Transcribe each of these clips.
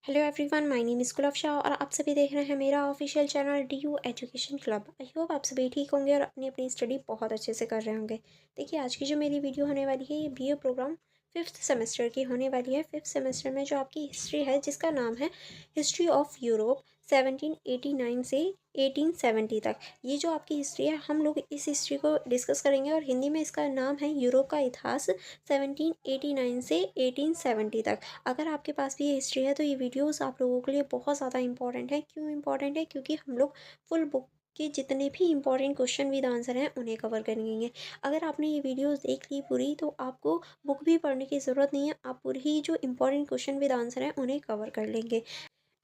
Hello everyone, my name is Gulabshah और आप सभी देख रहे हैं मेरा official channel D U education club. I hope आप सभी ठीक होंगे और अपनी अपनी स्टडी बहुत अच्छे से कर रहे होंगे। देखिए, आज की जो मेरी वीडियो होने वाली है ये बीए प्रोग्राम फिफ्थ सेमेस्टर की होने वाली है। फिफ्थ सेमेस्टर में जो आपकी हिस्ट्री है जिसका नाम है हिस्ट्री ऑफ यूरोप 1789 से 1870 तक। ये जो आपकी हिस्ट्री है, हम लोग इस हिस्ट्री को डिस्कस करेंगे और हिंदी में इसका नाम है यूरोप का इतिहास 1789 से 1870 तक। अगर आपके पास भी ये हिस्ट्री है तो ये वीडियोस आप लोगों के लिए बहुत ज़्यादा इंपॉर्टेंट है। क्यों इंपॉर्टेंट है? क्योंकि हम लोग फुल बुक के जितने भी इंपॉर्टेंट क्वेश्चन विद आंसर हैं उन्हें कवर करेंगे। अगर आपने ये वीडियोस देख ली पूरी तो आपको बुक भी पढ़ने की ज़रूरत नहीं है, आप पूरी ही जो इंपॉर्टेंट क्वेश्चन विद आंसर हैं उन्हें कवर कर लेंगे।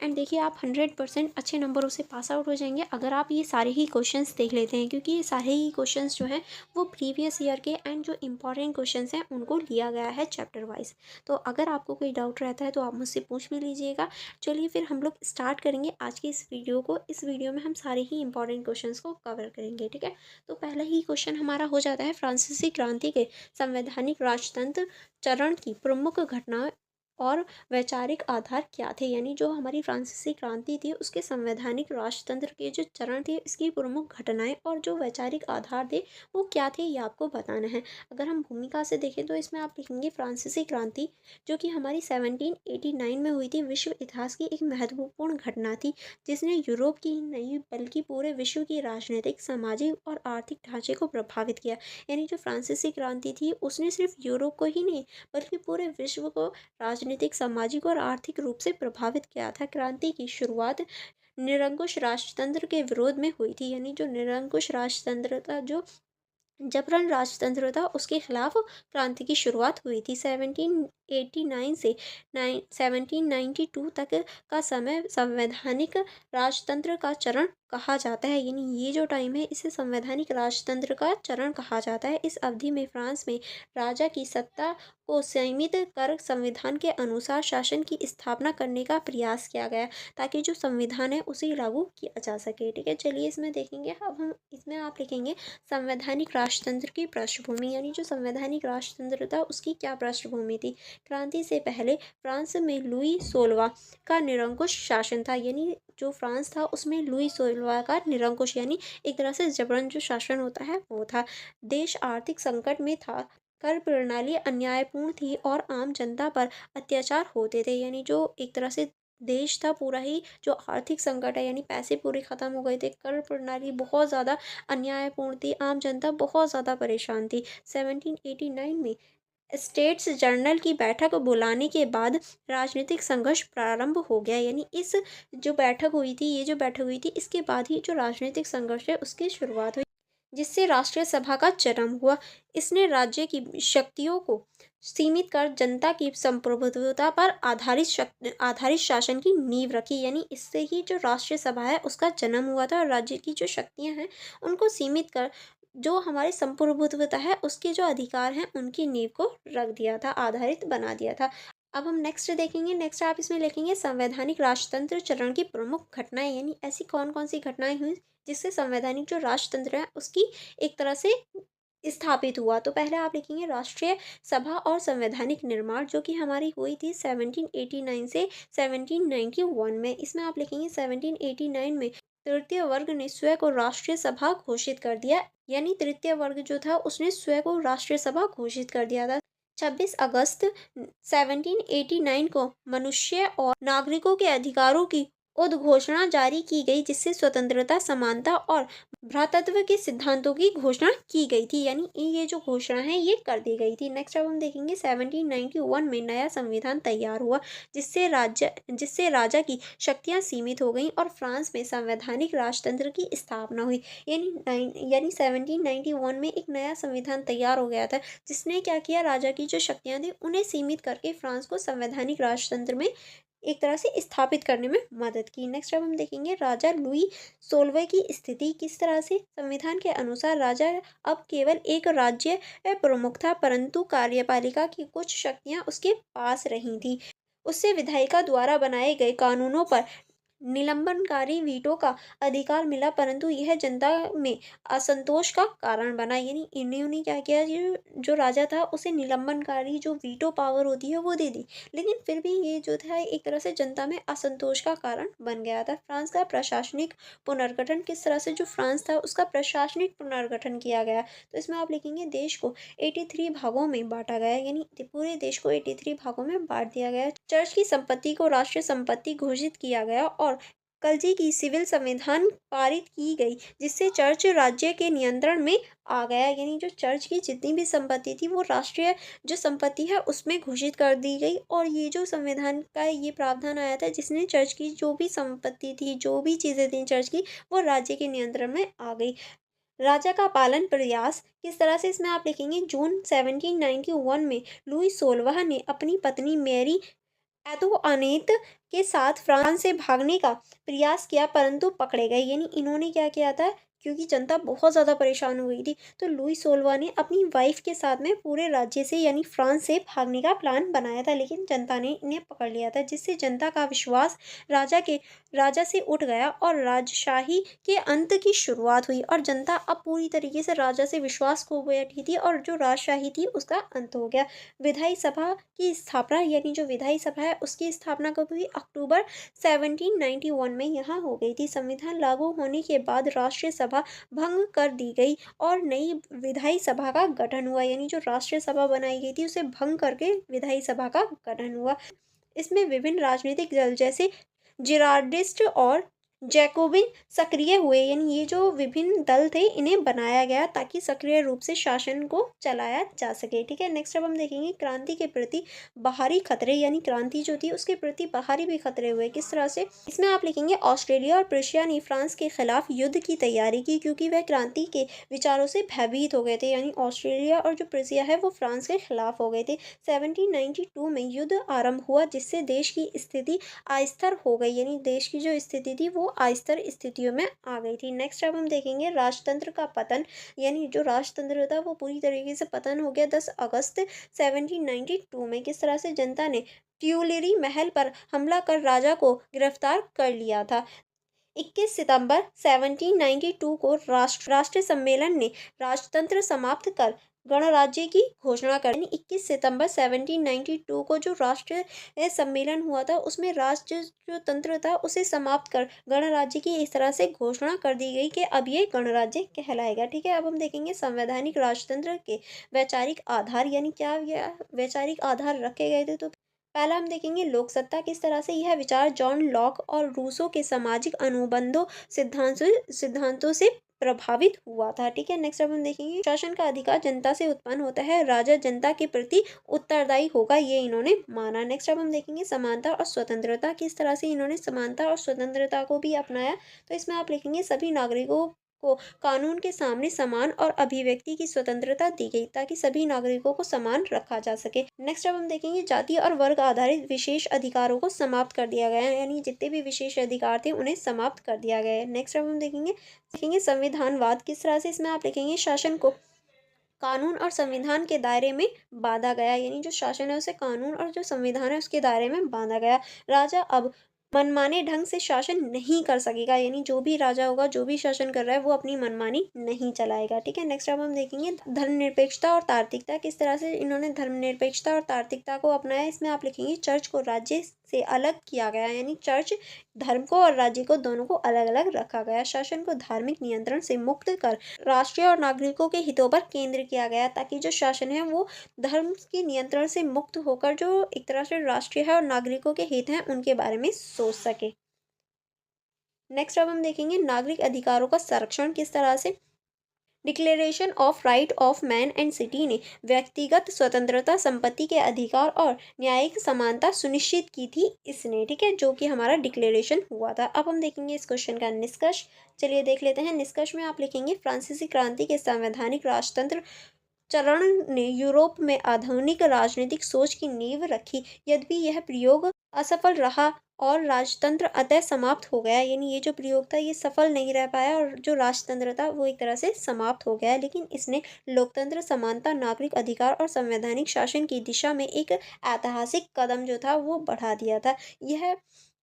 एंड देखिए, आप 100% अच्छे नंबरों से पास आउट हो जाएंगे अगर आप ये सारे ही क्वेश्चंस देख लेते हैं, क्योंकि ये सारे ही क्वेश्चंस जो हैं वो प्रीवियस ईयर के एंड जो इंपॉर्टेंट क्वेश्चंस हैं उनको लिया गया है चैप्टर वाइज। तो अगर आपको कोई डाउट रहता है तो आप मुझसे पूछ भी लीजिएगा। चलिए फिर हम लोग स्टार्ट करेंगे आज की इस वीडियो को। इस वीडियो में हम सारे ही इंपॉर्टेंट क्वेश्चन को कवर करेंगे, ठीक है। तो पहला ही क्वेश्चन हमारा हो जाता है, फ्रांसीसी क्रांति के संवैधानिक राजतंत्र चरण की प्रमुख घटनाएं और वैचारिक आधार क्या थे। यानी जो हमारी फ्रांसीसी क्रांति थी उसके संवैधानिक राजतंत्र के जो चरण थे, इसकी प्रमुख घटनाएं और जो वैचारिक आधार थे वो क्या थे, ये आपको बताना है। अगर हम भूमिका से देखें तो इसमें आप लिखेंगे फ्रांसीसी क्रांति जो कि हमारी 1789 में हुई थी, विश्व इतिहास की एक महत्वपूर्ण घटना थी जिसने यूरोप की ही नहीं बल्कि पूरे विश्व की राजनीतिक, सामाजिक और आर्थिक ढांचे को प्रभावित किया। यानी जो फ्रांसीसी क्रांति थी उसने सिर्फ यूरोप को ही नहीं बल्कि पूरे विश्व को राजनीतिक, सामाजिक और आर्थिक रूप से प्रभावित किया था। क्रांति की शुरुआत निरंकुश राजतंत्र के विरोध में हुई थी। यानी जो निरंकुश राजतंत्र था, जो जबरन राजतंत्र था, उसके खिलाफ क्रांति की शुरुआत हुई थी। 1789 से 1792 तक का समय संवैधानिक राजतंत्र का चरण कहा जाता है। यानी ये जो टाइम है इसे संवैधानिक राजतंत्र का चरण कहा जाता है। इस अवधि में फ्रांस में राजा की सत्ता को सीमित कर संविधान के अनुसार शासन की स्थापना करने का प्रयास किया गया ताकि जो संविधान है उसे लागू किया जा सके, ठीक है। चलिए इसमें देखेंगे। अब हम इसमें आप लिखेंगे संवैधानिक राजतंत्र की पृष्ठभूमि। यानी जो संवैधानिक राजतंत्र था उसकी क्या पृष्ठभूमि थी। क्रांति से पहले फ्रांस में लुई 16वां का निरंकुश शासन था। यानी जो फ्रांस था उसमें लुई 16वां का निरंकुश यानी एक तरह से जबरन जो शासन होता है वो था। देश आर्थिक संकट में था, कर प्रणाली अन्यायपूर्ण थी और आम जनता पर अत्याचार होते थे। यानी जो एक तरह से देश था पूरा ही जो आर्थिक संकट है, यानी पैसे पूरे खत्म हो गए थे, कर प्रणाली बहुत ज़्यादा अन्यायपूर्ण थी, आम जनता बहुत ज़्यादा परेशान थी। 1789 में स्टेट्स जर्नल की बैठक बुलाने के बाद राजनीतिक संघर्ष प्रारंभ हो गया। यानी इस जो बैठक हुई थी, ये जो बैठक हुई थी, इसके बाद ही जो राजनीतिक संघर्ष है उसकी शुरुआत हुई, जिससे राष्ट्रीय सभा का जन्म हुआ। इसने राज्य की शक्तियों को सीमित कर जनता की संप्रभुता पर आधारित शासन की नींव रखी। यानी इससे ही जो राष्ट्रीय सभा है उसका जन्म हुआ था और राज्य की जो शक्तियां हैं उनको सीमित कर जो हमारे संप्रभुत्वता है उसके जो अधिकार हैं उनकी नींव को रख दिया था, आधारित बना दिया था। अब हम नेक्स्ट देखेंगे। नेक्स्ट आप इसमें लिखेंगे संवैधानिक राजतंत्र चरण की प्रमुख घटनाएं। यानी ऐसी कौन कौन सी घटनाएं हुई जिससे संवैधानिक जो राजतंत्र है उसकी एक तरह से स्थापित हुआ। तो पहले आप लिखेंगे राष्ट्रीय सभा और संवैधानिक निर्माण जो कि हमारी हुई थी 1789 से 1791 में। इसमें आप लिखेंगे 1789 में तृतीय वर्ग ने स्वयं को राष्ट्रीय सभा घोषित कर दिया। यानी तृतीय वर्ग जो था उसने स्वयं को राष्ट्रीय सभा घोषित कर दिया था। 26 अगस्त 1789 को मनुष्य और नागरिकों के अधिकारों की उद्घोषणा जारी की गई, जिससे स्वतंत्रता, समानता और भ्रातृत्व के सिद्धांतों की घोषणा की गई थी। यानी ये जो घोषणा है ये कर दी गई थी। नेक्स्ट अब हम देखेंगे 1791 में नया संविधान तैयार हुआ जिससे राजा की शक्तियां सीमित हो गईं और फ्रांस में संवैधानिक राजतंत्र की स्थापना हुई। यानी 1791 में एक नया संविधान तैयार हो गया था जिसने क्या किया, राजा की जो शक्तियां थी उन्हें सीमित करके फ्रांस को संवैधानिक राजतंत्र में एक तरह से स्थापित करने में मदद की। नेक्स्ट अब हम देखेंगे राजा लुई 16वें की स्थिति किस तरह से। संविधान के अनुसार राजा अब केवल एक राज्य प्रमुख था, परंतु कार्यपालिका की कुछ शक्तियां उसके पास रही थी। उससे विधायिका द्वारा बनाए गए कानूनों पर निलंबनकारी वीटो का अधिकार मिला, परंतु यह जनता में असंतोष का कारण बना। यानी इन्होंने क्या किया, जो राजा था उसे निलंबनकारी जो वीटो पावर होती है वो दे दी, लेकिन फिर भी ये जो था एक तरह से जनता में असंतोष का कारण बन गया था। फ्रांस का प्रशासनिक पुनर्गठन, किस तरह से जो फ्रांस था उसका प्रशासनिक पुनर्गठन किया गया, तो इसमें आप लिखेंगे देश को 83 भागों में बांटा गया, यानी पूरे देश को 83 भागों में बांट दिया गया। चर्च की संपत्ति को राष्ट्रीय संपत्ति घोषित किया गया और कलजी की सिविल संविधान पारित की गई, जिससे चर्च राज्य के नियंत्रण में आ गया। यानी जो चर्च की जितनी भी संपत्ति थी वो राष्ट्रीय जो संपत्ति है उसमें घोषित कर दी गई, और ये जो संविधान का ये प्रावधान आया था जिसने चर्च की जो भी संपत्ति थी, जो भी चीज़ें थी चर्च की, वो राज्य के नियंत्रण में आ गई। राजा का पालन प्रयास, किस तरह से, इसमें आप लिखेंगे जून 1791 में लुई 16वां ने अपनी पत्नी मैरी एतुआनेत के साथ फ्रांस से भागने का प्रयास किया, परंतु पकड़े गए। यानी इन्होंने क्या किया था, क्योंकि जनता बहुत ज़्यादा परेशान हो गई थी, तो लुई 16वां ने अपनी वाइफ के साथ में पूरे राज्य से यानी फ्रांस से भागने का प्लान बनाया था, लेकिन जनता ने इन्हें पकड़ लिया था, जिससे जनता का विश्वास राजा से उठ गया और राजशाही के अंत की शुरुआत हुई, और जनता अब पूरी तरीके से राजा से विश्वास खो बैठी थी, और जो राजशाही थी उसका अंत हो गया। विधायी सभा की स्थापना, यानी जो विधायी सभा है उसकी स्थापना कब हुई, अक्टूबर 1791 में यहाँ हो गई थी। संविधान लागू होने के बाद राष्ट्रीय सभा भंग कर दी गई और नई विधायी सभा का गठन हुआ, यानी जो राष्ट्रीय सभा बनाई गई थी उसे भंग करके विधायी सभा का गठन हुआ। इसमें विभिन्न राजनीतिक दल जैसे जिरार्डिस्ट और जैकोबिन सक्रिय हुए, यानी ये जो विभिन्न दल थे इन्हें बनाया गया ताकि सक्रिय रूप से शासन को चलाया जा सके। ठीक है, नेक्स्ट अब हम देखेंगे क्रांति के प्रति बाहरी खतरे, यानी क्रांति जो थी उसके प्रति बाहरी भी खतरे हुए, किस तरह से, इसमें आप लिखेंगे ऑस्ट्रेलिया और प्रुशिया ने फ्रांस के खिलाफ युद्ध की तैयारी की, क्योंकि वह क्रांति के विचारों से भयभीत हो गए थे। यानी ऑस्ट्रेलिया और जो प्रुशिया है वो फ्रांस के खिलाफ हो गए थे। 1792 में युद्ध आरंभ हुआ, जिससे देश की स्थिति अस्थिर हो गई, यानी देश की जो स्थिति थी वो अस्थिर स्थितियों में आ गई थी। नेक्स्ट अब हम देखेंगे राजतंत्र का पतन, यानी जो राजतंत्र था वो पूरी तरीके से पतन हो गया 10 अगस्त 1792 में। किस तरह से, जनता ने ट्यूलेरी महल पर हमला कर राजा को गिरफ्तार कर लिया था। 21 सितंबर 1792 को राष्ट्रीय सम्मेलन ने राजतंत्र समाप्त कर गणराज्य की घोषणा कर दी। 21 सितंबर 1792 को जो राष्ट्रीय सम्मेलन हुआ था उसमें राष्ट्र जो तंत्र था उसे समाप्त कर गणराज्य की इस तरह से घोषणा कर दी गई कि अब ये गणराज्य कहलाएगा। ठीक है, अब हम देखेंगे संवैधानिक राजतंत्र के वैचारिक आधार, यानी क्या वैचारिक आधार रखे गए थे, तो पहला हम देखेंगे लोकसत्ता, किस तरह से यह विचार जॉन लॉक और रूसो के सामाजिक अनुबंधों सिद्धांतों से प्रभावित हुआ था। ठीक है, नेक्स्ट अब हम देखेंगे शासन का अधिकार जनता से उत्पन्न होता है, राजा जनता के प्रति उत्तरदायी होगा, ये इन्होंने माना। नेक्स्ट अब हम देखेंगे समानता और स्वतंत्रता, किस तरह से इन्होंने समानता और स्वतंत्रता को भी अपनाया, तो इसमें आप लिखेंगे सभी नागरिकों को कानून के सामने समान और अभिव्यक्ति की स्वतंत्रता दी गई, ताकि सभी नागरिकों को समान रखा जा सके। नेक्स्ट अब हम देखेंगे जाति और वर्ग आधारित विशेष अधिकारों को समाप्त कर दिया गया है, यानी जितने भी विशेष अधिकार थे उन्हें समाप्त कर दिया गया है। नेक्स्ट अब हम देखेंगे संविधानवाद, किस तरह से, इसमें आप लिखेंगे शासन को कानून और संविधान के दायरे में बांधा गया, यानी जो शासन है उसे कानून और जो संविधान है उसके दायरे में बांधा गया। राजा अब मनमाने ढंग से शासन नहीं कर सकेगा, यानी जो भी राजा होगा, जो भी शासन कर रहा है वो अपनी मनमानी नहीं चलाएगा। ठीक है, नेक्स्ट अब हम देखेंगे धर्मनिरपेक्षता और तार्किकता, किस तरह से इन्होंने धर्मनिरपेक्षता और तार्किकता को अपनाया, इसमें आप लिखेंगे चर्च को राज्य से अलग किया गया, यानी चर्च धर्म को और राज्य को दोनों को अलग अलग रखा गया। शासन को धार्मिक नियंत्रण से मुक्त कर राष्ट्रीय और नागरिकों के हितों पर केंद्र किया गया, ताकि जो शासन है वो धर्म के नियंत्रण से मुक्त होकर जो एक तरह से राष्ट्रीय है और नागरिकों के हित हैं उनके बारे में सोच सके। नेक्स्ट अब हम देखेंगे नागरिक अधिकारों का संरक्षण, किस तरह से, declaration of right of man and city ने व्यक्तिगत स्वतंत्रता, संपत्ति के अधिकार और न्यायिक समानता सुनिश्चित की थी इसने। ठीक है, जो कि हमारा डिक्लेरेशन हुआ था। अब हम देखेंगे इस क्वेश्चन का निष्कर्ष, चलिए देख लेते हैं। निष्कर्ष में आप लिखेंगे फ्रांसीसी क्रांति के संवैधानिक राजतंत्र चरण ने यूरोप में आधुनिक राजनीतिक सोच की नींव रखी, यद्यपि यह प्रयोग असफल रहा और राजतंत्र अतः समाप्त हो गया, यानी ये जो प्रयोग था ये सफल नहीं रह पाया और जो राजतंत्र था वो एक तरह से समाप्त हो गया, लेकिन इसने लोकतंत्र, समानता, नागरिक अधिकार और संवैधानिक शासन की दिशा में एक ऐतिहासिक कदम जो था वो बढ़ा दिया था। यह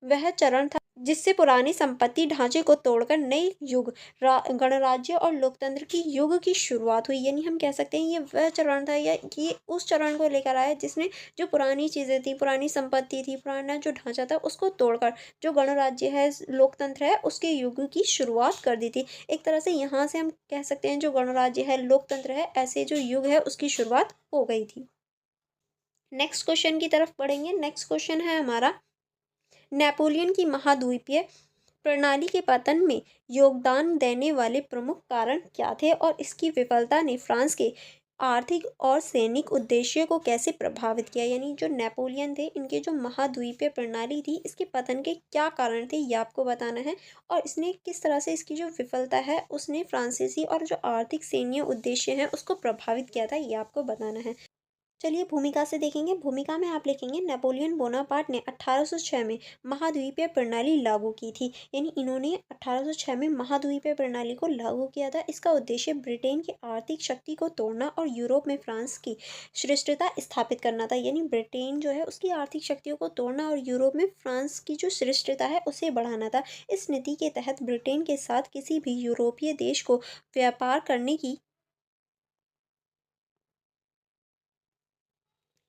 वह चरण था जिससे पुरानी संपत्ति ढांचे को तोड़कर नए युग गणराज्य और लोकतंत्र की युग की शुरुआत हुई। यानी हम कह सकते हैं ये वह चरण था या ये उस चरण को लेकर आया जिसने जो पुरानी चीज़ें थी, पुरानी संपत्ति थी, पुराना जो ढांचा था उसको तोड़कर जो गणराज्य है, लोकतंत्र है, उसके युग की शुरुआत कर दी थी। एक तरह से यहाँ से हम कह सकते हैं जो गणराज्य है, लोकतंत्र है, ऐसे जो युग है उसकी शुरुआत हो गई थी। नेक्स्ट क्वेश्चन की तरफ बढ़ेंगे। नेक्स्ट क्वेश्चन है हमारा, नेपोलियन की महाद्वीपीय प्रणाली के पतन में योगदान देने वाले प्रमुख कारण क्या थे और इसकी विफलता ने फ्रांस के आर्थिक और सैनिक उद्देश्य को कैसे प्रभावित किया। यानी जो नेपोलियन थे इनके जो महाद्वीपीय प्रणाली थी इसके पतन के क्या कारण थे ये आपको बताना है, और इसने किस तरह से इसकी जो विफलता है उसने फ्रांसीसी और जो आर्थिक सैन्य उद्देश्य हैं उसको प्रभावित किया था ये आपको बताना है। चलिए भूमिका से देखेंगे। भूमिका में आप लिखेंगे नेपोलियन बोनापार्ट ने 1806 में महाद्वीपीय प्रणाली लागू की थी। यानी इन्होंने 1806 में महाद्वीपीय प्रणाली को लागू किया था। इसका उद्देश्य ब्रिटेन की आर्थिक शक्ति को तोड़ना और यूरोप में फ्रांस की श्रेष्ठता स्थापित करना था। यानी ब्रिटेन जो है उसकी आर्थिक शक्तियों को तोड़ना और यूरोप में फ्रांस की जो श्रेष्ठता है उसे बढ़ाना था। इस नीति के तहत ब्रिटेन के साथ किसी भी यूरोपीय देश को व्यापार करने की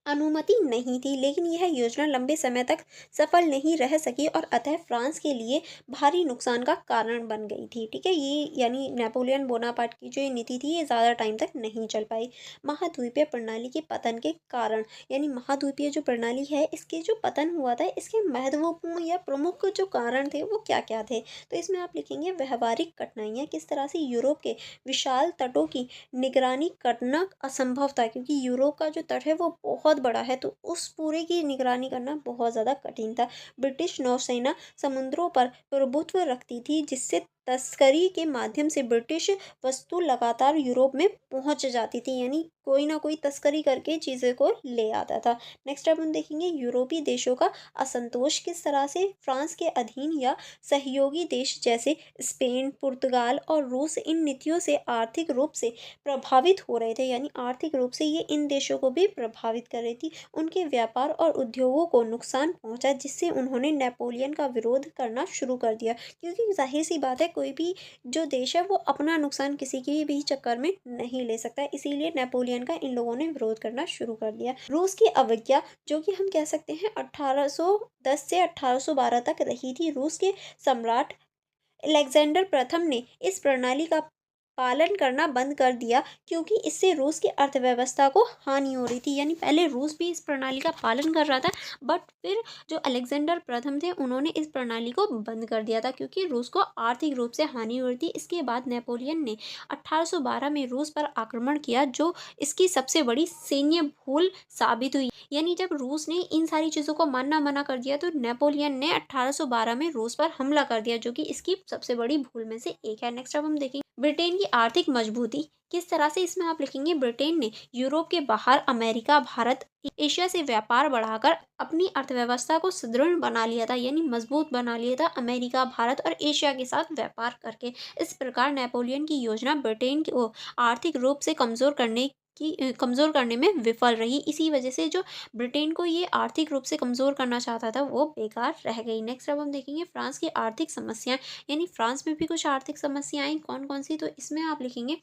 अनुमति नहीं थी, लेकिन यह योजना लंबे समय तक सफल नहीं रह सकी और अतः फ्रांस के लिए भारी नुकसान का कारण बन गई थी। ठीक है, ये यानी नेपोलियन बोनापार्ट की जो ये नीति थी ये ज़्यादा टाइम तक नहीं चल पाई। महाद्वीपीय प्रणाली के पतन के कारण, यानी महाद्वीपीय जो प्रणाली है इसके जो पतन हुआ था इसके महत्वपूर्ण या प्रमुख जो कारण थे वो क्या क्या थे। तो इसमें आप लिखेंगे व्यवहारिक कठिनाइयाँ, किस तरह से यूरोप के विशाल तटों की निगरानी करना असंभव था, क्योंकि यूरोप का जो तट है वो बहुत बड़ा है तो उस पूरे की निगरानी करना बहुत ज़्यादा कठिन था। ब्रिटिश नौसेना समुद्रों पर प्रभुत्व रखती थी जिससे तस्करी के माध्यम से ब्रिटिश वस्तु लगातार यूरोप में पहुंच जाती थी। यानी कोई ना कोई तस्करी करके चीज़ें को ले आता था। नेक्स्ट अब हम देखेंगे यूरोपीय देशों का असंतोष, किस तरह से फ्रांस के अधीन या सहयोगी देश जैसे स्पेन, पुर्तगाल और रूस इन नीतियों से आर्थिक रूप से प्रभावित हो रहे थे। यानी आर्थिक रूप से ये इन देशों को भी प्रभावित कर रही थी। उनके व्यापार और उद्योगों को नुकसान पहुंचा जिससे उन्होंने नेपोलियन का विरोध करना शुरू कर दिया, क्योंकि जाहिर सी बात है कोई भी जो देश है वो अपना नुकसान किसी के भी चक्कर में नहीं ले सकता। इसीलिए नेपोलियन का इन लोगों ने विरोध करना शुरू कर दिया। रूस की अवज्ञा, जो कि हम कह सकते हैं 1810 से 1812 तक रही थी। रूस के सम्राट अलेक्जेंडर प्रथम ने इस प्रणाली का पालन करना बंद कर दिया क्योंकि इससे रूस की अर्थव्यवस्था को हानि हो रही थी। यानी पहले रूस भी इस प्रणाली का पालन कर रहा था, बट फिर जो अलेक्जेंडर प्रथम थे उन्होंने इस प्रणाली को बंद कर दिया था क्योंकि रूस को आर्थिक रूप से हानि हो रही थी। इसके बाद नेपोलियन ने 1812 में रूस पर आक्रमण किया जो इसकी सबसे बड़ी सैन्य भूल साबित हुई। यानी जब रूस ने इन सारी चीज़ों को मानना मना कर दिया तो नेपोलियन ने 1812 में रूस पर हमला कर दिया, जो कि इसकी सबसे बड़ी भूल में से एक है। नेक्स्ट अब हम देखेंगे ब्रिटेन की आर्थिक मजबूती, किस तरह से। इसमें आप लिखेंगे ब्रिटेन ने यूरोप के बाहर अमेरिका, भारत, एशिया से व्यापार बढ़ाकर अपनी अर्थव्यवस्था को सुदृढ़ बना लिया था। यानी मजबूत बना लिया था अमेरिका, भारत और एशिया के साथ व्यापार करके। इस प्रकार नेपोलियन की योजना ब्रिटेन को आर्थिक रूप से कमज़ोर करने में विफल रही। इसी वजह से जो ब्रिटेन को ये आर्थिक रूप से कमज़ोर करना चाहता था वो बेकार रह गई। नेक्स्ट अब हम देखेंगे फ्रांस की आर्थिक समस्याएं, यानी फ्रांस में भी कुछ आर्थिक समस्याएं कौन कौन सी। तो इसमें आप लिखेंगे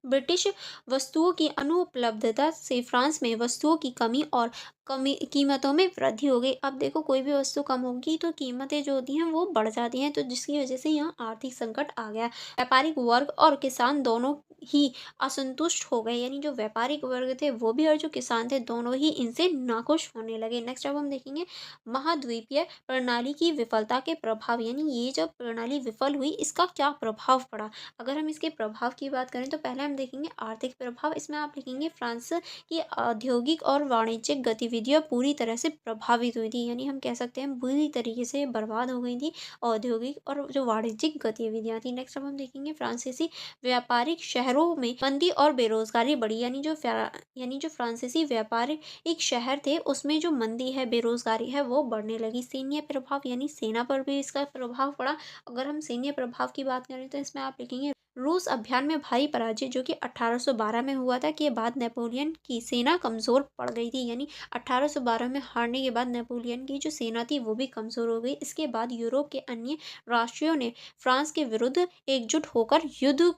ब्रिटिश वस्तुओं की अनुपलब्धता से फ्रांस में वस्तुओं की कमी और कमी कीमतों में वृद्धि हो गई। अब देखो कोई भी वस्तु कम होगी तो कीमतें जो होती हैं वो बढ़ जाती हैं, तो जिसकी वजह से यहाँ आर्थिक संकट आ गया। व्यापारिक वर्ग और किसान दोनों ही असंतुष्ट हो गए। यानी जो व्यापारिक वर्ग थे वो भी और जो किसान थे दोनों ही इनसे नाखुश होने लगे। नेक्स्ट अब हम देखेंगे महाद्वीपीय प्रणाली की विफलता के प्रभाव, यानी ये जब प्रणाली विफल हुई इसका क्या प्रभाव पड़ा। अगर हम इसके प्रभाव की बात करें तो पहले हम देखेंगे आर्थिक प्रभाव। इसमें आप लिखेंगे फ्रांस की औद्योगिक और वाणिज्यिक गतिविधियां पूरी तरह से प्रभावित हुई थी। यानी हम कह सकते हैं बुरी तरीके से बर्बाद हो गई थी औद्योगिक और जो वाणिज्यिक गतिविधियां थी। नेक्स्ट अब हम देखेंगे फ्रांसीसी व्यापारिक शहरों में मंदी और बेरोजगारी बढ़ी। यानी जो फ्रांसीसी व्यापारी एक शहर थे उसमें जो मंदी है, बेरोजगारी है वो बढ़ने लगी। सैन्य प्रभाव, यानी सेना पर भी इसका प्रभाव पड़ा। अगर हम सैन्य प्रभाव की बात करें तो इसमें आप लिखेंगे रूस अभियान में भारी पराजय जो कि 1812 में हुआ था, के बाद नेपोलियन की सेना कमज़ोर पड़ गई थी। यानी 1812 में हारने के बाद नेपोलियन की जो सेना थी वो भी कमज़ोर हो गई। इसके बाद यूरोप के अन्य राष्ट्रों ने फ्रांस के विरुद्ध एकजुट होकर युद्ध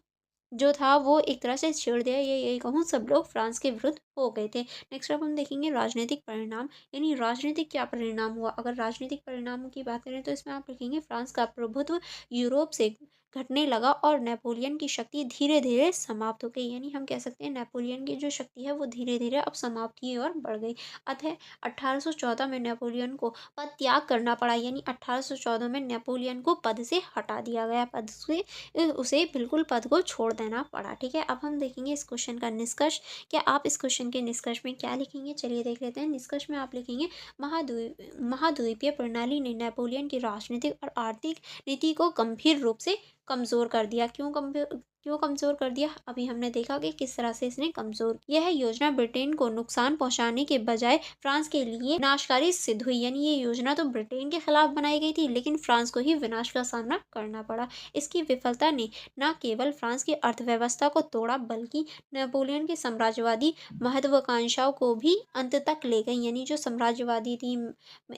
जो था वो एक तरह से छेड़ दिया, या यही कहूँ सब लोग फ्रांस के विरुद्ध हो गए थे। नेक्स्ट अब हम देखेंगे राजनीतिक परिणाम, यानी राजनीतिक क्या परिणाम हुआ। अगर राजनीतिक परिणाम की बात करें तो इसमें आप लिखेंगे फ्रांस का प्रभुत्व यूरोप से घटने लगा और नेपोलियन की शक्ति धीरे धीरे समाप्त हो गई। यानी हम कह सकते हैं नेपोलियन की जो शक्ति है वो धीरे धीरे अब समाप्ति की ओर बढ़ गई। अतः 1814 में नेपोलियन को पद त्याग करना पड़ा, यानी 1814 में नेपोलियन को पद से हटा दिया गया, पद से उसे बिल्कुल पद को छोड़ देना पड़ा। ठीक है, अब हम देखेंगे इस क्वेश्चन का निष्कर्ष। क्या आप इस क्वेश्चन के निष्कर्ष में क्या लिखेंगे, चलिए देख लेते हैं। निष्कर्ष में आप लिखेंगे महाद्वीपीय प्रणाली ने नेपोलियन की राजनीतिक और आर्थिक नीति को गंभीर रूप से कमजोर कर दिया। क्यों कमजोर कर दिया, अभी हमने देखा कि किस तरह से इसने कमजोर। यह योजना ब्रिटेन को नुकसान पहुंचाने के बजाय फ्रांस के लिए विनाशकारी सिद्ध हुई। यानी ये योजना तो ब्रिटेन के खिलाफ बनाई गई थी, लेकिन फ्रांस को ही विनाश का सामना करना पड़ा। इसकी विफलता ने न केवल फ्रांस की अर्थव्यवस्था को तोड़ा, बल्कि नेपोलियन की साम्राज्यवादी महत्वाकांक्षाओं को भी अंत तक ले गई। यानी जो साम्राज्यवादी थी,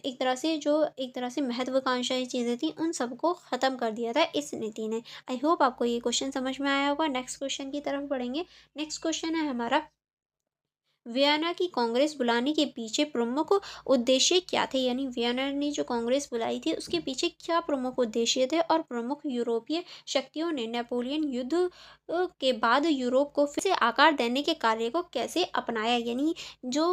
एक तरह से महत्वाकांक्षाएं चीज़ें थी, उन सबको ख़त्म कर दिया था इस नीति ने। आई होप आपको ये क्वेश्चन समझ में आया होगा। नेक्स्ट क्वेश्चन की तरफ बढ़ेंगे। नेक्स्ट क्वेश्चन है हमारा, वियना की कांग्रेस बुलाने के पीछे प्रमुख उद्देश्य क्या थे। यानी वियना ने जो कांग्रेस बुलाई थी उसके पीछे क्या प्रमुख उद्देश्य थे, और प्रमुख यूरोपीय शक्तियों ने नेपोलियन युद्ध के बाद यूरोप को फिर से आकार देने के कार्य को कैसे अपनाया। यानी जो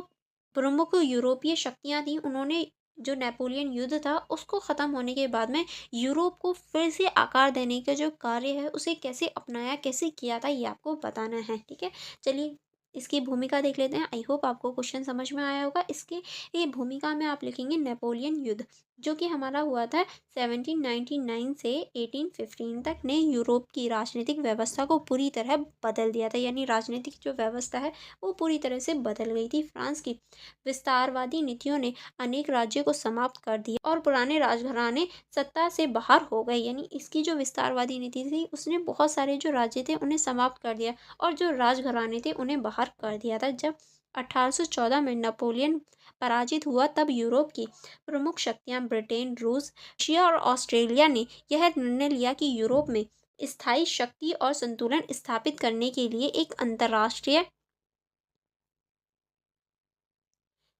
प्रमुख यूरोपीय शक्तियां थी उन्होंने जो नेपोलियन युद्ध था उसको ख़त्म होने के बाद में यूरोप को फिर से आकार देने का जो कार्य है उसे कैसे अपनाया, कैसे किया था, ये आपको बताना है। ठीक है, चलिए इसकी भूमिका देख लेते हैं। आई होप आपको क्वेश्चन समझ में आया होगा। इसके ये भूमिका में आप लिखेंगे नेपोलियन युद्ध जो कि हमारा हुआ था 1799 से 1815 तक, ने यूरोप की राजनीतिक व्यवस्था को पूरी तरह बदल दिया था। यानी राजनीतिक जो व्यवस्था है वो पूरी तरह से बदल गई थी। फ्रांस की विस्तारवादी नीतियों ने अनेक राज्यों को समाप्त कर दिया और पुराने राजघराने सत्ता से बाहर हो गए। यानी इसकी जो विस्तारवादी नीति थी उसने बहुत सारे जो राज्य थे उन्हें समाप्त कर दिया और जो राजघराने थे उन्हें बाहर कर दिया था। जब 1814 में नेपोलियन पराजित हुआ तब यूरोप की प्रमुख शक्तियां ब्रिटेन, रूस, रशिया और ऑस्ट्रेलिया ने यह निर्णय लिया कि यूरोप में स्थायी शक्ति और संतुलन स्थापित करने के लिए एक अंतर्राष्ट्रीय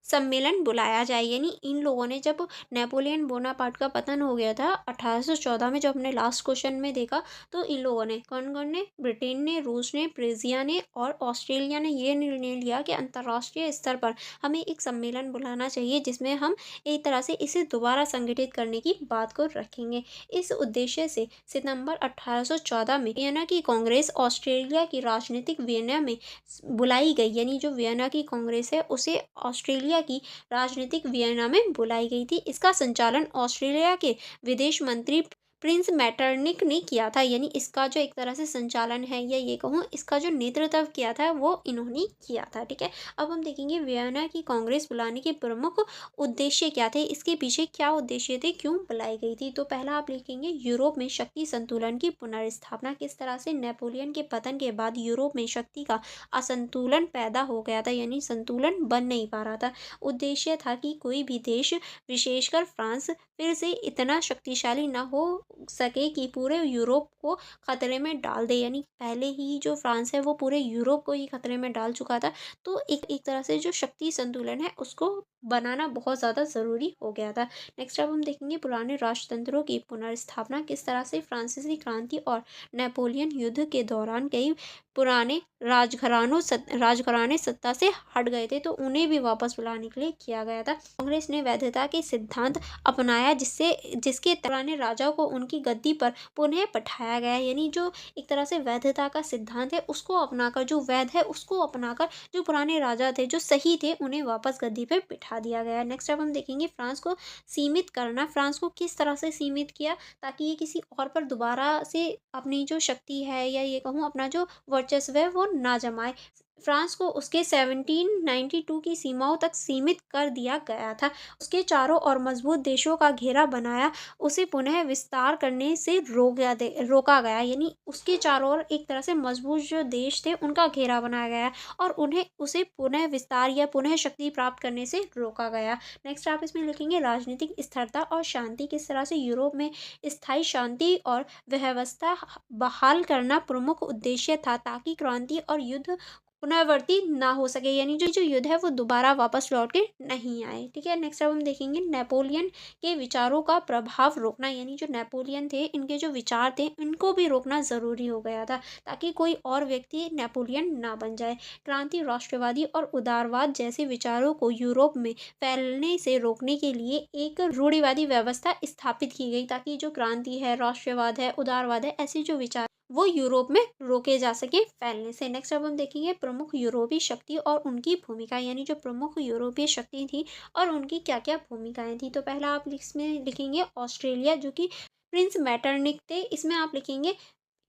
सम्मेलन बुलाया जाए। यानी इन लोगों ने, जब नेपोलियन बोनापार्ट का पतन हो गया था 1814 में, जो हमने लास्ट क्वेश्चन में देखा, तो इन लोगों ने, कौन कौन ने, ब्रिटेन ने, रूस ने, प्रेजिया ने और ऑस्ट्रेलिया ने ये निर्णय लिया कि अंतर्राष्ट्रीय स्तर पर हमें एक सम्मेलन बुलाना चाहिए जिसमें हम एक तरह से इसे दोबारा संगठित करने की बात को रखेंगे। इस उद्देश्य से सितंबर 1814 में वियना की कांग्रेस ऑस्ट्रेलिया की राजनीतिक वियना में बुलाई गई। यानी जो वियना की कांग्रेस है उसे ऑस्ट्रेलिया की राजनीतिक वियना में बुलाई गई थी। इसका संचालन ऑस्ट्रेलिया के विदेश मंत्री प्रिंस मैटरनिक ने किया था। यानी इसका जो एक तरह से संचालन है, या ये कहूँ इसका जो नेतृत्व किया था वो इन्होंने किया था। ठीक है, अब हम देखेंगे वियना की कांग्रेस बुलाने के प्रमुख उद्देश्य क्या थे, इसके पीछे क्या उद्देश्य थे, क्यों बुलाई गई थी। तो पहला आप लिखेंगे यूरोप में शक्ति संतुलन की पुनर्स्थापना। किस तरह से नेपोलियन के पतन के बाद यूरोप में शक्ति का असंतुलन पैदा हो गया था, यानी संतुलन बन नहीं पा रहा था। उद्देश्य था कि कोई भी देश, विशेषकर फ्रांस, फिर से इतना शक्तिशाली ना हो सके कि पूरे यूरोप को खतरे में डाल दे। यानी पहले ही जो फ्रांस है वो पूरे यूरोप को ही खतरे में डाल चुका था। तो एक तरह से जो शक्ति संतुलन है उसको बनाना बहुत ज़्यादा ज़रूरी हो गया था। नेक्स्ट अब हम देखेंगे पुराने राजतंत्रों की पुनर्स्थापना। किस तरह से फ्रांसीसी क्रांति और नेपोलियन युद्ध के दौरान कई पुराने राजघराने सत्ता से हट गए थे, तो उन्हें भी वापस बुलाने के लिए किया गया था। कांग्रेस ने वैधता के सिद्धांत अपनाया जिसके पुराने राजाओं को उनकी गद्दी पर पुनः बैठाया गया। यानी जो एक तरह से वैधता का सिद्धांत है उसको अपनाकर, जो वैध है उसको अपनाकर, जो पुराने राजा थे जो सही थे उन्हें वापस गद्दी पर बिठा दिया गया। नेक्स्ट अब हम देखेंगे फ्रांस को सीमित करना। फ्रांस को किस तरह से सीमित किया ताकि ये किसी और पर दोबारा से अपनी जो शक्ति है, या ये कहूँ अपना जो वर्चस्व है वो ना जमाए। फ्रांस को उसके 1792 की सीमाओं तक सीमित कर दिया गया था। उसके चारों ओर मजबूत देशों का घेरा बनाया, उसे पुनः विस्तार करने से रोका गया। यानी उसके चारों ओर एक तरह से मजबूत जो देश थे उनका घेरा बनाया गया और उन्हें उसे पुनः विस्तार या पुनः शक्ति प्राप्त करने से रोका गया। नेक्स्ट आप इसमें लिखेंगे राजनीतिक स्थिरता और शांति। किस तरह से यूरोप में स्थायी शांति और व्यवस्था बहाल करना प्रमुख उद्देश्य था, ताकि क्रांति और युद्ध पुनरावृत्ति ना हो सके, यानी जो युद्ध है वो दोबारा वापस लौट के नहीं आए। ठीक है, नेक्स्ट अब हम देखेंगे नेपोलियन के विचारों का प्रभाव रोकना। यानी जो नेपोलियन थे इनके जो विचार थे इनको भी रोकना ज़रूरी हो गया था, ताकि कोई और व्यक्ति नेपोलियन ना बन जाए। क्रांति, राष्ट्रवादी और उदारवाद जैसे विचारों को यूरोप में फैलने से रोकने के लिए एक रूढ़िवादी व्यवस्था स्थापित की गई, ताकि जो क्रांति है, राष्ट्रवाद है, उदारवाद है, ऐसे जो विचार वो यूरोप में रोके जा सके फैलने से। नेक्स्ट अब हम देखेंगे प्रमुख यूरोपीय शक्ति और उनकी भूमिका। यानी जो प्रमुख यूरोपीय शक्ति थी और उनकी क्या क्या भूमिकाएं थी। तो पहला आप इसमें लिखेंगे ऑस्ट्रेलिया, जो कि प्रिंस मैटरनिक थे। इसमें आप लिखेंगे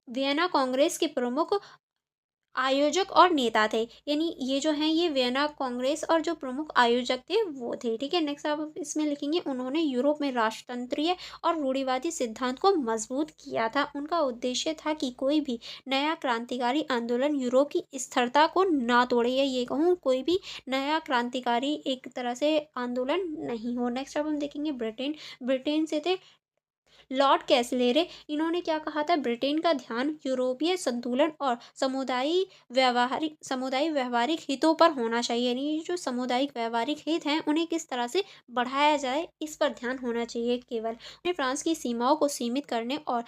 वियना कांग्रेस के प्रमुख आयोजक और नेता थे। यानी ये जो हैं ये वियना कांग्रेस और जो प्रमुख आयोजक थे वो थे। ठीक है, नेक्स्ट आप इसमें लिखेंगे उन्होंने यूरोप में राजतंत्रीय और रूढ़िवादी सिद्धांत को मजबूत किया था। उनका उद्देश्य था कि कोई भी नया क्रांतिकारी आंदोलन यूरोप की स्थिरता को ना तोड़े, या ये कहूँ कोई भी नया क्रांतिकारी एक तरह से आंदोलन नहीं हो। नेक्स्ट अब हम देखेंगे ब्रिटेन। ब्रिटेन से थे लॉर्ड कैसलेरे। इन्होंने क्या कहा था, ब्रिटेन का ध्यान यूरोपीय संतुलन और समुदायिक व्यवहारिक हितों पर होना चाहिए। यानी जो सामुदायिक व्यवहारिक हित हैं उन्हें किस तरह से बढ़ाया जाए, इस पर ध्यान होना चाहिए केवल। उन्हें फ्रांस की सीमाओं को सीमित करने और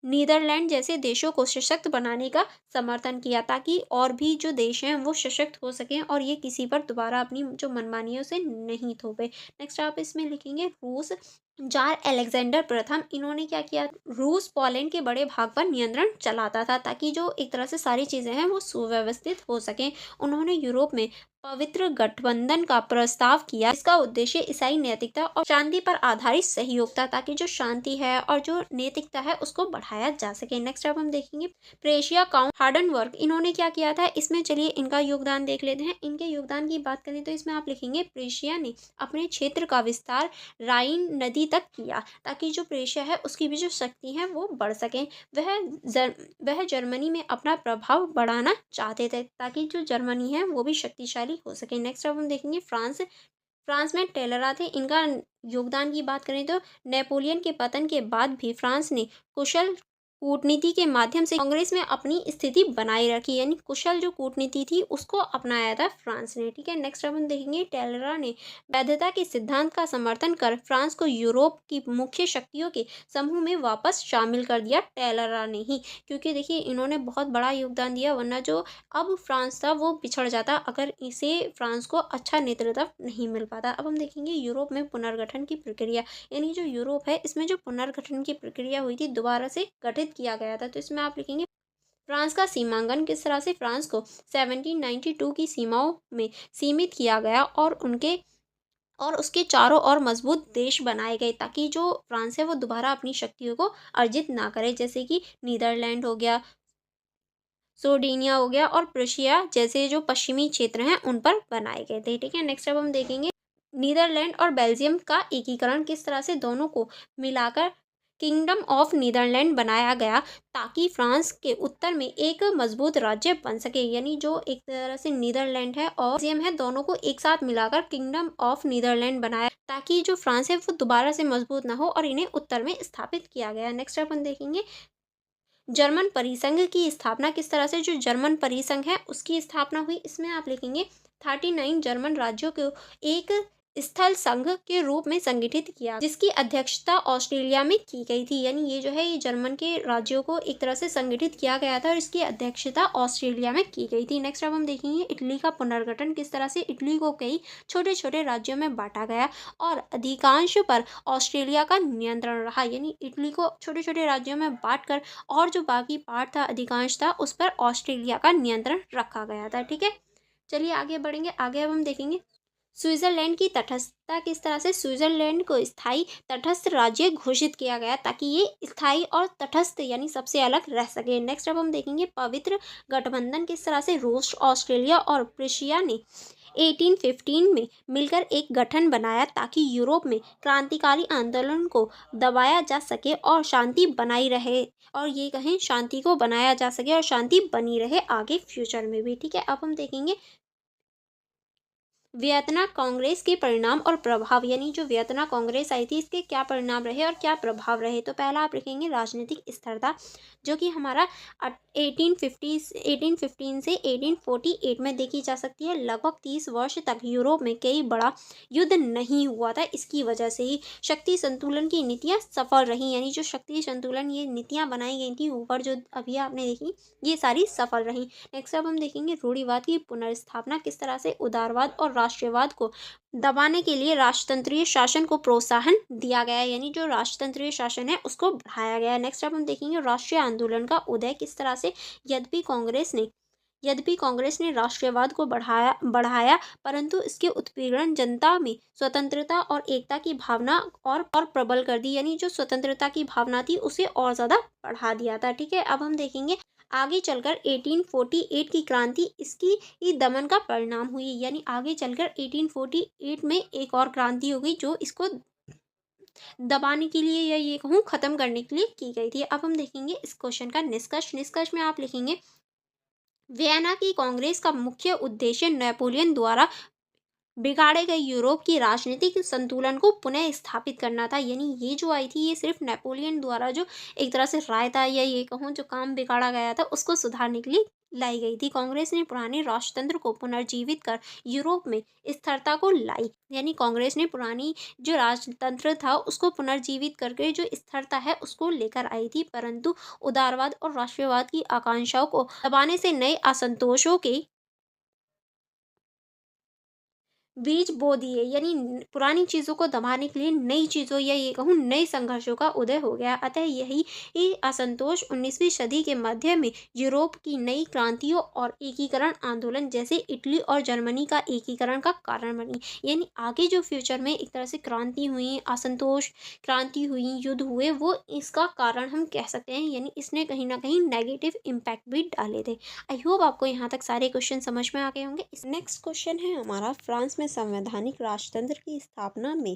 नीदरलैंड जैसे देशों को सशक्त बनाने का समर्थन किया, ताकि और भी जो देश हैं वो सशक्त हो सकें और ये किसी पर दोबारा अपनी जो मनमानियों से नहीं थोपे। नेक्स्ट आप इसमें लिखेंगे रूस। जार अलेक्जेंडर प्रथम, इन्होंने क्या किया, रूस पोलैंड के बड़े भाग पर नियंत्रण चलाता था, ताकि जो एक तरह से सारी चीज़ें हैं वो सुव्यवस्थित हो सकें। उन्होंने यूरोप में पवित्र गठबंधन का प्रस्ताव किया। इसका उद्देश्य ईसाई नैतिकता और शांति पर आधारित सहयोग था, ताकि जो शांति है और जो नैतिकता है उसको बढ़ाया जा सके। नेक्स्ट अब हम देखेंगे प्रेशिया काउंट हार्डनबर्ग। इन्होंने क्या किया था, इसमें चलिए इनका योगदान देख लेते हैं। इनके योगदान की बात करें तो इसमें आप लिखेंगे प्रेशिया ने अपने क्षेत्र का विस्तार राइन नदी तक किया, ताकि जो प्रेशिया है उसकी भी जो शक्ति है वो बढ़ सके। वह जर्मनी में अपना प्रभाव बढ़ाना चाहते थे, ताकि जो जर्मनी है वो भी शक्तिशाली हो सके। नेक्स्ट अब हम देखेंगे फ्रांस। फ्रांस में टेलरा थे। इनका योगदान की बात करें तो नेपोलियन के पतन के बाद भी फ्रांस ने कुशल कूटनीति के माध्यम से कांग्रेस में अपनी स्थिति बनाए रखी। यानी कुशल जो कूटनीति थी उसको अपनाया था फ्रांस ने। ठीक है, नेक्स्ट अब हम देखेंगे टेलरा ने वैधता के सिद्धांत का समर्थन कर फ्रांस को यूरोप की मुख्य शक्तियों के समूह में वापस शामिल कर दिया। टेलरा ने ही, क्योंकि देखिए इन्होंने बहुत बड़ा योगदान दिया, वरना जो अब फ्रांस था वो पिछड़ जाता अगर इसे फ्रांस को अच्छा नेतृत्व नहीं मिल पाता। अब हम देखेंगे यूरोप में पुनर्गठन की प्रक्रिया। यानी जो यूरोप है इसमें जो पुनर्गठन की प्रक्रिया हुई थी, दोबारा से गठित किया गया था। तो इसमें आप लिखेंगे फ्रांस का सीमांकन। किस तरह से फ्रांस को 1792 की सीमाओं में सीमित किया गया और उसके चारों ओर मजबूत देश बनाए गए, ताकि जो फ्रांस है वो दोबारा अपनी शक्तियों को अर्जित ना करे, जैसे कि नीदरलैंड हो गया, सोर्डिनिया हो गया और प्रुशिया जैसे जो पश्चिमी क्षेत्र हैं उन पर बनाए गए थे। ठीक है, नेक्स्ट अब हम देखेंगे नीदरलैंड और बेल्जियम का एकीकरण। किस तरह से दोनों को मिलाकर किंगडम ऑफ नीदरलैंड बनाया गया, ताकि फ्रांस के उत्तर में एक मजबूत राज्य बन सके। यानी जो एक तरह से नीदरलैंड है और बेल्जियम है, दोनों को एक साथ मिलाकर किंगडम ऑफ नीदरलैंड बनाया, ताकि जो फ्रांस है वो दोबारा से मजबूत ना हो और इन्हें उत्तर में स्थापित किया गया। नेक्स्ट अपन देखेंगे जर्मन परिसंघ की स्थापना। किस तरह से जो जर्मन परिसंघ है उसकी स्थापना हुई। इसमें आप लिखेंगे 39 जर्मन राज्यों को एक स्थल संघ के रूप में संगठित किया, जिसकी अध्यक्षता ऑस्ट्रेलिया में की गई थी। यानी ये जो है ये जर्मन के राज्यों को एक तरह से संगठित किया गया था और इसकी अध्यक्षता ऑस्ट्रेलिया में की गई थी। नेक्स्ट अब हम देखेंगे इटली का पुनर्गठन। किस तरह से इटली को कई छोटे छोटे राज्यों में बांटा गया और अधिकांश पर ऑस्ट्रेलिया का नियंत्रण रहा। यानी इटली को छोटे छोटे राज्यों में बांटकर और जो बाकी पार्ट था, अधिकांश था, उस पर ऑस्ट्रेलिया का नियंत्रण रखा गया था। ठीक है, चलिए आगे बढ़ेंगे। आगे अब हम देखेंगे स्विट्जरलैंड की तटस्थता किस तरह से स्विट्जरलैंड को स्थायी तटस्थ राज्य घोषित किया गया ताकि ये स्थायी और तटस्थ यानी सबसे अलग रह सके। नेक्स्ट अब हम देखेंगे पवित्र गठबंधन किस तरह से रूस, ऑस्ट्रेलिया और प्रुशिया ने 1815 में मिलकर एक गठन बनाया ताकि यूरोप में क्रांतिकारी आंदोलन को दबाया जा सके और शांति बनाई रहे, और ये कहें शांति को बनाया जा सके और शांति बनी रहे आगे फ्यूचर में भी। ठीक है, अब हम देखेंगे वियतना कांग्रेस के परिणाम और प्रभाव, यानी जो वियतना कांग्रेस आई थी इसके क्या परिणाम रहे और क्या प्रभाव रहे। तो पहला आप लिखेंगे राजनीतिक स्थिरता, जो कि हमारा 1815 से 1848 में देखी जा सकती है। लगभग 30 वर्ष तक यूरोप में कई बड़ा युद्ध नहीं हुआ था, इसकी वजह से ही शक्ति संतुलन की नीतियां सफल रही, यानी जो शक्ति संतुलन ये नीतियां बनाई गई थी ऊपर जो अभी आपने देखी ये सारी सफल रही। नेक्स्ट अब हम देखेंगे रूढ़िवाद की पुनर्स्थापना किस तरह से उदारवाद और राष्ट्रवाद को दबाने के लिए राजतंत्रीय शासन को प्रोत्साहन दिया गया है, यानी जो राजतंत्रीय शासन है उसको बढ़ाया गया है। नेक्स्ट अब हम देखेंगे राष्ट्रीय आंदोलन का उदय किस तरह से यद्यपि कांग्रेस ने राष्ट्रवाद को बढ़ाया परंतु इसके उत्पीड़न जनता में स्वतंत्रता और एकता की भावना और प्रबल कर दी, यानी जो स्वतंत्रता की भावना थी उसे और ज़्यादा बढ़ा दिया था। ठीक है, अब हम देखेंगे आगे चलकर 1848 की क्रांति इसकी ही दमन का परिणाम हुई, यानी आगे चलकर 1848 में एक और क्रांति हो गई जो इसको दबाने के लिए या ये कहूँ खत्म करने के लिए की गई थी। अब हम देखेंगे इस क्वेश्चन का निष्कर्ष में आप लिखेंगे वियना की कांग्रेस का मुख्य उद्देश्य नेपोलियन द्वारा बिगाड़े गए यूरोप की राजनीतिक संतुलन को पुनः स्थापित करना था, यानी ये जो आई थी ये सिर्फ नेपोलियन द्वारा जो एक तरह से राय था या ये कहूँ जो काम बिगाड़ा गया था उसको सुधारने के लिए लाई गई थी। कांग्रेस ने पुराने राजतंत्र को पुनर्जीवित कर यूरोप में स्थिरता को लाई, यानी कांग्रेस ने पुरानी जो राजतंत्र था उसको पुनर्जीवित करके जो स्थिरता है उसको लेकर आई थी, परंतु उदारवाद और राष्ट्रवाद की आकांक्षाओं को दबाने से नए असंतोषों के बीज बो दिए, यानी पुरानी चीज़ों को दबाने के लिए नई चीज़ों या ये कहूँ नए संघर्षों का उदय हो गया। अतः यही असंतोष 19वीं सदी के मध्य में यूरोप की नई क्रांतियों और एकीकरण आंदोलन जैसे इटली और जर्मनी का एकीकरण का कारण बनी, यानी आगे जो फ्यूचर में एक तरह से क्रांति हुई, असंतोष क्रांति हुई, युद्ध हुए, वो इसका कारण हम कह सकते हैं, यानी इसने कहीं ना कहीं नेगेटिव इम्पैक्ट भी डाले थे। आई होप आपको यहाँ तक सारे क्वेश्चन समझ में आ गए होंगे। इस नेक्स्ट क्वेश्चन है हमारा फ्रांस में संवैधानिक राजतंत्र की स्थापना में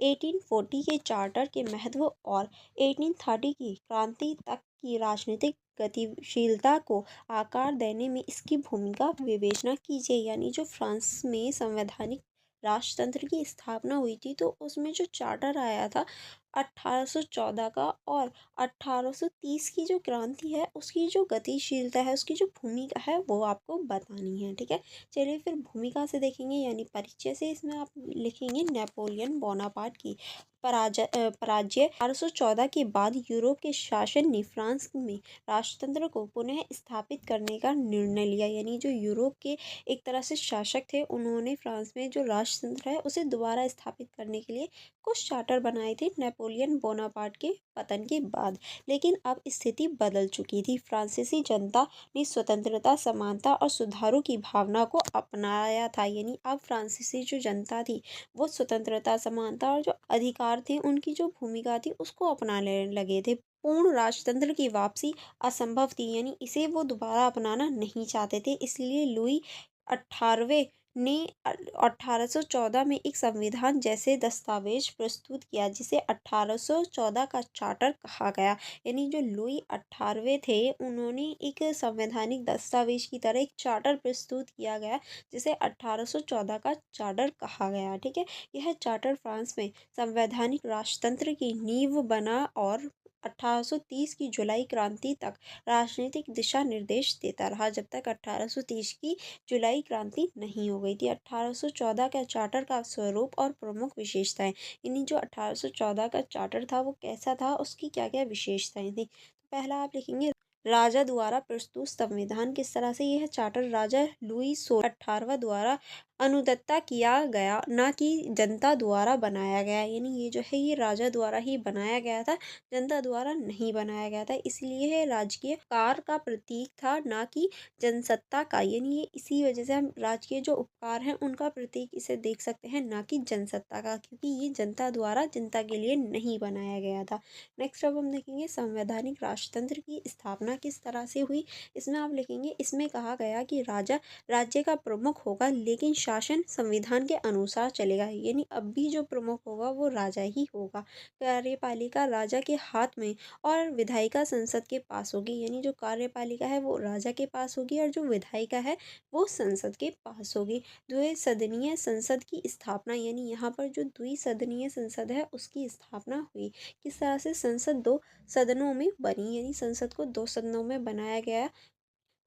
1840 के चार्टर के महत्व और 1830 की क्रांति तक की राजनीतिक गतिशीलता को आकार देने में इसकी भूमिका विवेचना कीजिए, यानी जो फ्रांस में संवैधानिक राजतंत्र की स्थापना हुई थी तो उसमें जो चार्टर आया था 1814 का और 1830 की जो क्रांति है उसकी जो गतिशीलता है उसकी जो भूमिका है वो आपको बतानी है। ठीक है, चलिए फिर भूमिका से देखेंगे, यानी परिचय से इसमें आप लिखेंगे नेपोलियन बोनापार्ट की पराजय 1814 के बाद यूरोप के शासन ने फ्रांस में राजतंत्र को पुनः स्थापित करने का निर्णय लिया, यानी जो यूरोप के एक तरह से शासक थे उन्होंने फ्रांस में जो राजतंत्र है उसे दोबारा स्थापित करने के लिए कुछ चार्टर बनाए थे नेपोलियन बोनापार्ट के पतन के बाद। लेकिन अब स्थिति बदल चुकी थी, फ्रांसीसी जनता ने स्वतंत्रता, समानता और सुधारों की भावना को अपनाया था, यानी अब फ्रांसीसी जो जनता थी वो स्वतंत्रता, समानता और जो अधिकार थे उनकी जो भूमिका थी उसको अपनाने लगे थे। पूर्ण राजतंत्र की वापसी असंभव थी, यानी इसे वो दोबारा अपनाना नहीं चाहते थे, इसलिए लुई 18वें ने 1814 में एक संविधान जैसे दस्तावेज प्रस्तुत किया जिसे 1814 का चार्टर कहा गया, यानी जो लुई 18वें थे उन्होंने एक संवैधानिक दस्तावेज की तरह एक चार्टर प्रस्तुत किया गया जिसे 1814 का चार्टर कहा गया। ठीक है, यह चार्टर फ्रांस में संवैधानिक राजतंत्र की नींव बना और 1830 की जुलाई क्रांति तक राजनीतिक दिशा निर्देश देता रहा, जब तक 1830 की जुलाई क्रांति नहीं हो गई थी। 1814 का चार्टर का स्वरूप और प्रमुख विशेषताएं, यानी जो 1814 का चार्टर था वो कैसा था, उसकी क्या क्या विशेषताएं थी। तो पहला आप लिखेंगे राजा द्वारा प्रस्तुत संविधान किस तरह से, यह चार्टर राजा लुई 18वां द्वारा अनुदत्ता किया गया, ना कि जनता द्वारा बनाया गया। यानी ये जो है ये राजा द्वारा ही बनाया गया था, जनता द्वारा नहीं बनाया गया था। इसलिए ये राजकीय कार का प्रतीक था, ना कि जनसत्ता का। यानी ये इसी वजह से हम राजकीय जो उपकार हैं उनका प्रतीक इसे देख सकते हैं, ना कि जनसत्ता का, क्योंकि ये जनता द्वारा जनता के लिए नहीं बनाया गया था। नेक्स्ट अब हम देखेंगे संवैधानिक राजतंत्र की स्थापना किस तरह से हुई। इसमें आप लिखेंगे, इसमें कहा गया कि राजा राज्य का प्रमुख होगा, लेकिन शासन संविधान के अनुसार चलेगा। यानी अब भी जो प्रमुख होगा वो राजा ही होगा। कार्यपालिका राजा के हाथ में और विधायिका संसद के पास होगी। यानी जो कार्यपालिका है वो राजा के पास होगी और जो विधायिका है वो संसद के पास होगी। द्विसदनीय संसद की स्थापना, यानी यहाँ पर जो द्विसदनीय संसद है उसकी स्थापना हुई। किस तरह से? संसद दो सदनों में बनी, यानी संसद को दो सदनों में बनाया गया।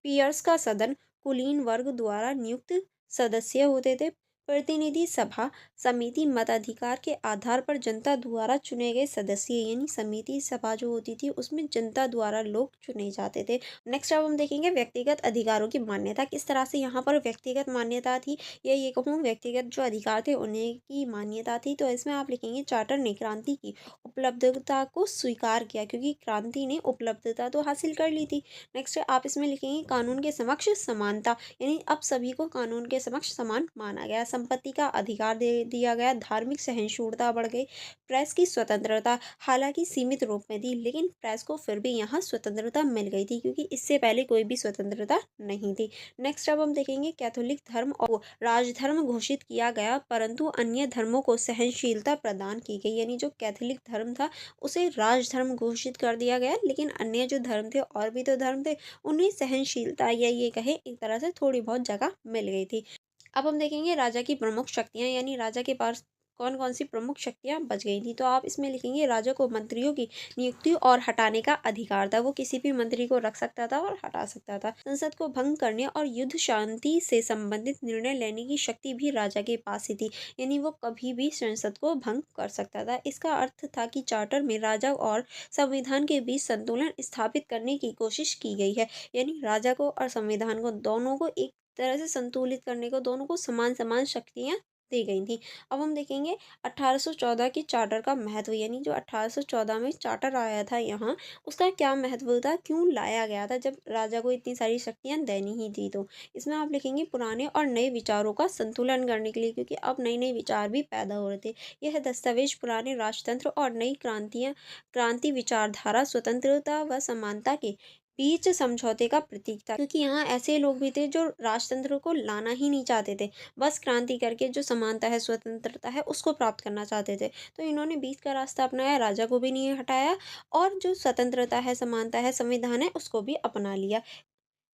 पियर्स का सदन कुलीन वर्ग द्वारा नियुक्त सदस्य होते थे। प्रतिनिधि सभा समिति मताधिकार के आधार पर जनता द्वारा चुने गए सदस्य, यानी समिति सभा जो होती थी उसमें जनता द्वारा लोग चुने जाते थे। नेक्स्ट अब हम देखेंगे व्यक्तिगत अधिकारों की मान्यता। किस तरह से यहाँ पर व्यक्तिगत मान्यता थी, या ये कहूँ व्यक्तिगत जो अधिकार थे उन्हें की मान्यता थी। तो इसमें आप लिखेंगे चार्टर ने क्रांति की उपलब्धता को स्वीकार किया, क्योंकि क्रांति ने उपलब्धता तो हासिल कर ली थी। नेक्स्ट आप इसमें लिखेंगे कानून के समक्ष समानता, यानी अब सभी को कानून के समक्ष समान माना गया। संपत्ति का अधिकार दे दिया गया। धार्मिक सहिष्णुता बढ़ गई। प्रेस की स्वतंत्रता हालांकि सीमित रूप में थी, लेकिन प्रेस को फिर भी यहाँ स्वतंत्रता मिल गई थी, क्योंकि इससे पहले कोई भी स्वतंत्रता नहीं थी। नेक्स्ट अब हम देखेंगे कैथोलिक धर्म और राजधर्म घोषित किया गया, परंतु अन्य धर्मों को सहनशीलता प्रदान की गई। यानी जो कैथोलिक धर्म था उसे राजधर्म घोषित कर दिया गया, लेकिन अन्य जो धर्म थे और भी तो धर्म थे उन्हें सहनशीलता या ये कहे एक तरह से थोड़ी बहुत जगह मिल गई थी। अब हम देखेंगे राजा की प्रमुख शक्तियाँ, यानी राजा के पास कौन कौन सी प्रमुख शक्तियाँ बच गई थी। तो आप इसमें लिखेंगे राजा को मंत्रियों की नियुक्ति और हटाने का अधिकार था। वो किसी भी मंत्री को रख सकता था और हटा सकता था। संसद को भंग करने और युद्ध शांति से संबंधित निर्णय लेने की शक्ति भी राजा के पास ही थी। यानी वो कभी भी संसद को भंग कर सकता था। इसका अर्थ था कि चार्टर में राजा और संविधान के बीच संतुलन स्थापित करने की कोशिश की गई है। यानी राजा को और संविधान को दोनों को एक तरह से संतुलित करने को, दोनों को समान समान शक्तियाँ दी गई थी। अब हम देखेंगे 1814 की चार्टर का महत्व, यानी जो 1814 में चार्टर आया था यहाँ, उसका क्या महत्व था, क्यों लाया गया था जब राजा को इतनी सारी शक्तियाँ देनी ही थी। तो इसमें आप लिखेंगे पुराने और नए विचारों का संतुलन करने के लिए, क्योंकि अब नए नए विचार भी पैदा हो रहे थे। यह दस्तावेज पुराने राजतंत्र और नई क्रांति विचारधारा, स्वतंत्रता व समानता के बीच समझौते का प्रतीक था, क्योंकि यहाँ ऐसे लोग भी थे जो राजतंत्र को लाना ही नहीं चाहते थे, बस क्रांति करके जो समानता है, स्वतंत्रता है, उसको प्राप्त करना चाहते थे। तो इन्होंने बीच का रास्ता अपनाया, राजा को भी नहीं हटाया और जो स्वतंत्रता है, समानता है, संविधान है, उसको भी अपना लिया।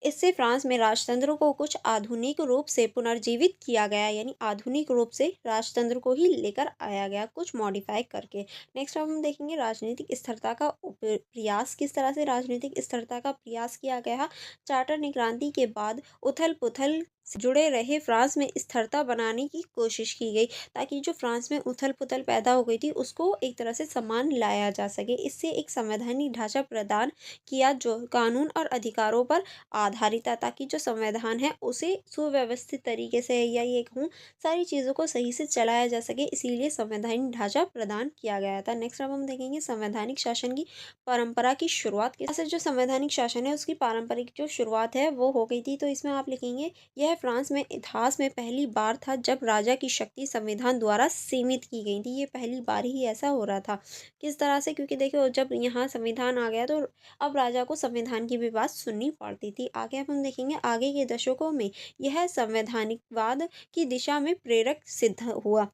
इससे फ्रांस में राजतंत्र को कुछ आधुनिक रूप से पुनर्जीवित किया गया, यानी आधुनिक रूप से राजतंत्र को ही लेकर आया गया, कुछ मॉडिफाई करके। नेक्स्ट अब हम देखेंगे राजनीतिक स्थिरता का प्रयास। किस तरह से राजनीतिक स्थिरता का प्रयास किया गया। चार्टर ने क्रांति के बाद उथल पुथल से जुड़े रहे फ्रांस में स्थिरता बनाने की कोशिश की गई, ताकि जो फ्रांस में उथल पुथल पैदा हो गई थी उसको एक तरह से समान लाया जा सके। इससे एक संवैधानिक ढांचा प्रदान किया जो कानून और अधिकारों पर आधारित था, ताकि जो संविधान है उसे सुव्यवस्थित तरीके से, या ये कहूँ सारी चीज़ों को सही से चलाया जा सके, इसीलिए संवैधानिक ढांचा प्रदान किया गया था। नेक्स्ट अब हम देखेंगे संवैधानिक शासन की परंपरा की शुरुआत। कैसे जो संवैधानिक शासन है उसकी पारंपरिक जो शुरुआत है वो हो गई थी। तो इसमें आप लिखेंगे यह फ्रांस में इतिहास में पहली बार था जब राजा की शक्ति संविधान द्वारा सीमित की गई थी। ये पहली बार ही ऐसा हो रहा था। किस तरह से? क्योंकि देखो जब यहाँ संविधान आ गया तो अब राजा को संविधान की भी बात सुननी पड़ती थी। आगे अब हम देखेंगे आगे के दशकों में यह संवैधानिकवाद की दिशा में प्रेरक सिद्ध हुआ।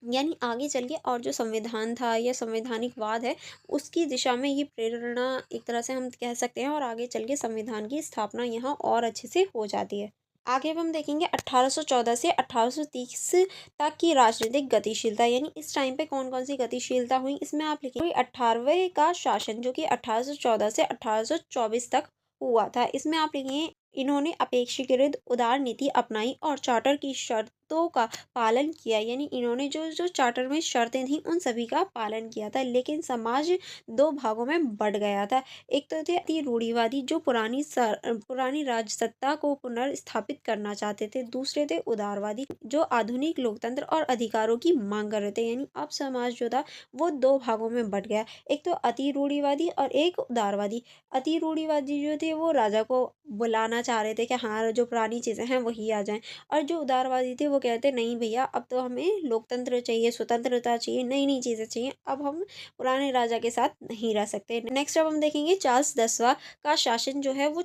यानी आगे चल के और जो संविधान था या संवैधानिकवाद है उसकी दिशा में ये प्रेरणा एक तरह से हम कह सकते हैं, और आगे चल के संविधान की स्थापना यहाँ और अच्छे से हो जाती है। आगे अब हम देखेंगे 1814 से 1830 तक की राजनीतिक गतिशीलता, यानी इस टाइम पे कौन कौन सी गतिशीलता हुई। इसमें आप लिखेंगे 18वें का शासन जो कि 1814 से 1824 तक हुआ था। इसमें आप लिखेंगे इन्होंने अपेक्षाकृत उदार नीति अपनाई और चार्टर की शर्तों का पालन किया, यानी इन्होंने जो जो चार्टर में शर्तें थी उन सभी का पालन किया था। लेकिन समाज दो भागों में बढ़ गया था। एक तो थे अति रूढ़िवादी जो पुरानी राजसत्ता को पुनर्स्थापित करना चाहते थे। दूसरे थे उदारवादी जो आधुनिक लोकतंत्र और अधिकारों की मांग कर रहे थे। यानी अब समाज जो था वो दो भागों में बट गया। एक तो अति रूढ़िवादी और एक उदारवादी। अति रूढ़िवादी जो थे वो राजा को बुलाना चाह रहे थे कि हाँ जो पुरानी चीज़ें हैं वही आ जाएं, और जो उदारवादी थे वो कहते नहीं भैया अब तो हमें लोकतंत्र चाहिए, स्वतंत्रता चाहिए, नई नई चीज़ें चाहिए, अब हम पुराने राजा के साथ नहीं रह सकते। नेक्स्ट अब हम देखेंगे चार्ल्स 10वां का शासन जो है वो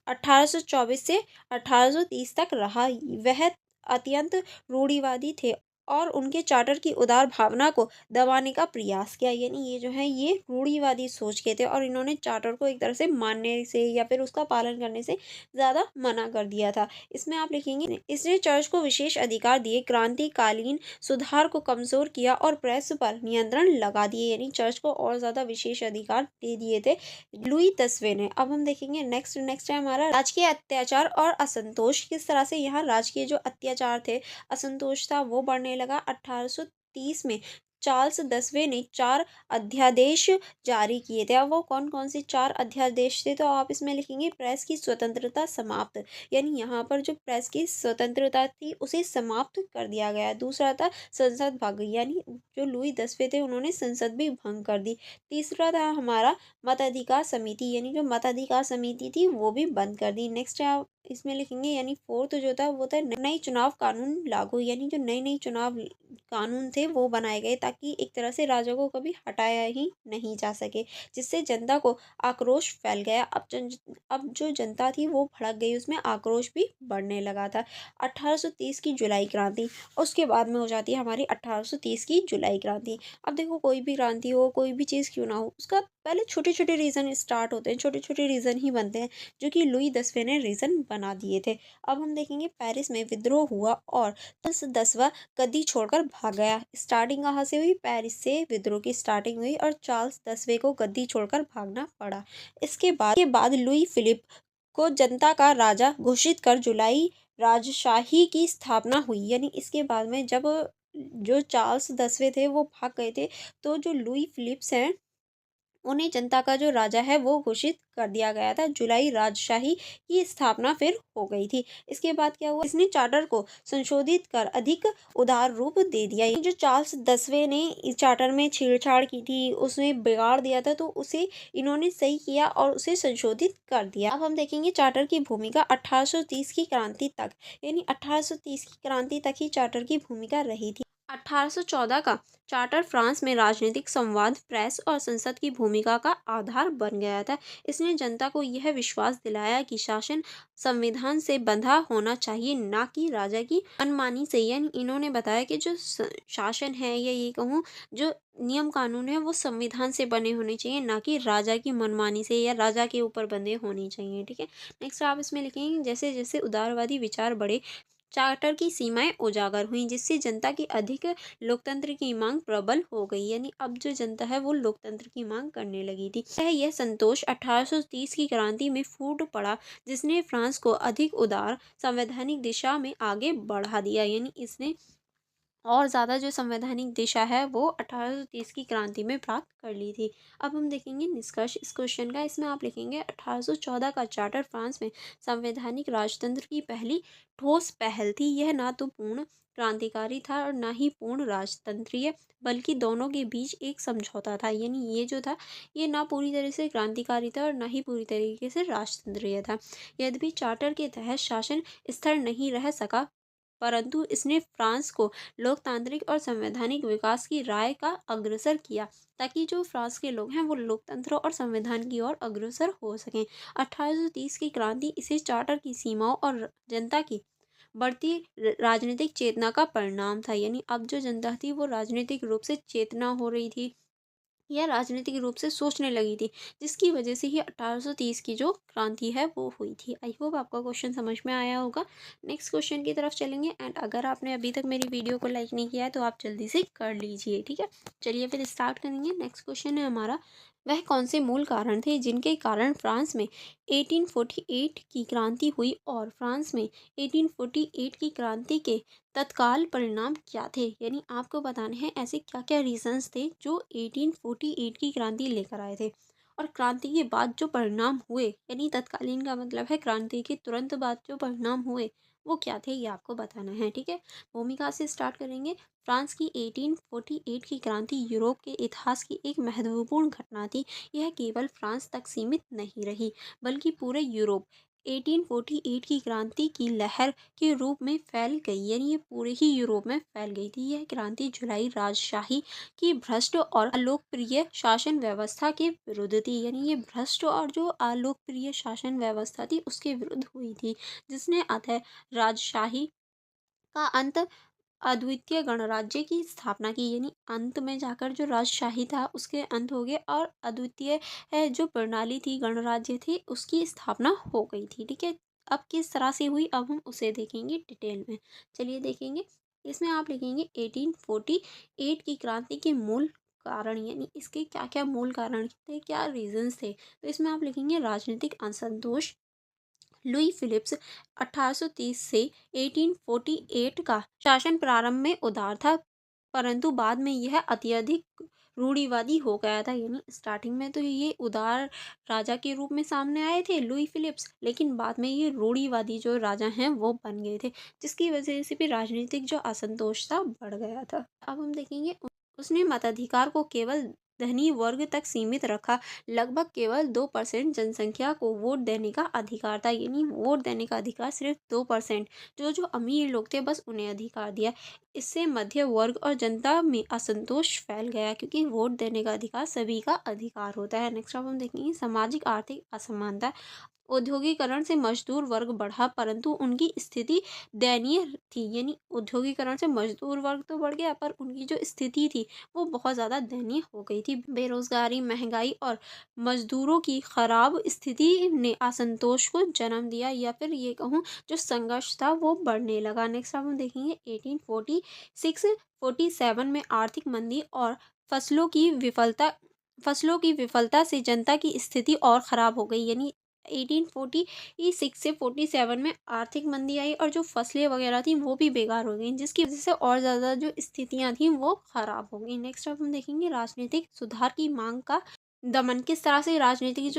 1824 से 1830 तक रहा। वह अत्यंत रूढ़िवादी थे और उनके चार्टर की उदार भावना को दबाने का प्रयास किया। यानी ये जो है ये रूढ़िवादी सोच के थे और इन्होंने चार्टर को एक तरह से मानने से या फिर उसका पालन करने से ज़्यादा मना कर दिया था। इसमें आप लिखेंगे इसने चर्च को विशेष अधिकार दिए, क्रांतिकालीन सुधार को कमजोर किया और प्रेस पर नियंत्रण लगा दिए। यानी चर्च को और ज़्यादा विशेष अधिकार दे दिए थे लुई 10वें ने। अब हम देखेंगे नेक्स्ट है हमारा राजकीय अत्याचार और असंतोष। किस तरह से यहाँ राजकीय जो अत्याचार थे, असंतोष था, वो बढ़ने लगा। 1830 में चार्ल्स 10वें ने 4 अध्यादेश जारी किए थे। अब वो कौन कौन से 4 अध्यादेश थे, तो आप इसमें लिखेंगे प्रेस की स्वतंत्रता समाप्त, यानी यहाँ पर जो प्रेस की स्वतंत्रता थी उसे समाप्त कर दिया गया। दूसरा था संसद भंग, यानी जो लुई 10वें थे उन्होंने संसद भी भंग कर दी। तीसरा था हमारा मताधिकार समिति, यानी जो मताधिकार समिति थी वो भी बंद कर दी। नेक्स्ट आप इसमें लिखेंगे यानी फोर्थ जो था वो था नई चुनाव कानून लागू, यानी जो नई नई चुनाव कानून थे वो बनाए गए ताकि एक तरह से राजा को कभी हटाया ही नहीं जा सके, जिससे जनता को आक्रोश फैल गया। अब जो जनता थी वो भड़क गई, उसमें आक्रोश भी बढ़ने लगा था। 1830 की जुलाई क्रांति, उसके बाद में हो जाती है हमारी 1830 की जुलाई क्रांति। अब देखो कोई भी क्रांति हो, कोई भी चीज़ क्यों ना हो, उसका पहले छोटे छोटे रीज़न स्टार्ट होते हैं, छोटे छोटे रीज़न ही बनते हैं, जो कि लुई 10वें ने रीज़न बना दिए थे। अब हम देखेंगे पेरिस में विद्रोह हुआ और चार्ल्स 10वां गद्दी छोड़कर भाग गया। स्टार्टिंग कहाँ से हुई, पेरिस से विद्रोह की स्टार्टिंग हुई और चार्ल्स 10वें को गद्दी छोड़कर भागना पड़ा। इसके बाद लुई फिलिप को जनता का राजा घोषित कर जुलाई राजशाही की स्थापना हुई। यानी इसके बाद में जब जो चार्ल्स 10वें थे वो भाग गए थे, तो जो लुई फिलिप्स हैं उन्हें जनता का जो राजा है वो घोषित कर दिया गया था। जुलाई राजशाही की स्थापना फिर हो गई थी। इसके बाद क्या हुआ, इसने चार्टर को संशोधित कर अधिक उदार रूप दे दिया। ये जो चार्ल्स 10वें ने इस चार्टर में छेड़छाड़ की थी, उसने बिगाड़ दिया था, तो उसे इन्होंने सही किया और उसे संशोधित कर दिया। अब हम देखेंगे चार्टर की भूमिका 1830 की क्रांति तक, यानी 1830 की क्रांति तक ही चार्टर की भूमिका रही थी। 1814 का चार्टर फ्रांस में राजनीतिक संवाद, प्रेस और संसद की भूमिका का आधार बन गया था। इसने जनता को यह विश्वास दिलाया कि शासन संविधान से बंधा होना चाहिए, ना कि राजा की मनमानी से। यानी इन्होंने बताया कि जो शासन है या ये कहूँ जो नियम कानून है वो संविधान से बने होने चाहिए, ना कि राजा की मनमानी से या राजा के ऊपर बंधे होने चाहिए। ठीक है, नेक्स्ट आप इसमें लिखेंगे जैसे जैसे उदारवादी विचार बढ़े, चार्टर की सीमाएं उजागर हुई, जिससे जनता की अधिक लोकतंत्र की मांग प्रबल हो गई। यानी अब जो जनता है वो लोकतंत्र की मांग करने लगी थी। यह संतोष 1830 की क्रांति में फूट पड़ा, जिसने फ्रांस को अधिक उदार संवैधानिक दिशा में आगे बढ़ा दिया। यानी इसने और ज़्यादा जो संवैधानिक दिशा है वो 1830 की क्रांति में प्राप्त कर ली थी। अब हम देखेंगे निष्कर्ष इस क्वेश्चन का। इसमें आप लिखेंगे 1814 का चार्टर फ्रांस में संवैधानिक राजतंत्र की पहली ठोस पहल थी। यह ना तो पूर्ण क्रांतिकारी था और ना ही पूर्ण राजतंत्रीय, बल्कि दोनों के बीच एक समझौता था। यानी ये जो था ये ना पूरी तरह से क्रांतिकारी था और ना ही पूरी तरीके से राजतंत्रीय था। यद्यपि चार्टर के तहत शासन स्थिर नहीं रह सका, परंतु इसने फ्रांस को लोकतांत्रिक और संवैधानिक विकास की राय का अग्रसर किया, ताकि जो फ्रांस के लोग हैं वो लोकतंत्र और संविधान की ओर अग्रसर हो सकें। 1830 की क्रांति इसे चार्टर की सीमाओं और जनता की बढ़ती राजनीतिक चेतना का परिणाम था। यानी अब जो जनता थी वो राजनीतिक रूप से चेतना हो रही थी यह राजनीतिक रूप से सोचने लगी थी, जिसकी वजह से ही 1830 की जो क्रांति है वो हुई थी। आई होप आपका क्वेश्चन समझ में आया होगा। नेक्स्ट क्वेश्चन की तरफ चलेंगे, एंड अगर आपने अभी तक मेरी वीडियो को लाइक नहीं किया है तो आप जल्दी से कर लीजिए, ठीक है। चलिए फिर स्टार्ट करेंगे। नेक्स्ट क्वेश्चन है हमारा, वह कौन से मूल कारण थे जिनके कारण फ्रांस में 1848 की क्रांति हुई, और फ्रांस में 1848 की क्रांति के तत्काल परिणाम क्या थे। यानी आपको बताने हैं ऐसे क्या क्या रीजंस थे जो 1848 की क्रांति लेकर आए थे, और क्रांति के बाद जो परिणाम हुए, यानी तत्कालीन का मतलब है क्रांति के तुरंत बाद जो परिणाम हुए वो क्या थे, ये आपको बताना है, ठीक है। भूमिका से स्टार्ट करेंगे। फ्रांस की 1848 की क्रांति यूरोप के इतिहास की एक महत्वपूर्ण घटना थी। यह केवल फ्रांस तक सीमित नहीं रही, बल्कि पूरे यूरोप 1848 की क्रांति की लहर के रूप में फैल गई, यानी ये पूरे ही यूरोप में फैल गई थी। यह क्रांति जुलाई राजशाही की भ्रष्ट और अलोकप्रिय शासन व्यवस्था के विरुद्ध थी, यानी ये भ्रष्ट और जो अलोकप्रिय शासन व्यवस्था थी उसके विरुद्ध हुई थी, जिसने अतः राजशाही का अंत, अद्वितीय गणराज्य की स्थापना की। यानी अंत में जाकर जो राजशाही था उसके अंत हो गए, और अद्वितीय जो प्रणाली थी, गणराज्य थी, उसकी स्थापना हो गई थी, ठीक है। अब किस तरह से हुई, अब हम उसे देखेंगे डिटेल में। चलिए देखेंगे। इसमें आप लिखेंगे 1848 की क्रांति के मूल कारण, यानी इसके क्या क्या मूल कारण थे, क्या रीजंस थे। तो इसमें आप लिखेंगे राजनीतिक असंतोष। लुई फिलिप्स 1830 से 1848 का शासन प्रारंभ में उदार था, परंतु बाद में यह अत्यधिक रूढ़िवादी हो गया था। यानी स्टार्टिंग में तो ये उदार राजा के रूप में सामने आए थे लुई फिलिप्स, लेकिन बाद में ये रूढ़िवादी जो राजा हैं वो बन गए थे, जिसकी वजह से भी राजनीतिक जो असंतोष था बढ़ गया था। अब हम देखेंगे, उसने मताधिकार को केवल धनी वर्ग तक सीमित रखा। लगभग केवल 2% जनसंख्या को वोट देने का अधिकार था, यानी वोट देने का अधिकार सिर्फ 2%, जो जो अमीर लोग थे बस उन्हें अधिकार दिया। इससे मध्य वर्ग और जनता में असंतोष फैल गया, क्योंकि वोट देने का अधिकार सभी का अधिकार होता है। नेक्स्ट अब हम देखेंगे सामाजिक आर्थिक असमानता। औद्योगिकरण से मजदूर वर्ग बढ़ा, परंतु उनकी स्थिति दयनीय थी। यानी औद्योगिकरण से मजदूर वर्ग तो बढ़ गया, पर उनकी जो स्थिति थी वो बहुत ज़्यादा दयनीय हो गई थी। बेरोजगारी, महंगाई और मजदूरों की खराब स्थिति ने असंतोष को जन्म दिया, या फिर ये कहूँ जो संघर्ष था वो बढ़ने लगा। नेक्स्ट अब हम देखेंगे 1846-47 में आर्थिक मंदी और फसलों की विफलता से जनता की स्थिति और ख़राब हो गई। यानी 1846 से 47 में आर्थिक मंदी आई, और जो फसलें वगैरह थी वो भी बेकार हो गई, जिसकी वजह से और ज़्यादा जो स्थितियां थी वो खराब हो गई। नेक्स्ट अब हम देखेंगे राजनीतिक सुधार की मांग का दमन। किस तरह से राजनीतिक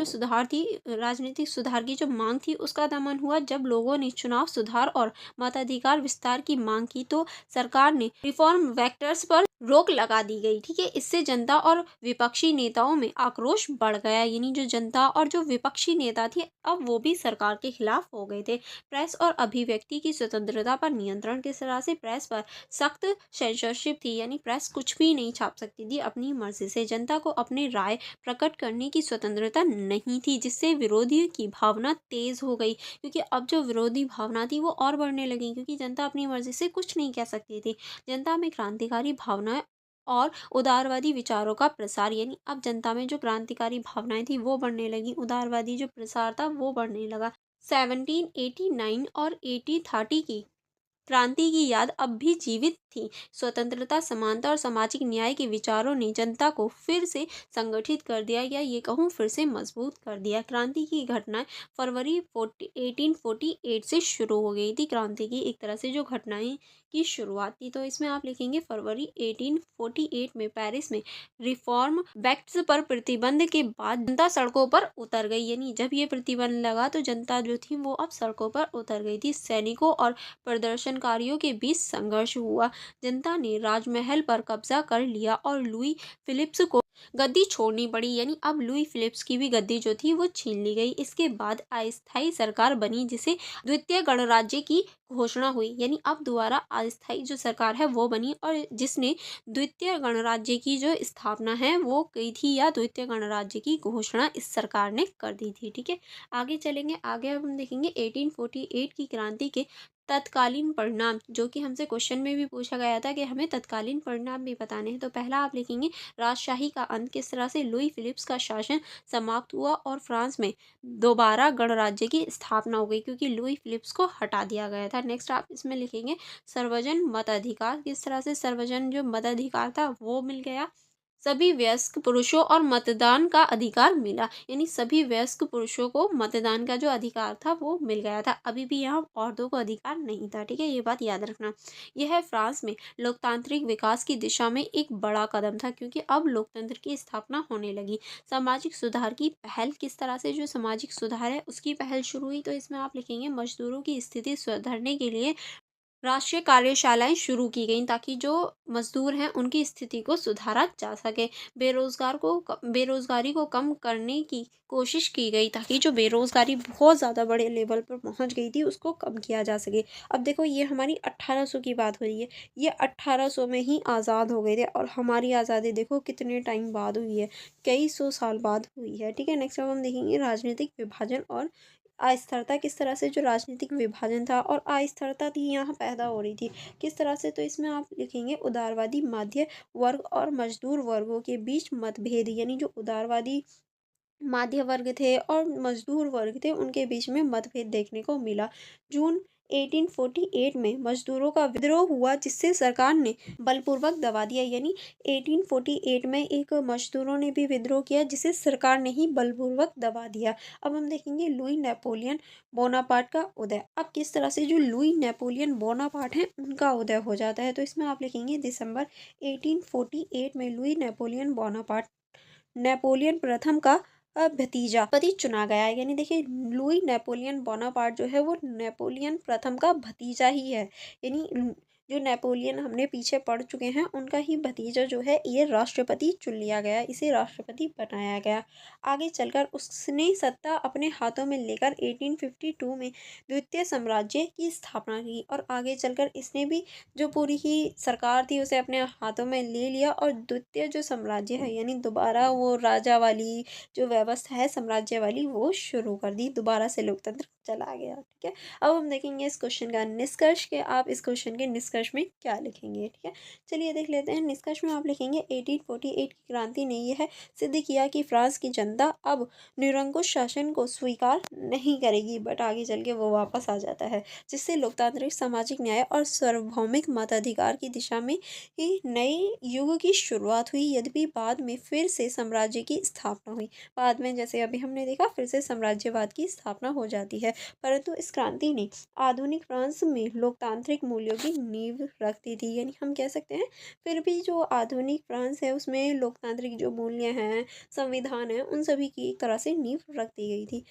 सुधार की जो मांग थी उसका दमन हुआ। जब लोगों ने चुनाव सुधार और मताधिकार विस्तार की मांग की तो सरकार ने रिफॉर्म वेक्टर्स पर रोक लगा दी गई, ठीक है। इससे जनता और विपक्षी नेताओं में आक्रोश बढ़ गया, यानी जो जनता और जो विपक्षी नेता थे अब वो भी सरकार के खिलाफ हो गए थे। प्रेस और अभिव्यक्ति की स्वतंत्रता पर नियंत्रण। किस तरह से प्रेस पर सख्त सेंसरशिप थी, यानी प्रेस कुछ भी नहीं छाप सकती थी अपनी मर्जी से। जनता को अपनी राय प्रकट करने की स्वतंत्रता नहीं थी, जिससे विरोधी की भावना तेज हो गई, क्योंकि अब जो विरोधी भावना थी वो और बढ़ने लगी, क्योंकि जनता अपनी मर्जी से कुछ नहीं कह सकती थी। जनता में क्रांतिकारी भावनाएं और उदारवादी विचारों का प्रसार, यानी अब जनता में जो क्रांतिकारी भावनाएं थी वो बढ़ने लगी, उदारवादी जो प्रसार था वो बढ़ने लगा। 1789 और 1830 की क्रांति की याद अब भी जीवित थी। स्वतंत्रता, समानता और सामाजिक न्याय के विचारों ने जनता को फिर से संगठित कर दिया, या ये कहूँ फिर से मजबूत कर दिया। क्रांति की घटनाएं फरवरी 1848 से शुरू हो गई थी। क्रांति की एक तरह से जो घटनाएं की शुरुआत थी, तो इसमें आप लिखेंगे फरवरी 1848 में पेरिस में रिफॉर्म वेक्ट्स पर प्रतिबंध के बाद जनता सड़कों पर उतर गई। यानी जब ये प्रतिबंध लगा तो जनता जो थी वो अब सड़कों पर उतर गई थी। सैनिकों और प्रदर्शनकारियों के बीच संघर्ष हुआ। जनता ने राजमहल पर कब्जा कर लिया और लुई फिलिप्स को गद्दी छोड़नी पड़ी, यानी अब लुई फिलिप्स की भी गद्दी जो थी वो छीन ली गई। इसके बाद अस्थायी सरकार बनी, जिसे द्वितीय गणराज्य की घोषणा हुई। यानी अब दोबारा अस्थायी जो सरकार है वो बनी, और जिसने द्वितीय गणराज्य की जो स्थापना है वो की थी, या द्वितीय गणराज्य की घोषणा इस सरकार ने कर दी थी, ठीक है। आगे चलेंगे। आगे अब हम देखेंगे 1848 की क्रांति के तत्कालीन परिणाम, जो कि हमसे क्वेश्चन में भी पूछा गया था कि हमें तत्कालीन परिणाम भी बताने हैं। तो पहला आप लिखेंगे राजशाही का अंत, किस तरह से लुई फिलिप्स का शासन समाप्त हुआ और फ्रांस में दोबारा गणराज्य की स्थापना हो गई, क्योंकि लुई फिलिप्स को हटा दिया गया था। नेक्स्ट आप इसमें लिखेंगे सर्वजन मताधिकार, किस तरह से सर्वजन जो मताधिकार था वो मिल गया, सभी वयस्क पुरुषों और मतदान का अधिकार मिला, यानी सभी वयस्क पुरुषों को मतदान का जो अधिकार था वो मिल गया था। अभी भी यहाँ औरतों को अधिकार नहीं था, ठीक है, ये बात याद रखना। यह फ्रांस में लोकतांत्रिक विकास की दिशा में एक बड़ा कदम था, क्योंकि अब लोकतंत्र की स्थापना होने लगी। सामाजिक सुधार की पहल, किस तरह से जो सामाजिक सुधार है उसकी पहल शुरू हुई, तो इसमें आप लिखेंगे मजदूरों की स्थिति सुधारने के लिए राष्ट्रीय कार्यशालाएं शुरू की गईं, ताकि जो मजदूर हैं उनकी स्थिति को सुधारा जा सके। बेरोजगारी को कम करने की कोशिश की गई, ताकि जो बेरोजगारी बहुत ज़्यादा बड़े लेवल पर पहुंच गई थी उसको कम किया जा सके। अब देखो ये हमारी 1800 की बात हो रही है, ये 1800 में ही आज़ाद हो गए थे और हमारी आज़ादी देखो कितने टाइम बाद हुई है, कई सौ साल बाद हुई है, ठीक है। नेक्स्ट अब हम देखेंगे राजनीतिक विभाजन और अस्थिरता, किस तरह से जो राजनीतिक विभाजन था और अस्थिरता थी यहाँ पैदा हो रही थी, किस तरह से, तो इसमें आप लिखेंगे उदारवादी मध्य वर्ग और मजदूर वर्गों के बीच मतभेद, यानी जो उदारवादी माध्य वर्ग थे और मजदूर वर्ग थे उनके बीच में मतभेद देखने को मिला। जून 1848 में मजदूरों का विद्रोह हुआ, जिससे सरकार ने बलपूर्वक दबा दिया, यानी 1848 में एक मजदूरों ने भी विद्रोह किया जिसे सरकार ने ही बलपूर्वक दबा दिया। अब हम देखेंगे लुई नेपोलियन बोनापार्ट का उदय। अब किस तरह से जो लुई नेपोलियन बोनापार्ट हैं उनका उदय हो जाता है, तो इसमें आप लिखेंगे दिसंबर 1848 में लुई नेपोलियन बोनापार्ट नेपोलियन प्रथम का भतीजा पति चुना गया है। यानी देखिए लुई नेपोलियन बोनापार्ट जो है वो नेपोलियन प्रथम का भतीजा ही है, यानी जो नेपोलियन हमने पीछे पढ़ चुके हैं उनका ही भतीजा जो है ये राष्ट्रपति चुन लिया गया, इसे राष्ट्रपति बनाया गया। आगे चलकर उसने सत्ता अपने हाथों में लेकर 1852 में द्वितीय साम्राज्य की स्थापना की और आगे चलकर इसने भी जो पूरी ही सरकार थी उसे अपने हाथों में ले लिया और द्वितीय जो साम्राज्य है यानी दोबारा वो राजा वाली जो व्यवस्था है साम्राज्य वाली वो शुरू कर दी, दोबारा से लोकतंत्र चला गया, ठीक है। अब हम देखेंगे इस क्वेश्चन का निष्कर्ष के आप इस क्वेश्चन के निष्कर्ष में क्या लिखेंगे, ठीक है। चलिए देख लेते हैं निष्कर्ष में आप लिखेंगे 1848 की क्रांति ने यह सिद्ध किया कि फ्रांस की जनता अब निरंकुश शासन को स्वीकार नहीं करेगी, बट आगे चल के वो वापस आ जाता है, जिससे लोकतांत्रिक सामाजिक न्याय और सार्वभौमिक मताधिकार की दिशा में ही नए युग की शुरुआत हुई। यद्यपि बाद में फिर से साम्राज्य की स्थापना हुई, बाद में जैसे अभी हमने देखा फिर से साम्राज्यवाद की स्थापना हो जाती है, परंतु इस क्रांति ने आधुनिक फ्रांस में लोकतांत्रिक मूल्यों की नींव रख दी थी। यानी हम कह सकते हैं फिर भी जो आधुनिक फ्रांस है उसमें लोकतांत्रिक जो मूल्य हैं संविधान है उन सभी की एक तरह से नींव रख दी गई थी।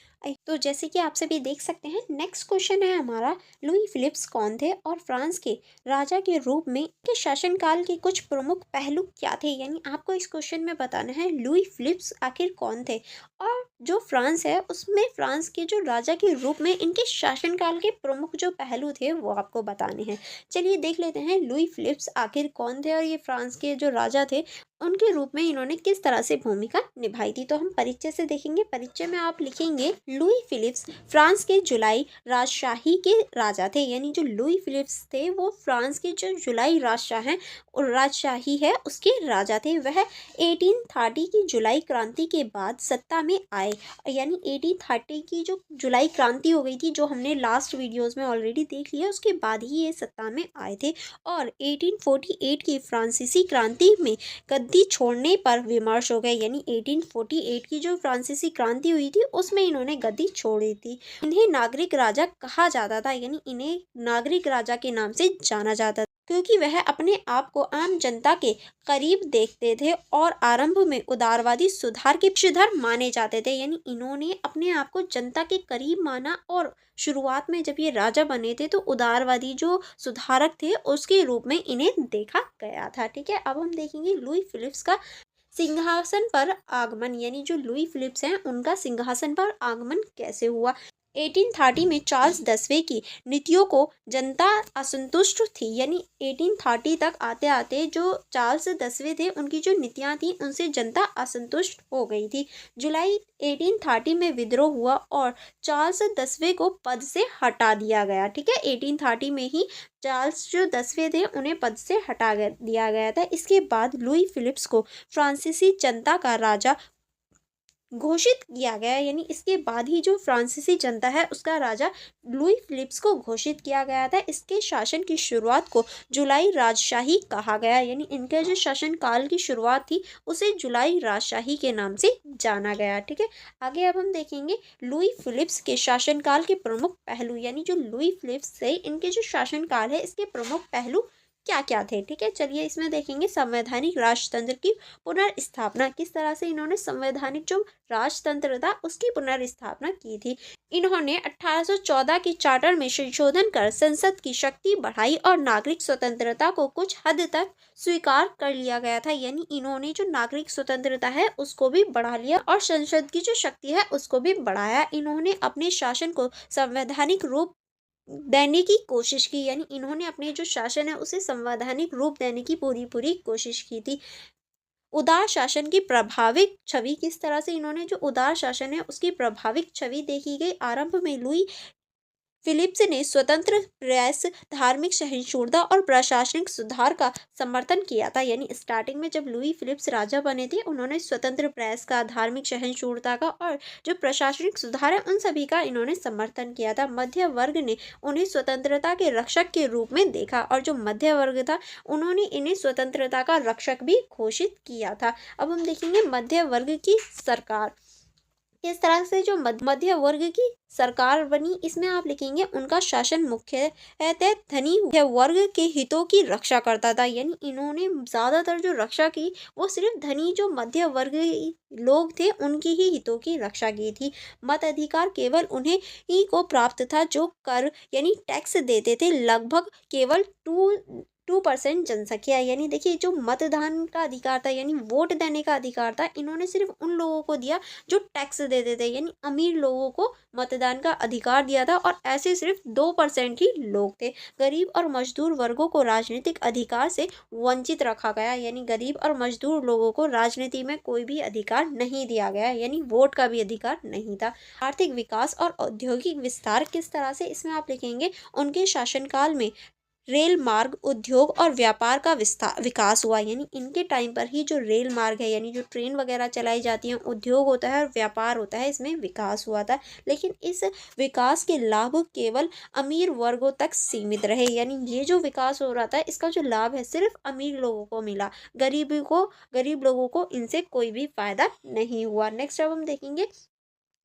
तो जैसे कि आप सभी देख सकते हैं नेक्स्ट क्वेश्चन है हमारा, लुई फिलिप्स कौन थे और फ्रांस के राजा के रूप में के शासनकाल के कुछ प्रमुख पहलू क्या थे। यानी आपको इस क्वेश्चन में बताना है लुई फिलिप्स आखिर कौन थे और जो फ्रांस है उसमें फ्रांस के जो राजा के रूप में इनके शासनकाल के प्रमुख जो पहलू थे वो आपको बताने हैं। चलिए देख लेते हैं लुई फिलिप्स आखिर कौन थे और ये फ्रांस के जो राजा थे उनके रूप में इन्होंने किस तरह से भूमिका निभाई थी। तो हम परिचय से देखेंगे, परिचय में आप लिखेंगे लुई फिलिप्स फ्रांस के जुलाई राजशाही के राजा थे, यानी जो लुई फिलिप्स थे वो फ्रांस के जो जुलाई राजशाह हैं और राजशाही है उसके राजा थे। वह 1830 की जुलाई क्रांति के बाद सत्ता में आए, यानी 1830 की जो जुलाई क्रांति हो गई थी जो हमने लास्ट वीडियोस में ऑलरेडी देख लिया उसके बाद ही ये सत्ता में आए थे और 1848 की फ्रांसीसी क्रांति में गद्दी छोड़ने पर विमर्श हो गए, यानी 1848 की जो फ्रांसीसी क्रांति हुई थी उसमें इन्होंने गद्दी छोड़ी थी। इन्हें नागरिक राजा कहा जाता था, यानी इन्हें नागरिक राजा के नाम से जाना जाता था क्योंकि वह अपने आप को आम जनता के करीब देखते थे और आरंभ में उदारवादी सुधार के पक्षधर माने जाते थे, यानी इन्होंने अपने आप को जनता के करीब माना और शुरुआत में जब ये राजा बने थे तो उदारवादी जो सुधारक थे उसके रूप में इन्हें देखा गया था, ठीक है। अब हम देखेंगे लुई फिलिप्स का सिंहासन पर आगमन, यानी जो लुई फिलिप्स हैं उनका सिंहासन पर आगमन कैसे हुआ। 1830 में चार्ल्स 10वें की नीतियों को जनता असंतुष्ट थी, यानी 1830 तक आते आते जो चार्ल्स 10वें थे उनकी जो नीतियां थी उनसे जनता असंतुष्ट हो गई थी। जुलाई 1830 में विद्रोह हुआ और चार्ल्स 10वें को पद से हटा दिया गया। ठीक है, 1830 में ही चार्ल्स जो 10वें थे उन्हें पद से दिया गया था। इसके बाद लुई फिलिप्स को फ्रांसीसी जनता का राजा घोषित किया गया, यानी इसके बाद ही जो फ्रांसीसी जनता है उसका राजा लुई फिलिप्स को घोषित किया गया था। इसके शासन की शुरुआत को जुलाई राजशाही कहा गया, यानी इनके जो शासन काल की शुरुआत थी उसे जुलाई राजशाही के नाम से जाना गया। ठीक है, आगे अब हम देखेंगे लुई फिलिप्स के शासनकाल के प्रमुख पहलू, यानी जो लुई फिलिप्स थे इनके जो शासनकाल है इसके प्रमुख पहलू क्या क्या थे। ठीक है, चलिए इसमें देखेंगे संवैधानिक राजतंत्र की पुनर्स्थापना, किस तरह से इन्होंने संवैधानिक जो राजतंत्र था उसकी पुनर्स्थापना की थी। इन्होंने 1814 के चार्टर में संशोधन कर संसद की शक्ति बढ़ाई और नागरिक स्वतंत्रता को कुछ हद तक स्वीकार कर लिया गया था, यानी इन्होंने जो नागरिक स्वतंत्रता है उसको भी बढ़ा लिया और संसद की जो शक्ति है उसको भी बढ़ाया। इन्होंने अपने शासन को संवैधानिक रूप देने की कोशिश की, यानी इन्होंने अपने जो शासन है उसे संवैधानिक रूप देने की पूरी पूरी कोशिश की थी। उदार शासन की प्रभाविक छवि, किस तरह से इन्होंने जो उदार शासन है उसकी प्रभाविक छवि देखी गई। आरंभ में लुई फिलिप्स ने स्वतंत्र प्रेस, धार्मिक सहिष्णुता और प्रशासनिक सुधार का समर्थन किया था, यानी स्टार्टिंग में जब लुई फिलिप्स राजा बने थे उन्होंने स्वतंत्र प्रेस का, धार्मिक सहिष्णुता का और जो प्रशासनिक सुधार है उन सभी का इन्होंने समर्थन किया था। मध्य वर्ग ने उन्हें स्वतंत्रता के रक्षक के रूप में देखा और जो मध्य वर्ग था उन्होंने इन्हें स्वतंत्रता का रक्षक भी घोषित किया था। अब हम देखेंगे मध्य वर्ग की सरकार, इस तरह से जो मध्य वर्ग की सरकार बनी, इसमें आप लिखेंगे उनका शासन मुख्यतः धनी वर्ग के हितों की रक्षा करता था, यानी इन्होंने ज्यादातर जो रक्षा की वो सिर्फ धनी जो मध्य वर्ग लोग थे उनकी ही हितों की रक्षा की थी। मत अधिकार केवल उन्हें ही को प्राप्त था जो कर यानी टैक्स देते थे, लगभग केवल 2% जनसंख्या, यानी देखिए जो मतदान का अधिकार था यानी वोट देने का अधिकार था इन्होंने सिर्फ उन लोगों को दिया जो टैक्स देते थे, यानी अमीर लोगों को मतदान का अधिकार दिया था और ऐसे सिर्फ 2% ही लोग थे। गरीब और मजदूर वर्गों को राजनीतिक अधिकार से वंचित रखा गया, यानी गरीब और मजदूर लोगों को राजनीति में कोई भी अधिकार नहीं दिया गया, यानी वोट का भी अधिकार नहीं था। आर्थिक विकास और औद्योगिक विस्तार, किस तरह से इसमें आप लिखेंगे उनके शासनकाल में रेल मार्ग, उद्योग और व्यापार का विकास हुआ, यानी इनके टाइम पर ही जो रेल मार्ग है यानी जो ट्रेन वगैरह चलाई जाती हैं, उद्योग होता है और व्यापार होता है, इसमें विकास हुआ था। लेकिन इस विकास के लाभ केवल अमीर वर्गों तक सीमित रहे, यानी ये जो विकास हो रहा था इसका जो लाभ है सिर्फ अमीर लोगों को मिला, गरीब लोगों को इनसे कोई भी फायदा नहीं हुआ। नेक्स्ट अब हम देखेंगे,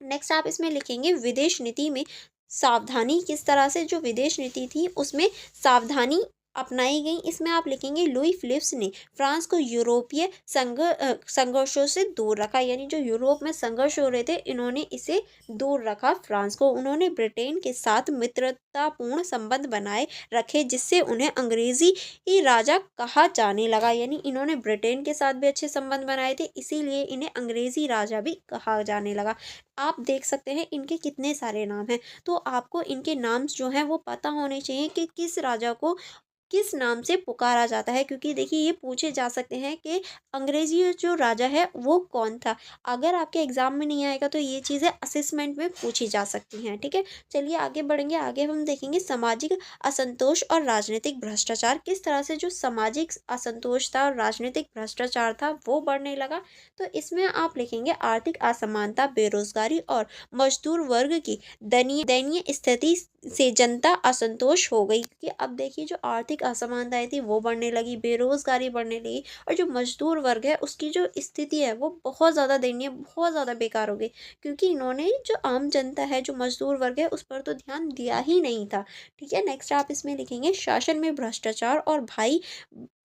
नेक्स्ट आप इसमें लिखेंगे विदेश नीति में सावधानी, किस तरह से जो विदेश नीति थी उसमें सावधानी अपनाई गई। इसमें आप लिखेंगे लुई फिलिप्स ने फ्रांस को यूरोपीय संघर्षों से दूर रखा, यानी जो यूरोप में संघर्ष हो रहे थे इन्होंने इसे दूर रखा फ्रांस को। उन्होंने ब्रिटेन के साथ मित्रतापूर्ण संबंध बनाए रखे जिससे उन्हें अंग्रेजी ही राजा कहा जाने लगा, यानी इन्होंने ब्रिटेन के साथ भी अच्छे संबंध बनाए थे इसीलिए इन्हें अंग्रेजी राजा भी कहा जाने लगा। आप देख सकते हैं इनके कितने सारे नाम हैं, तो आपको इनके नाम जो हैं वो पता होने चाहिए कि किस राजा को किस नाम से पुकारा जाता है, क्योंकि देखिए ये पूछे जा सकते हैं कि अंग्रेजी जो राजा है वो कौन था। अगर आपके एग्जाम में नहीं आएगा तो ये चीज़ें असेसमेंट में पूछी जा सकती हैं। ठीक है, चलिए आगे बढ़ेंगे। आगे हम देखेंगे सामाजिक असंतोष और राजनीतिक भ्रष्टाचार, किस तरह से जो सामाजिक असंतोष था और राजनीतिक भ्रष्टाचार था वो बढ़ने लगा। तो इसमें आप लिखेंगे आर्थिक असमानता, बेरोजगारी और मजदूर वर्ग की दयनीय स्थिति से जनता असंतोष हो गई, क्योंकि अब देखिए जो आर्थिक असमानताएं थी वो बढ़ने लगी, बेरोजगारी बढ़ने लगी और जो मजदूर वर्ग है उसकी जो स्थिति है वो बहुत ज़्यादा दयनीय, बहुत ज़्यादा बेकार हो गई, क्योंकि इन्होंने जो आम जनता है जो मजदूर वर्ग है उस पर तो ध्यान दिया ही नहीं था। ठीक है, नेक्स्ट आप इसमें लिखेंगे शासन में भ्रष्टाचार और भाई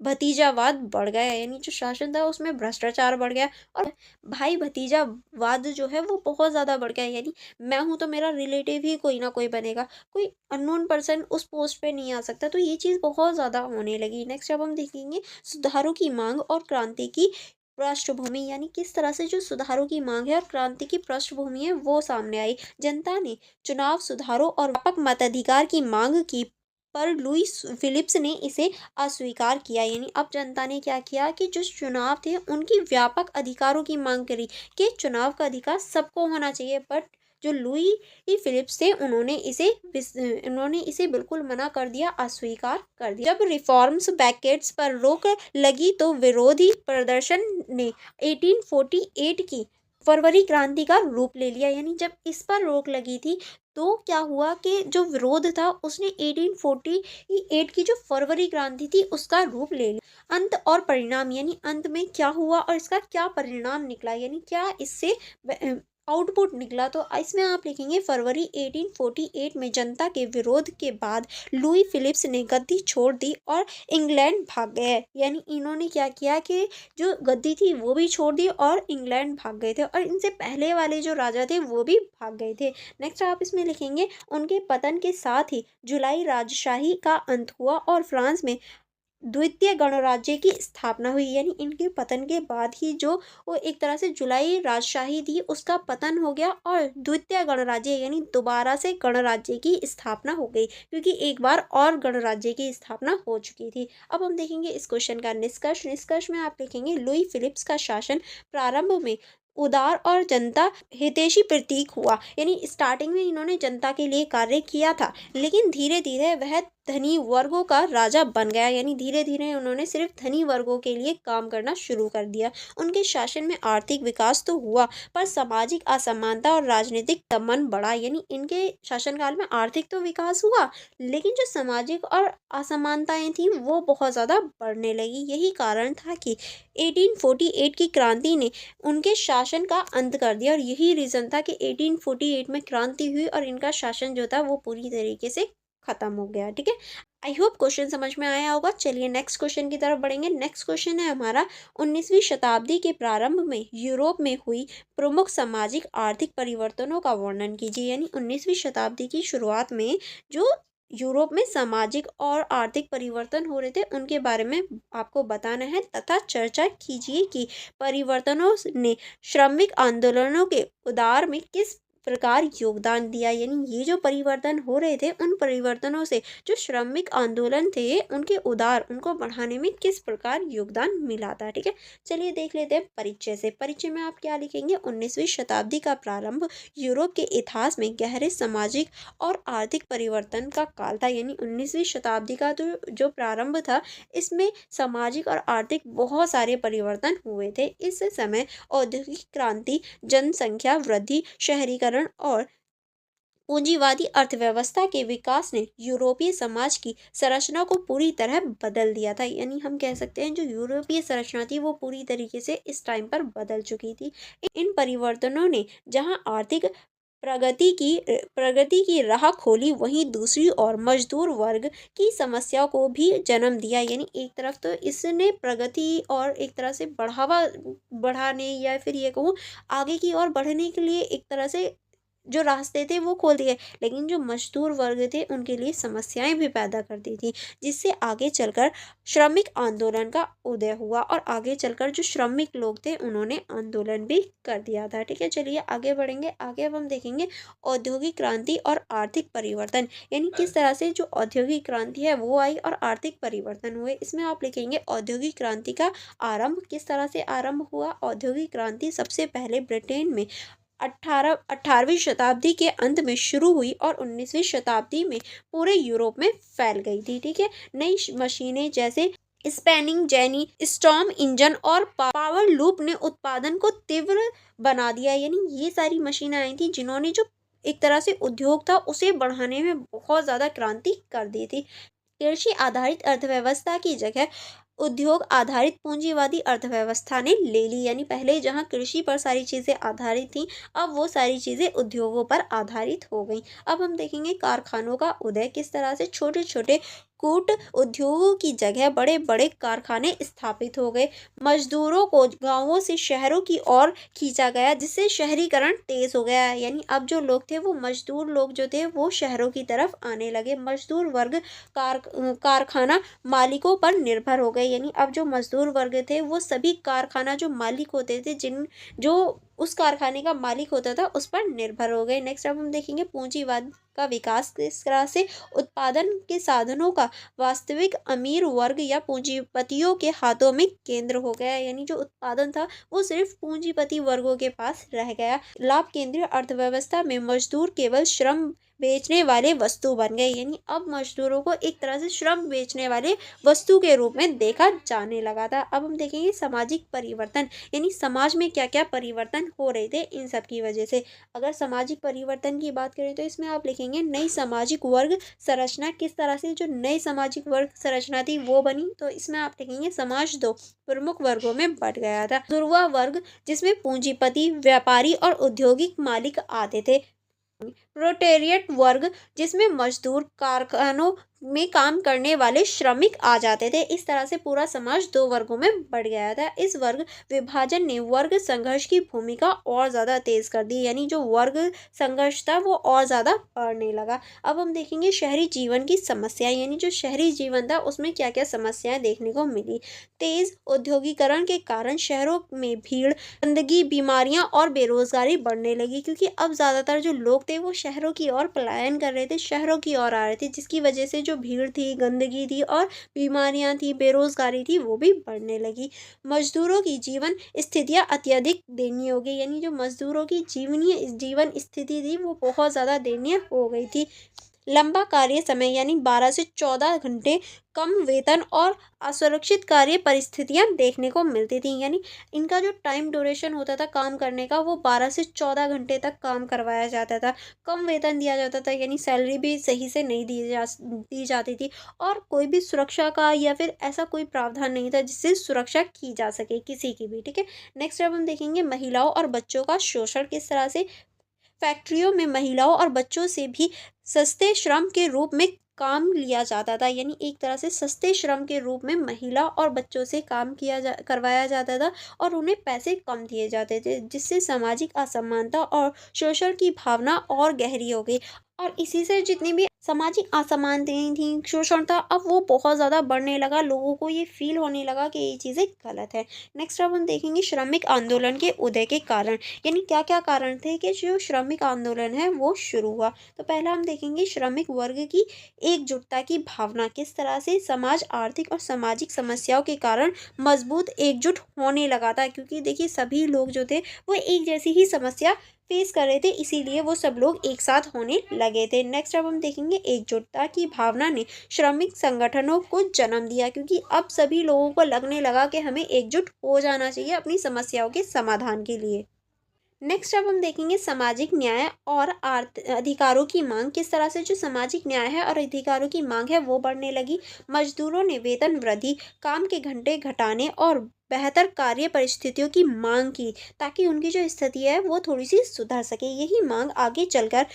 भतीजावाद बढ़ गया, यानी जो शासन था उसमें भ्रष्टाचार बढ़ गया और भाई भतीजावाद जो है वो बहुत ज़्यादा बढ़ गया, यानी मैं हूँ तो मेरा रिलेटिव ही कोई ना कोई बनेगा, कोई अननोन पर्सन उस पोस्ट पे नहीं आ सकता, तो ये चीज़ बहुत ज़्यादा होने लगी। नेक्स्ट अब हम देखेंगे सुधारों की मांग और क्रांति की पृष्ठभूमि यानी किस तरह से जो सुधारों की मांग है और क्रांति की पृष्ठभूमि है वो सामने आई। जनता ने चुनाव सुधारों और व्यापक मताधिकार की मांग की, पर लुईस फिलिप्स ने इसे अस्वीकार किया। यानी अब जनता ने क्या किया कि जो चुनाव थे उनकी व्यापक अधिकारों की मांग करी कि चुनाव का अधिकार सबको होना चाहिए, बट जो लुई फिलिप्स थे उन्होंने इसे बिल्कुल मना कर दिया, अस्वीकार कर दिया। जब रिफॉर्म्स पैकेट्स पर रोक लगी तो विरोधी प्रदर्शन ने 1848 की फरवरी क्रांति का रूप ले लिया। यानी जब इस पर रोक लगी थी तो क्या हुआ कि जो विरोध था उसने 1848 की जो फरवरी क्रांति थी उसका रूप ले लिया। अंत और परिणाम यानी अंत में क्या हुआ और इसका क्या परिणाम निकला, यानी क्या इससे आउटपुट निकला, तो इसमें आप लिखेंगे फरवरी 1848 में जनता के विरोध के बाद लुई फिलिप्स ने गद्दी छोड़ दी और इंग्लैंड भाग गए। यानी इन्होंने क्या किया कि जो गद्दी थी वो भी छोड़ दी और इंग्लैंड भाग गए थे, और इनसे पहले वाले जो राजा थे वो भी भाग गए थे। नेक्स्ट आप इसमें लिखेंगे उनके पतन के साथ ही जुलाई राजशाही का अंत हुआ और फ्रांस में द्वितीय गणराज्य की स्थापना हुई। यानी इनके पतन के बाद ही जो वो एक तरह से जुलाई राजशाही थी उसका पतन हो गया और द्वितीय गणराज्य यानी दोबारा से गणराज्य की स्थापना हो गई, क्योंकि एक बार और गणराज्य की स्थापना हो चुकी थी। अब हम देखेंगे इस क्वेश्चन का निष्कर्ष में आप लिखेंगे लुई फिलिप्स का शासन प्रारंभ में उदार और जनता हितैषी प्रतीक हुआ। यानी स्टार्टिंग में इन्होंने जनता के लिए कार्य किया था, लेकिन धीरे धीरे वह धनी वर्गों का राजा बन गया। यानी धीरे धीरे उन्होंने सिर्फ धनी वर्गों के लिए काम करना शुरू कर दिया। उनके शासन में आर्थिक विकास तो हुआ, पर सामाजिक असमानता और राजनीतिक दमन बढ़ा। यानी इनके शासनकाल में आर्थिक तो विकास हुआ, लेकिन जो सामाजिक और असमानताएं थी वो बहुत ज़्यादा बढ़ने लगी। यही कारण था कि 1848 की क्रांति ने उनके शासन का अंत कर दिया, और यही रीज़न था कि 1848 में क्रांति हुई और इनका शासन जो था वो पूरी तरीके से खत्म हो गया। ठीक है, आई होप क्वेश्चन समझ में आया होगा। चलिए नेक्स्ट क्वेश्चन की तरफ बढ़ेंगे। नेक्स्ट क्वेश्चन है हमारा 19वीं शताब्दी के प्रारंभ में यूरोप में हुई प्रमुख सामाजिक आर्थिक परिवर्तनों का वर्णन कीजिए। यानी 19वीं शताब्दी की शुरुआत में जो यूरोप में सामाजिक और आर्थिक परिवर्तन हो रहे थे उनके बारे में आपको बताना है, तथा चर्चा कीजिए कि परिवर्तनों ने श्रमिक आंदोलनों के उदार में किस प्रकार योगदान दिया। यानी ये जो परिवर्तन हो रहे थे उन परिवर्तनों से जो श्रमिक आंदोलन थे उनको बढ़ाने में किस प्रकार योगदान मिला था। ठीक है, चलिए देख लेते हैं परिचय से। परिचय में आप क्या लिखेंगे, 19वीं शताब्दी का प्रारंभ यूरोप के इतिहास में गहरे सामाजिक और आर्थिक परिवर्तन का काल था। यानी 19वीं शताब्दी का तो जो प्रारंभ था इसमें सामाजिक और आर्थिक बहुत सारे परिवर्तन हुए थे। इस समय औद्योगिक क्रांति, जनसंख्या वृद्धि, शहरीकरण और पूंजीवादी अर्थव्यवस्था के विकास ने यूरोपीय समाज की संरचना को पूरी तरह बदल दिया था। यानी हम कह सकते हैं जो यूरोपीय संरचना थी वो पूरी तरीके से इस टाइम पर बदल चुकी थी। इन परिवर्तनों ने जहां आर्थिक प्रगति की राह खोली, वहीं दूसरी ओर मजदूर वर्ग की समस्याओं को भी जन्म दिया। यानी एक तरफ तो इसने प्रगति और एक तरह से बढ़ाने या फिर ये कहूँ आगे की ओर बढ़ने के लिए एक तरह से जो रास्ते थे वो खोल दिए, लेकिन जो मजदूर वर्ग थे उनके लिए समस्याएं भी पैदा कर दी थी, जिससे आगे चलकर श्रमिक आंदोलन का उदय हुआ और आगे चलकर जो श्रमिक लोग थे उन्होंने आंदोलन भी कर दिया था। ठीक है, चलिए आगे बढ़ेंगे। आगे अब हम देखेंगे औद्योगिक क्रांति और आर्थिक परिवर्तन। यानी किस तरह से जो औद्योगिक क्रांति है वो आई और आर्थिक परिवर्तन हुए। इसमें आप लिखेंगे औद्योगिक क्रांति का आरंभ किस तरह से आरंभ हुआ। औद्योगिक क्रांति सबसे पहले ब्रिटेन में 18वीं शताब्दी के अंत में शुरू हुई और 19वीं शताब्दी में पूरे यूरोप में फैल गई थी। ठीक है, नई मशीनें जैसे स्पैनिंग जेनी, स्टॉर्म इंजन और पावर लूप ने उत्पादन को तीव्र बना दिया। यानी ये सारी मशीनें आई थी जिन्होंने जो एक तरह से उद्योग था उसे बढ़ाने में बहुत ज़्यादा क्रांति कर दी थी। कृषि आधारित अर्थव्यवस्था की जगह उद्योग आधारित पूंजीवादी अर्थव्यवस्था ने ले ली। यानी पहले जहां कृषि पर सारी चीज़ें आधारित थीं, अब वो सारी चीज़ें उद्योगों पर आधारित हो गई। अब हम देखेंगे कारखानों का उदय किस तरह से छोटे छोटे कूट उद्योगों की जगह बड़े बड़े कारखाने स्थापित हो गए। मजदूरों को गांवों से शहरों की ओर खींचा गया, जिससे शहरीकरण तेज हो गया। यानी अब जो लोग थे, वो मजदूर लोग जो थे वो शहरों की तरफ आने लगे। मजदूर वर्ग कारखाना मालिकों पर निर्भर हो गए। यानी अब जो मजदूर वर्ग थे वो सभी कारखाना जो मालिक होते थे, जिन जो उस कारखाने का मालिक होता था, उस पर निर्भर हो गए। नेक्स्ट अब हम देखेंगे पूंजीवाद का विकास किस तरह से उत्पादन के साधनों का वास्तविक अमीर वर्ग या पूंजीपतियों के हाथों में केंद्र हो गया। यानी जो उत्पादन था वो सिर्फ पूंजीपति वर्गों के पास रह गया। लाभ केंद्रीय अर्थव्यवस्था में मजदूर केवल श्रम बेचने वाले वस्तु बन गए। यानी अब मजदूरों को एक तरह से श्रम बेचने वाले वस्तु के रूप में देखा जाने लगा था। अब हम देखेंगे सामाजिक परिवर्तन, यानी समाज में क्या क्या परिवर्तन हो रहे थे इन सब की वजह से। अगर सामाजिक परिवर्तन की बात करें तो इसमें आप लिखेंगे नई सामाजिक वर्ग संरचना। किस तरह से जो नई सामाजिक वर्ग संरचना थी वो बनी, तो इसमें आप लिखेंगे समाज दो प्रमुख वर्गों में बढ़ गया था। ध्रुवा वर्ग, जिसमें पूंजीपति, व्यापारी और औद्योगिक मालिक आते थे। प्रोलेटारिएट वर्ग, जिसमें मजदूर, कारखानों में काम करने वाले श्रमिक आ जाते थे। इस तरह से पूरा समाज दो वर्गों में बढ़ गया था। इस वर्ग विभाजन ने वर्ग संघर्ष की भूमिका और ज़्यादा तेज कर दी। यानी जो वर्ग संघर्ष था वो और ज़्यादा बढ़ने लगा। अब हम देखेंगे शहरी जीवन की समस्याएं, यानी जो शहरी जीवन था उसमें क्या क्या समस्याएं देखने को मिली। तेज औद्योगिकरण के कारण शहरों में भीड़, गंदगी, बीमारियां और बेरोजगारी बढ़ने लगी, क्योंकि अब ज़्यादातर जो लोग थे वो शहरों की ओर पलायन कर रहे थे, शहरों की ओर आ रहे थे, जिसकी वजह से जो भीड़ थी, गंदगी थी और बीमारियां थी, बेरोजगारी थी, वो भी बढ़ने लगी। मजदूरों की जीवन स्थितियां अत्यधिक दयनीय हो गई। यानी जो मजदूरों की जीवन स्थिति थी वो बहुत ज़्यादा दयनीय हो गई थी। लंबा कार्य समय, यानी 12 से 14 घंटे, कम वेतन और असुरक्षित कार्य परिस्थितियां देखने को मिलती थी। यानी इनका जो टाइम ड्यूरेशन होता था काम करने का वो 12 से 14 घंटे तक काम करवाया जाता था। कम वेतन दिया जाता था, यानी सैलरी भी सही से नहीं दी जाती थी। और कोई भी सुरक्षा का या फिर ऐसा कोई प्रावधान नहीं था जिससे सुरक्षा की जा सके किसी की भी। ठीक है, नेक्स्ट अब हम देखेंगे महिलाओं और बच्चों का शोषण किस तरह से। फैक्ट्रियों में महिलाओं और बच्चों से भी सस्ते श्रम के रूप में काम लिया जाता था। यानी एक तरह से सस्ते श्रम के रूप में महिला और बच्चों से काम करवाया जाता था और उन्हें पैसे कम दिए जाते थे, जिससे सामाजिक असमानता और शोषण की भावना और गहरी हो गई। और इसी से जितनी भी सामाजिक असमानताएं थी, शोषण था, अब वो बहुत ज़्यादा बढ़ने लगा। लोगों को ये फील होने लगा कि ये चीज़ें गलत है। नेक्स्ट अब हम देखेंगे श्रमिक आंदोलन के उदय के कारण, यानी क्या क्या कारण थे कि जो श्रमिक आंदोलन है वो शुरू हुआ। तो पहला हम देखेंगे श्रमिक वर्ग की एकजुटता की भावना, किस तरह से समाज आर्थिक और सामाजिक समस्याओं के कारण मजबूत एकजुट होने लगा था। क्योंकि देखिए सभी लोग जो थे वो एक जैसी ही समस्या फेस कर रहे थे, इसीलिए वो सब लोग एक साथ होने लगे थे। नेक्स्ट अब हम देखेंगे एकजुटता की भावना ने श्रमिक संगठनों को जन्म दिया, क्योंकि अब सभी लोगों को लगने लगा कि हमें एकजुट हो जाना चाहिए अपनी समस्याओं के समाधान के लिए। नेक्स्ट अब हम देखेंगे सामाजिक न्याय और अधिकारों की मांग, किस तरह से जो सामाजिक न्याय है और अधिकारों की मांग है वो बढ़ने लगी। मजदूरों ने वेतन वृद्धि, काम के घंटे घटाने और बेहतर कार्य परिस्थितियों की मांग की, ताकि उनकी जो स्थिति है वो थोड़ी सी सुधर सके। यही मांग आगे चलकर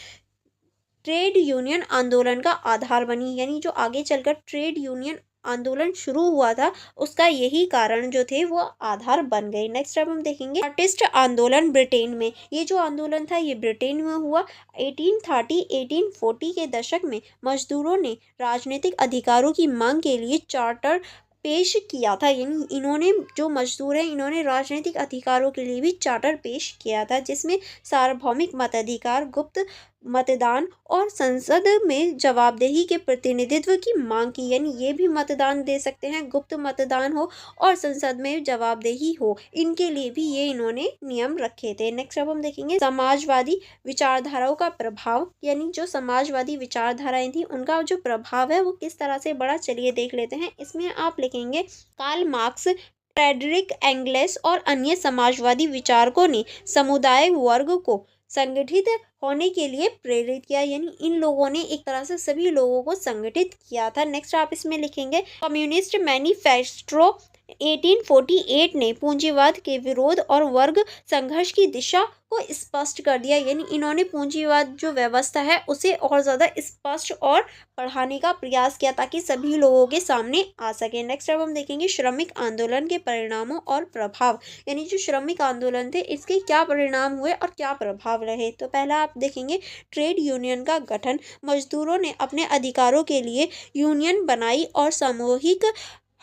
ट्रेड यूनियन आंदोलन का आधार बनी। यानी जो आगे चलकर ट्रेड यूनियन आंदोलन शुरू हुआ था उसका यही कारण जो थे वो आधार बन गए। नेक्स्ट अब हम देखेंगे आर्टिस्ट आंदोलन ब्रिटेन में। ये जो आंदोलन था ये ब्रिटेन में हुआ। 1840 के दशक में मजदूरों ने राजनीतिक अधिकारों की मांग के लिए चार्टर पेश किया था। यानी इन्होंने जो मजदूर हैं इन्होंने राजनीतिक अधिकारों के लिए भी चार्टर पेश किया था, जिसमें सार्वभौमिक मताधिकार, गुप्त मतदान और संसद में जवाबदेही के प्रतिनिधित्व की मांग की। यानी ये भी मतदान दे सकते हैं, गुप्त मतदान हो और संसद में जवाबदेही हो, इनके लिए भी ये इन्होंने नियम रखे थे। नेक्स्ट अब हम देखेंगे समाजवादी विचारधाराओं का प्रभाव, यानी जो समाजवादी विचारधाराएं थी उनका जो प्रभाव है वो किस तरह से बढ़ा, चलिए देख लेते हैं। इसमें आप लिखेंगे कार्ल मार्क्स, फ्रेडरिक एंगेल्स और अन्य समाजवादी विचारकों ने समुदाय वर्ग को संगठित होने के लिए प्रेरित किया। यानी इन लोगों ने एक तरह से सभी लोगों को संगठित किया था। नेक्स्ट आप इसमें लिखेंगे कम्युनिस्ट मैनिफेस्टो 1848 ने पूंजीवाद के विरोध और वर्ग संघर्ष की दिशा को स्पष्ट कर दिया, यानी इन्होंने पूंजीवाद जो व्यवस्था है उसे और ज़्यादा स्पष्ट और बढ़ाने का प्रयास किया ताकि सभी लोगों के सामने आ सके। नेक्स्ट अब हम देखेंगे श्रमिक आंदोलन के परिणामों और प्रभाव, यानी जो श्रमिक आंदोलन थे इसके क्या परिणाम हुए और क्या प्रभाव रहे। तो पहला आप देखेंगे ट्रेड यूनियन का गठन, मजदूरों ने अपने अधिकारों के लिए यूनियन बनाई और सामूहिक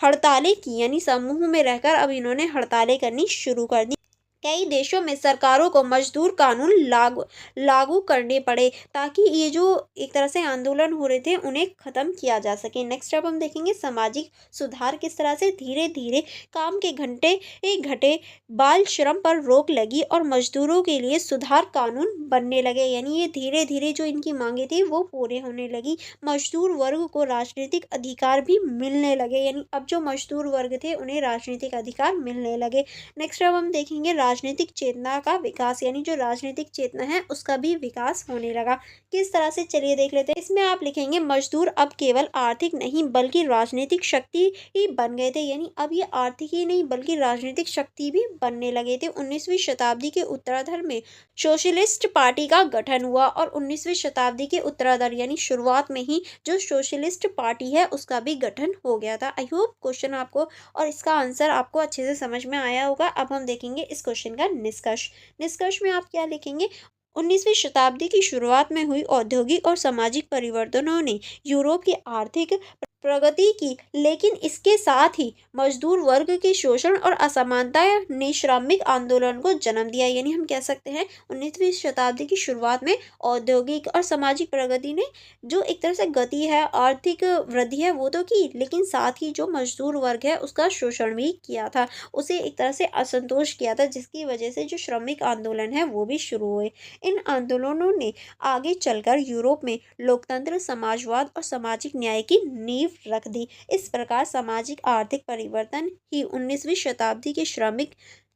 हड़तालें की, यानी समूह में रहकर अब इन्होंने हड़तालें करनी शुरू कर दी। कई देशों में सरकारों को मजदूर कानून लागू लागू करने पड़े ताकि ये जो एक तरह से आंदोलन हो रहे थे उन्हें खत्म किया जा सके। नेक्स्ट अब हम देखेंगे सामाजिक सुधार, किस तरह से धीरे धीरे काम के घंटे घटे, बाल श्रम पर रोक लगी और मजदूरों के लिए सुधार कानून बनने लगे, यानी ये धीरे धीरे जो इनकी मांगे थी वो पूरे होने लगी। मजदूर वर्ग को राजनीतिक अधिकार भी मिलने लगे, यानी अब जो मजदूर वर्ग थे उन्हें राजनीतिक अधिकार मिलने लगे। नेक्स्ट अब हम देखेंगे राजनीतिक चेतना का विकास, यानी जो राजनीतिक चेतना है उसका भी विकास होने लगा। किस तरह से, चलिए देख लेते हैं। इसमें आप लिखेंगे मजदूर अब केवल आर्थिक नहीं बल्कि राजनीतिक शक्ति ही बन गए थे, यानी अब ये आर्थिक ही नहीं बल्कि राजनीतिक शक्ति भी बनने लगे थे। 19वीं शताब्दी के उत्तरार्ध में सोशलिस्ट पार्टी का गठन हुआ और 19वीं शताब्दी के उत्तरार्ध यानी शुरुआत में ही जो सोशलिस्ट पार्टी है उसका भी गठन हो गया था। आई होप क्वेश्चन आपको और इसका आंसर आपको अच्छे से समझ में आया होगा। अब हम देखेंगे इस क्वेश्चन का निष्कर्ष। निष्कर्ष में आप क्या लिखेंगे? 19वीं शताब्दी की शुरुआत में हुई औद्योगिक और सामाजिक परिवर्तनों ने यूरोप की आर्थिक प्रगति की, लेकिन इसके साथ ही मजदूर वर्ग के शोषण और असमानता ने श्रमिक आंदोलन को जन्म दिया, यानी हम कह सकते हैं 19वीं शताब्दी की शुरुआत में औद्योगिक और सामाजिक प्रगति ने जो एक तरह से गति है, आर्थिक वृद्धि है वो तो की, लेकिन साथ ही जो मजदूर वर्ग है उसका शोषण भी किया था, उसे एक तरह से असंतोष किया था, जिसकी वजह से जो श्रमिक आंदोलन है वो भी शुरू हुए। इन आंदोलनों ने आगे चलकर यूरोप में लोकतंत्र, समाजवाद और सामाजिक न्याय की नींव रख दी। इस प्रकार सामाजिक आर्थिक परिवर्तन ही 19वीं शताब्दी के श्रमिक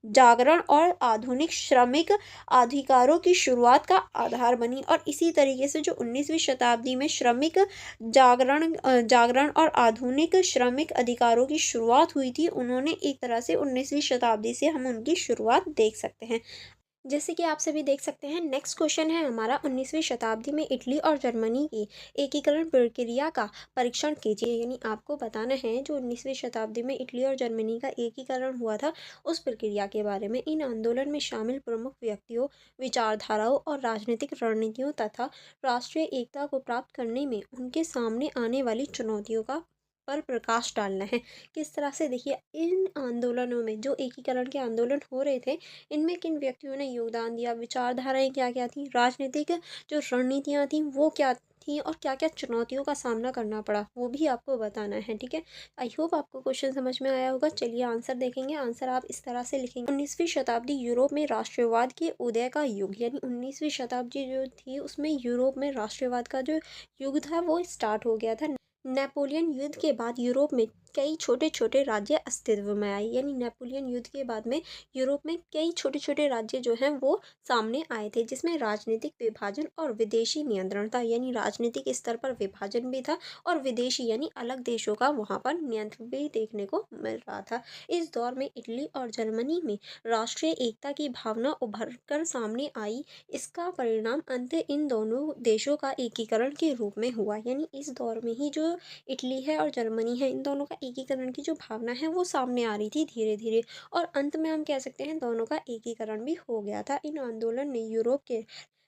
जागरण और आधुनिक श्रमिक अधिकारों की शुरुआत का आधार बनी। और इसी तरीके से जो 19वीं शताब्दी में श्रमिक जागरण और आधुनिक श्रमिक अधिकारों की शुरुआत हुई थी, उन्होंने एक तरह से 19वीं शताब्दी से हम उनकी शुरुआत देख सकते हैं। जैसे कि आप सभी देख सकते हैं, नेक्स्ट क्वेश्चन है हमारा 19वीं शताब्दी में इटली और जर्मनी की एकीकरण प्रक्रिया का परीक्षण कीजिए, यानी आपको बताना है जो 19वीं शताब्दी में इटली और जर्मनी का एकीकरण हुआ था उस प्रक्रिया के बारे में। इन आंदोलन में शामिल प्रमुख व्यक्तियों, विचारधाराओं और राजनीतिक रणनीतियों तथा राष्ट्रीय एकता को प्राप्त करने में उनके सामने आने वाली चुनौतियों का पर प्रकाश डालना है। किस तरह से, देखिए इन आंदोलनों में जो एकीकरण के आंदोलन हो रहे थे इनमें किन व्यक्तियों ने योगदान दिया, विचारधाराएं क्या क्या थी, राजनीतिक जो रणनीतियाँ थी वो क्या थी और क्या क्या चुनौतियों का सामना करना पड़ा वो भी आपको बताना है। ठीक है, आई होप आपको क्वेश्चन समझ में आया होगा। चलिए आंसर देखेंगे। आंसर आप इस तरह से लिखेंगे, 19वीं शताब्दी यूरोप में राष्ट्रवाद के उदय का युग, यानी 19वीं शताब्दी जो थी उसमें यूरोप में राष्ट्रवाद का जो युग था वो स्टार्ट हो गया था। नेपोलियन युद्ध के बाद यूरोप में कई छोटे छोटे राज्य अस्तित्व में आए, यानी नेपोलियन युद्ध के बाद में यूरोप में कई छोटे छोटे राज्य जो हैं वो सामने आए थे, जिसमें राजनीतिक विभाजन और विदेशी नियंत्रण था, यानी राजनीतिक स्तर पर विभाजन भी था और विदेशी यानी अलग देशों का वहाँ पर नियंत्रण भी देखने को मिल रहा था। इस दौर में इटली और जर्मनी में राष्ट्रीय एकता की भावना उभर कर सामने आई। इसका परिणाम अंत इन दोनों देशों का एकीकरण के रूप में हुआ, यानी इस दौर में ही जो इटली है और जर्मनी है इन दोनों का एकीकरण की जो भावना है वो सामने आ रही थी धीरे धीरे, और अंत में हम कह सकते हैं दोनों का एकीकरण भी हो गया था। इन आंदोलन ने यूरोप के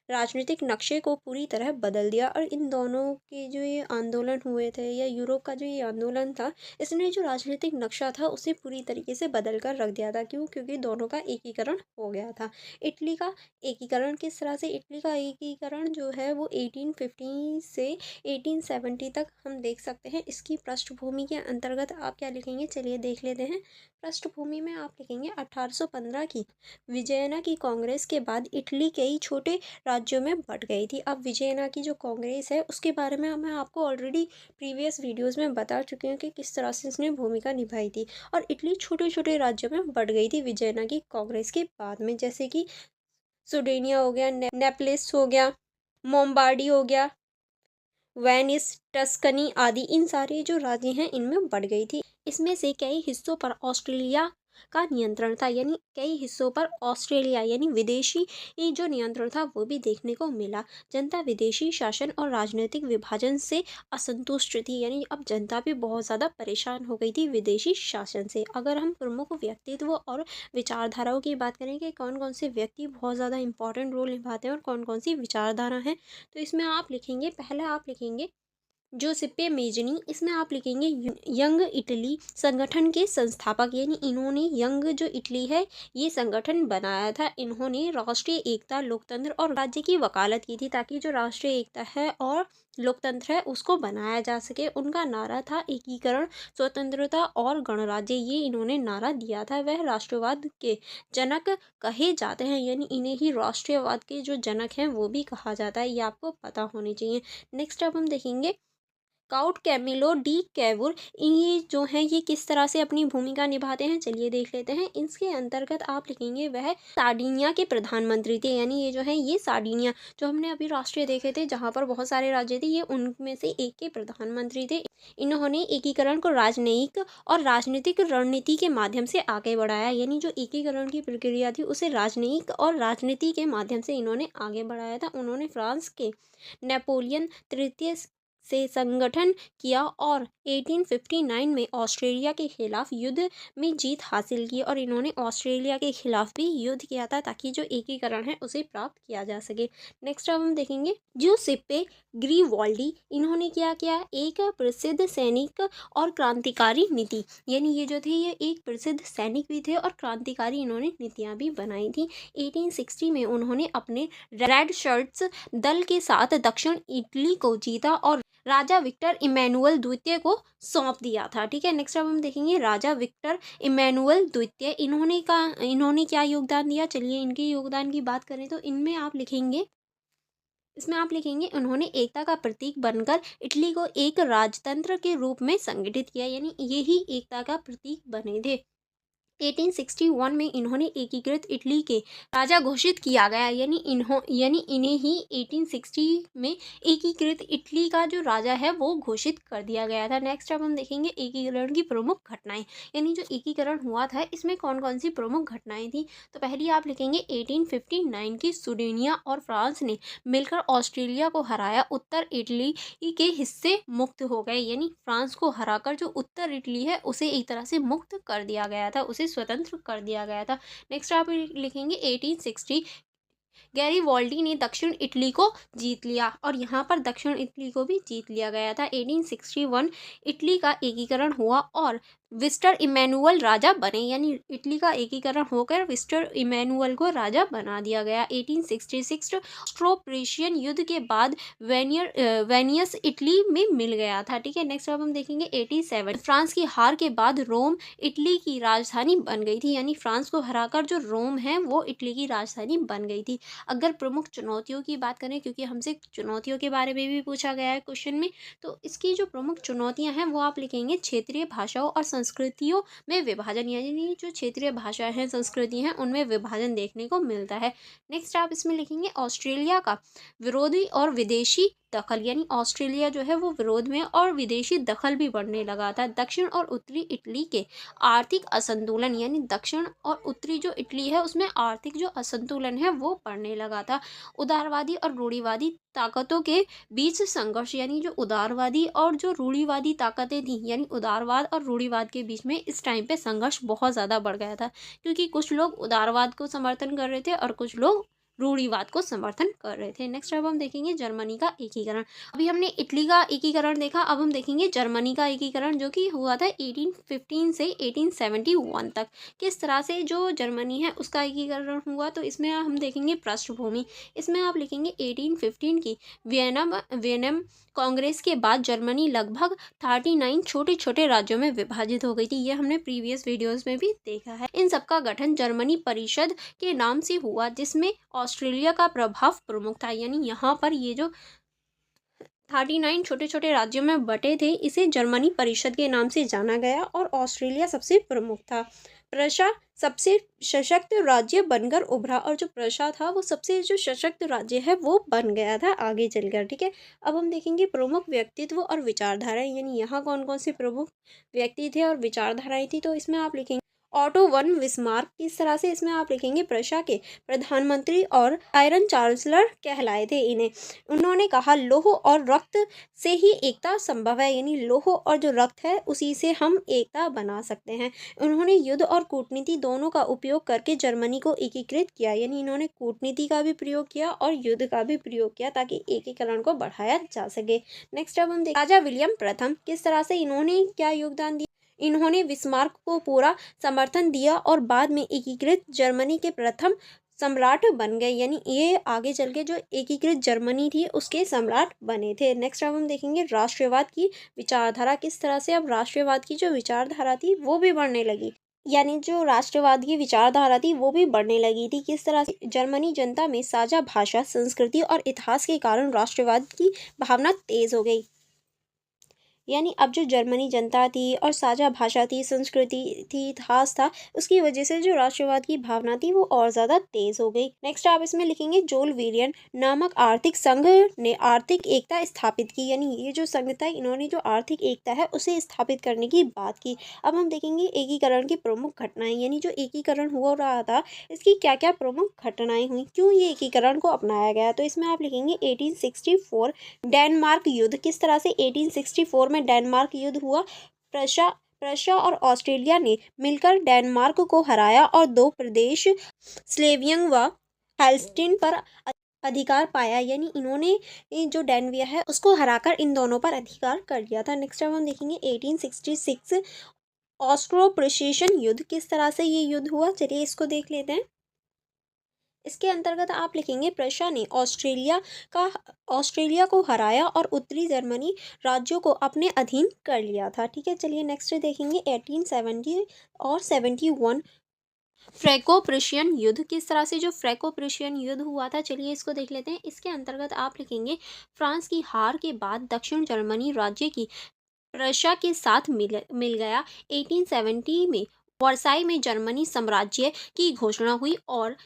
राजनीतिक नक्शे को पूरी तरह बदल दिया, और इन दोनों के जो ये आंदोलन हुए थे या यूरोप का जो ये आंदोलन था इसने जो राजनीतिक नक्शा था उसे पूरी तरीके से बदल कर रख दिया था। क्यों? क्योंकि दोनों का एकीकरण हो गया था। इटली का एकीकरण किस तरह से, इटली का एकीकरण जो है वो 1850 से 1870 तक हम देख सकते हैं। इसकी पृष्ठभूमि के अंतर्गत आप क्या लिखेंगे, चलिए देख लेते हैं। पृष्ठभूमि में आप लिखेंगे 1815 की वियना की कांग्रेस के बाद इटली कई छोटे राज्यों में बट गई थी। अब वियना की जो कांग्रेस है उसके बारे में मैं आपको ऑलरेडी प्रीवियस वीडियोस में बता चुकी हूँ कि किस तरह से इसने भूमिका निभाई थी, और इटली छोटे छोटे राज्यों में बट गई थी वियना की कांग्रेस के बाद में, जैसे कि सुडेनिया हो गया, नेपलिस हो गया, मोम्बार्डी हो गया, वेनिस, टस्कनी आदि इन सारे जो राज्य हैं इनमें बढ़ गई थी। इसमें से कई हिस्सों पर ऑस्ट्रेलिया का नियंत्रण था, यानी कई हिस्सों पर ऑस्ट्रेलिया यानी विदेशी ये जो नियंत्रण था वो भी देखने को मिला। जनता विदेशी शासन और राजनीतिक विभाजन से असंतुष्ट थी, यानी अब जनता भी बहुत ज़्यादा परेशान हो गई थी विदेशी शासन से। अगर हम प्रमुख व्यक्तित्व और विचारधाराओं की बात करें कि कौन कौन से व्यक्ति बहुत ज़्यादा इंपॉर्टेंट रोल निभाते हैं और कौन कौन सी विचारधारा हैं, तो इसमें आप लिखेंगे, पहला आप लिखेंगे जोसेप्पे मेज़नी। इसमें आप लिखेंगे यंग इटली संगठन के संस्थापक, यानी इन्होंने यंग जो इटली है ये संगठन बनाया था। इन्होंने राष्ट्रीय एकता, लोकतंत्र और राज्य की वकालत की थी ताकि जो राष्ट्रीय एकता है और लोकतंत्र है उसको बनाया जा सके। उनका नारा था एकीकरण, स्वतंत्रता और गणराज्य, ये इन्होंने नारा दिया था। वह राष्ट्रवाद के जनक कहे जाते हैं, यानी इन्हें ही राष्ट्रीयवाद के जो जनक हैं वो भी कहा जाता है, ये आपको पता होनी चाहिए। नेक्स्ट अब हम देखेंगे काउंट कैमिलो डी कैवुर, ये जो हैं ये किस तरह से अपनी भूमिका निभाते हैं, चलिए देख लेते हैं। इसके अंतर्गत आप लिखेंगे वह सार्डिनिया के प्रधानमंत्री थे, यानी ये जो है ये सार्डिनिया जो हमने अभी राष्ट्रीय देखे थे जहाँ पर बहुत सारे राज्य थे, ये उनमें से एक के प्रधानमंत्री थे। इन्होंने एकीकरण को राजनयिक और राजनीतिक रणनीति के माध्यम से आगे बढ़ाया, यानी जो एकीकरण की प्रक्रिया थी उसे राजनयिक और राजनीति के माध्यम से इन्होंने आगे बढ़ाया था। उन्होंने फ्रांस के नेपोलियन तृतीय से संगठन किया और 1859 में ऑस्ट्रेलिया के खिलाफ युद्ध में जीत हासिल की, और इन्होंने ऑस्ट्रेलिया के खिलाफ भी युद्ध किया था ताकि जो एकीकरण है उसे प्राप्त किया जा सके। नेक्स्ट अब हम देखेंगे ज्यूसेप्पे ग्रिवाल्डी, इन्होंने क्या किया, एक प्रसिद्ध सैनिक और क्रांतिकारी नीति, यानी ये जो थे ये एक प्रसिद्ध सैनिक भी थे और क्रांतिकारी इन्होंने नीतियाँ भी बनाई थी। 1860 में उन्होंने अपने रेड शर्ट्स दल के साथ दक्षिण इटली को जीता और राजा विक्टर इमैनुअल द्वितीय को सौंप दिया था। ठीक है, नेक्स्ट अब हम देखेंगे राजा विक्टर इमैनुअल द्वितीय, इन्होंने क्या योगदान दिया, चलिए इनके योगदान की बात करें तो इनमें आप लिखेंगे, इसमें आप लिखेंगे उन्होंने एकता का प्रतीक बनकर इटली को एक राजतंत्र के रूप में संगठित किया, यानी यही एकता का प्रतीक बने थे। 1861 में इन्होंने एकीकृत इटली के राजा घोषित किया गया, यानी इन्हें ही 1860 में एकीकृत इटली का जो राजा है वो घोषित कर दिया गया था। नेक्स्ट अब हम देखेंगे एकीकरण की प्रमुख घटनाएं, यानी जो एकीकरण हुआ था इसमें कौन कौन सी प्रमुख घटनाएं थी, तो पहली आप लिखेंगे 1859 की सुडेनिया और फ्रांस ने मिलकर ऑस्ट्रेलिया को हराया, उत्तर इटली के हिस्से मुक्त हो गए, यानी फ्रांस को हराकर जो उत्तर इटली है उसे एक तरह से मुक्त कर दिया गया था, उसे स्वतंत्र कर दिया गया था। नेक्स्ट आप लिखेंगे 1860 गैरीवाल्डी ने दक्षिण इटली को जीत लिया, और यहाँ पर दक्षिण इटली को भी जीत लिया गया था। 1861 इटली का एकीकरण हुआ और विस्टर इमैनुअल राजा बने, यानी इटली का एकीकरण होकर विस्टर इमैनुअल को राजा बना दिया गया। 1866 ऑस्ट्रो-प्रेशियन युद्ध के बाद वेनियस इटली में मिल गया था। ठीक है, नेक्स्ट अब हम देखेंगे 87 फ्रांस की हार के बाद रोम इटली की राजधानी बन गई थी, यानी फ्रांस को हराकर जो रोम है वो इटली की राजधानी बन गई थी। अगर प्रमुख चुनौतियों की बात करें, क्योंकि हमसे चुनौतियों के बारे में भी पूछा गया है क्वेश्चन में, तो इसकी जो प्रमुख चुनौतियां हैं वो आप लिखेंगे क्षेत्रीय भाषाओं और संस्कृतियों में विभाजन, यानी जो क्षेत्रीय भाषा है संस्कृति हैं उनमें विभाजन देखने को मिलता है। नेक्स्ट आप इसमें लिखेंगे ऑस्ट्रेलिया का विरोधी और विदेशी दखल, यानी ऑस्ट्रेलिया जो है वो विरोध में और विदेशी दखल भी बढ़ने लगा था। दक्षिण और उत्तरी इटली के आर्थिक असंतुलन, यानी दक्षिण और उत्तरी जो इटली है उसमें आर्थिक जो असंतुलन है वो बढ़ने लगा था। उदारवादी और रूढ़िवादी ताकतों के बीच संघर्ष, यानी जो उदारवादी और जो रूढ़िवादी ताकतें थी, यानी उदारवाद और रूढ़िवाद के बीच में इस टाइम पे संघर्ष बहुत ज़्यादा बढ़ गया था, क्योंकि कुछ लोग उदारवाद को समर्थन कर रहे थे और कुछ लोग रूढ़िवाद को समर्थन कर रहे थे। नेक्स्ट अब हम देखेंगे जर्मनी का एकीकरण। अभी हमने इटली का एकीकरण देखा, अब हम देखेंगे जर्मनी का एकीकरण जो कि हुआ था 1815 से 1871 तक। किस तरह से जो जर्मनी है उसका एकीकरण हुआ, तो इसमें हम देखेंगे पृष्ठभूमि। इसमें आप लिखेंगे 1815 की वियना कांग्रेस के बाद जर्मनी लगभग 39 छोटे छोटे राज्यों में विभाजित हो गई थी। ये हमने प्रीवियस वीडियोस में भी देखा है। इन सबका गठन जर्मनी परिषद के नाम से हुआ, जिसमें ऑस्ट्रेलिया का प्रभाव प्रमुख था, यानी यहाँ पर ये जो 39 छोटे छोटे राज्यों में बटे थे। इसे जर्मनी परिषद के नाम से जाना गया और ऑस्ट्रेलिया सबसे प्रमुख था। प्रशा सबसे सशक्त राज्य बनकर उभरा और जो प्रशा था वो सबसे जो सशक्त राज्य है वो बन गया था आगे चलकर। ठीक है, अब हम देखेंगे प्रमुख व्यक्तित्व और विचारधाराएं, यानी यहाँ कौन कौन से प्रमुख व्यक्ति थे और विचारधाराएं थी। तो इसमें आप लिखेंगे ऑटो वन विस्मार्क। किस तरह से, इसमें आप लिखेंगे प्रशा के प्रधानमंत्री और आयरन चांसलर कहलाए थे इन्हें। उन्होंने कहा लौह और रक्त से ही एकता संभव है, यानी लौह और जो रक्त है उसी से हम एकता बना सकते हैं। उन्होंने युद्ध और कूटनीति दोनों का उपयोग करके जर्मनी को एकीकृत किया, यानी इन्होंने कूटनीति का भी प्रयोग किया और युद्ध का भी प्रयोग किया ताकि एकीकरण को बढ़ाया जा सके। नेक्स्ट अब हम देखते राजा विलियम प्रथम। किस तरह से इन्होंने क्या योगदान दिया। इन्होंने विस्मार्क को पूरा समर्थन दिया और बाद में एकीकृत जर्मनी के प्रथम सम्राट बन गए, यानी ये आगे चल के जो एकीकृत जर्मनी थी उसके सम्राट बने थे। नेक्स्ट अब हम देखेंगे राष्ट्रवाद की विचारधारा। किस तरह से अब राष्ट्रवाद की जो विचारधारा थी वो भी बढ़ने लगी, यानी जो राष्ट्रवाद की विचारधारा थी वो भी बढ़ने लगी थी। किस तरह से जर्मनी जनता में साझा भाषा, संस्कृति और इतिहास के कारण राष्ट्रवाद की भावना तेज हो गई, यानी अब जो जर्मनी जनता थी और साझा भाषा थी, संस्कृति थी, इतिहास था, उसकी वजह से जो राष्ट्रवाद की भावना थी वो और ज़्यादा तेज हो गई। नेक्स्ट आप इसमें लिखेंगे जोल वेरियन नामक आर्थिक संघ ने आर्थिक एकता स्थापित की, यानी ये जो संघ था इन्होंने जो आर्थिक एकता है उसे स्थापित करने की बात की। अब हम देखेंगे एकीकरण की प्रमुख घटनाएं, यानी जो एकीकरण हो रहा था इसकी क्या क्या प्रमुख घटनाएं हुई, क्यों ये एकीकरण को अपनाया गया। तो इसमें आप लिखेंगे 1864 डेनमार्क युद्ध। किस तरह से 1864 में डेनमार्क युद्ध हुआ। प्रशा प्रशा और ऑस्ट्रेलिया ने मिलकर डेनमार्क को हराया और दो प्रदेश स्लेवियन व हेल्स्टीन पर अधिकार पाया, यानी इन्होंने ये जो डेनविया है उसको हराकर इन दोनों पर अधिकार कर लिया था। नेक्स्ट हम देखेंगे 1866 ऑस्ट्रो प्रिशियन युद्ध। किस तरह से ये युद्ध हुआ, चलिए इसको देख लेते हैं। इसके अंतर्गत आप लिखेंगे प्रशा ने ऑस्ट्रेलिया को हराया और उत्तरी जर्मनी राज्यों को अपने अधीन कर लिया था। ठीक है, चलिए नेक्स्ट देखेंगे 1870 और 71 फ्रैंको प्रुशियन युद्ध। किस तरह से जो फ्रैंको प्रुशियन युद्ध हुआ था, चलिए इसको देख लेते हैं। इसके अंतर्गत आप लिखेंगे फ्रांस की हार के बाद दक्षिण जर्मनी राज्य की प्रशा के साथ मिल गया। 1870 में वर्साई में जर्मनी साम्राज्य की घोषणा हुई और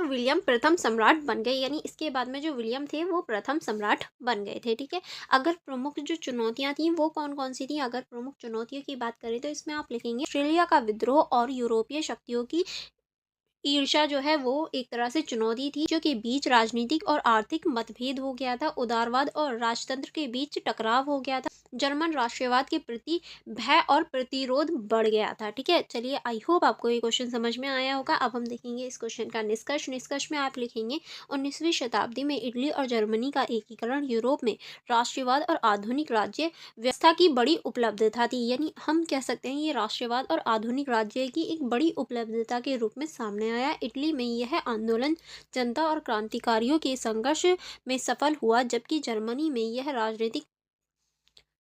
विलियम प्रथम सम्राट बन गए, यानी इसके बाद में जो विलियम थे वो प्रथम सम्राट बन गए थे। ठीक है, अगर प्रमुख जो चुनौतियां थी वो कौन कौन सी थी, अगर प्रमुख चुनौतियों की बात करें तो इसमें आप लिखेंगे ऑस्ट्रेलिया का विद्रोह और यूरोपीय शक्तियों की ईर्ष्या जो है वो एक तरह से चुनौती थी, जो के बीच राजनीतिक और आर्थिक मतभेद हो गया था। उदारवाद और राजतंत्र के बीच टकराव हो गया था। जर्मन राष्ट्रवाद के प्रति भय और प्रतिरोध बढ़ गया था। ठीक है, चलिए आई होप आपको ये क्वेश्चन समझ में आया होगा। अब हम देखेंगे इस क्वेश्चन का निष्कर्ष में आप लिखेंगे 19वीं शताब्दी में इटली और जर्मनी का एकीकरण यूरोप में राष्ट्रवाद और आधुनिक राज्य व्यवस्था की बड़ी उपलब्धता थी, यानी हम कह सकते हैं ये राष्ट्रवाद और आधुनिक राज्य की एक बड़ी उपलब्धता के रूप में सामने आया। इटली में यह आंदोलन जनता और क्रांतिकारियों के संघर्ष में सफल हुआ, जबकि जर्मनी में यह राजनीतिक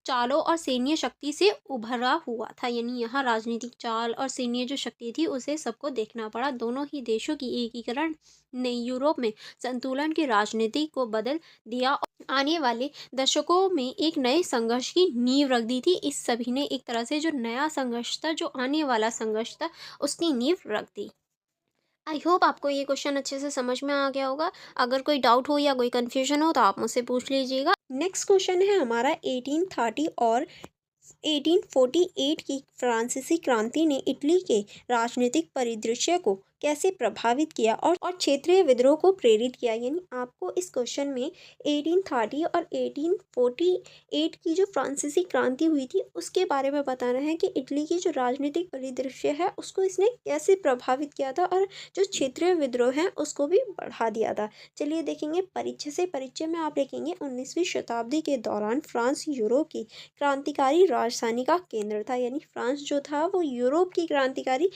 चालों और सैन्य शक्ति से उभरा हुआ था, यानी यहाँ राजनीतिक चाल और सैन्य जो शक्ति थी उसे सबको देखना पड़ा। दोनों ही देशों की एकीकरण ने यूरोप में संतुलन की राजनीति को बदल दिया और आने वाले दशकों में एक नए संघर्ष की नींव रख दी थी। इस सभी ने एक तरह से जो नया संघर्ष था, जो आने वाला संघर्ष था, उसकी नींव रख दी। आई होप आपको ये क्वेश्चन अच्छे से समझ में आ गया होगा। अगर कोई डाउट हो या कोई कन्फ्यूजन हो तो आप मुझसे पूछ लीजिएगा। नेक्स्ट क्वेश्चन है हमारा 1830 और 1848 की फ्रांसीसी क्रांति ने इटली के राजनीतिक परिदृश्य को कैसे प्रभावित किया और क्षेत्रीय विद्रोह को प्रेरित किया, यानी आपको इस क्वेश्चन में 1830 और 1848 की जो फ्रांसीसी क्रांति हुई थी उसके बारे में बताना है कि इटली की जो राजनीतिक परिदृश्य है उसको इसने कैसे प्रभावित किया था और जो क्षेत्रीय विद्रोह है उसको भी बढ़ा दिया था। चलिए देखेंगे परिचय में आप लिखेंगे 19वीं शताब्दी के दौरान फ्रांस यूरोप की क्रांतिकारी राजधानी का केंद्र था, यानी फ्रांस जो था वो यूरोप की क्रांतिकारी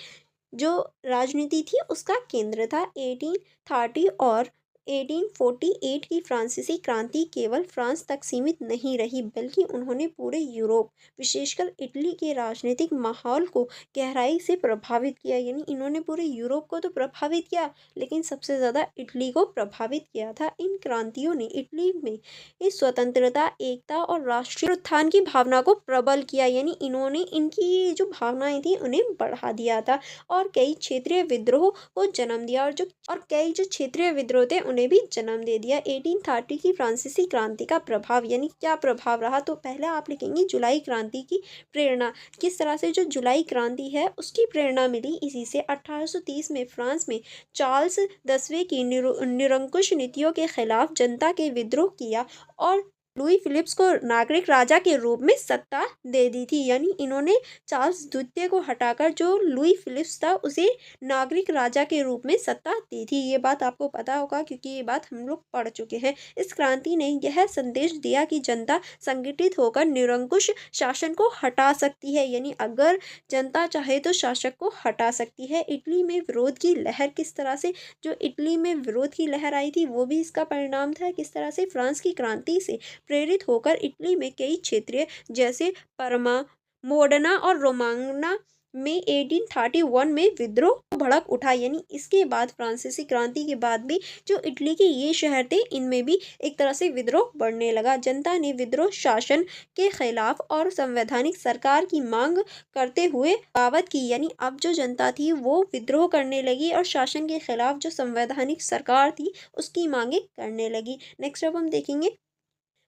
जो राजनीति थी उसका केंद्र था। 1830 और 1848 की फ्रांसीसी क्रांति केवल फ्रांस तक सीमित नहीं रही, बल्कि उन्होंने पूरे यूरोप, विशेषकर इटली के राजनीतिक माहौल को गहराई से प्रभावित किया। यानी इन्होंने पूरे यूरोप को तो प्रभावित किया, लेकिन सबसे ज़्यादा इटली को प्रभावित किया था। इन क्रांतियों ने इटली में इस स्वतंत्रता, एकता और राष्ट्रीय उत्थान की भावना को प्रबल किया। यानी इन्होंने इनकी जो भावनाएं थी उन्हें बढ़ा दिया था और कई क्षेत्रीय विद्रोह को जन्म दिया, और कई जो क्षेत्रीय विद्रोह थे उन्हें भी जन्म दे दिया। 1830 की फ्रांसीसी क्रांति का प्रभाव, यानी क्या प्रभाव रहा, तो पहले आप लिखेंगे जुलाई क्रांति की प्रेरणा। किस तरह से जो जुलाई क्रांति है उसकी प्रेरणा मिली, इसी से 1830 में फ्रांस में चार्ल्स 10वें की निरंकुश नीतियों के खिलाफ जनता के विद्रोह किया और लुई फिलिप्स को नागरिक राजा के रूप में सत्ता दे दी थी। यानी इन्होंने चार्ल्स द्वितीय को हटाकर जो लुई फिलिप्स था उसे नागरिक राजा के रूप में सत्ता दी थी। ये बात आपको पता होगा क्योंकि ये बात हम लोग पढ़ चुके हैं। इस क्रांति ने यह संदेश दिया कि जनता संगठित होकर निरंकुश शासन को हटा सकती है। यानी अगर जनता चाहे तो शासक को हटा सकती है। इटली में विरोध की लहर, किस तरह से जो इटली में विरोध की लहर आई थी वो भी इसका परिणाम था। किस तरह से फ्रांस की क्रांति से प्रेरित होकर इटली में कई क्षेत्रीय जैसे परमा, मोडना और रोमांगना में 1831 में विद्रोह भड़क उठा। यानी इसके बाद फ्रांसीसी क्रांति के बाद भी जो इटली के ये शहर थे इनमें भी एक तरह से विद्रोह बढ़ने लगा। जनता ने विद्रोह शासन के खिलाफ और संवैधानिक सरकार की मांग करते हुए बगावत की। यानी अब जो जनता थी वो विद्रोह करने लगी और शासन के खिलाफ जो संवैधानिक सरकार थी उसकी मांगे करने लगी। नेक्स्ट अब हम देखेंगे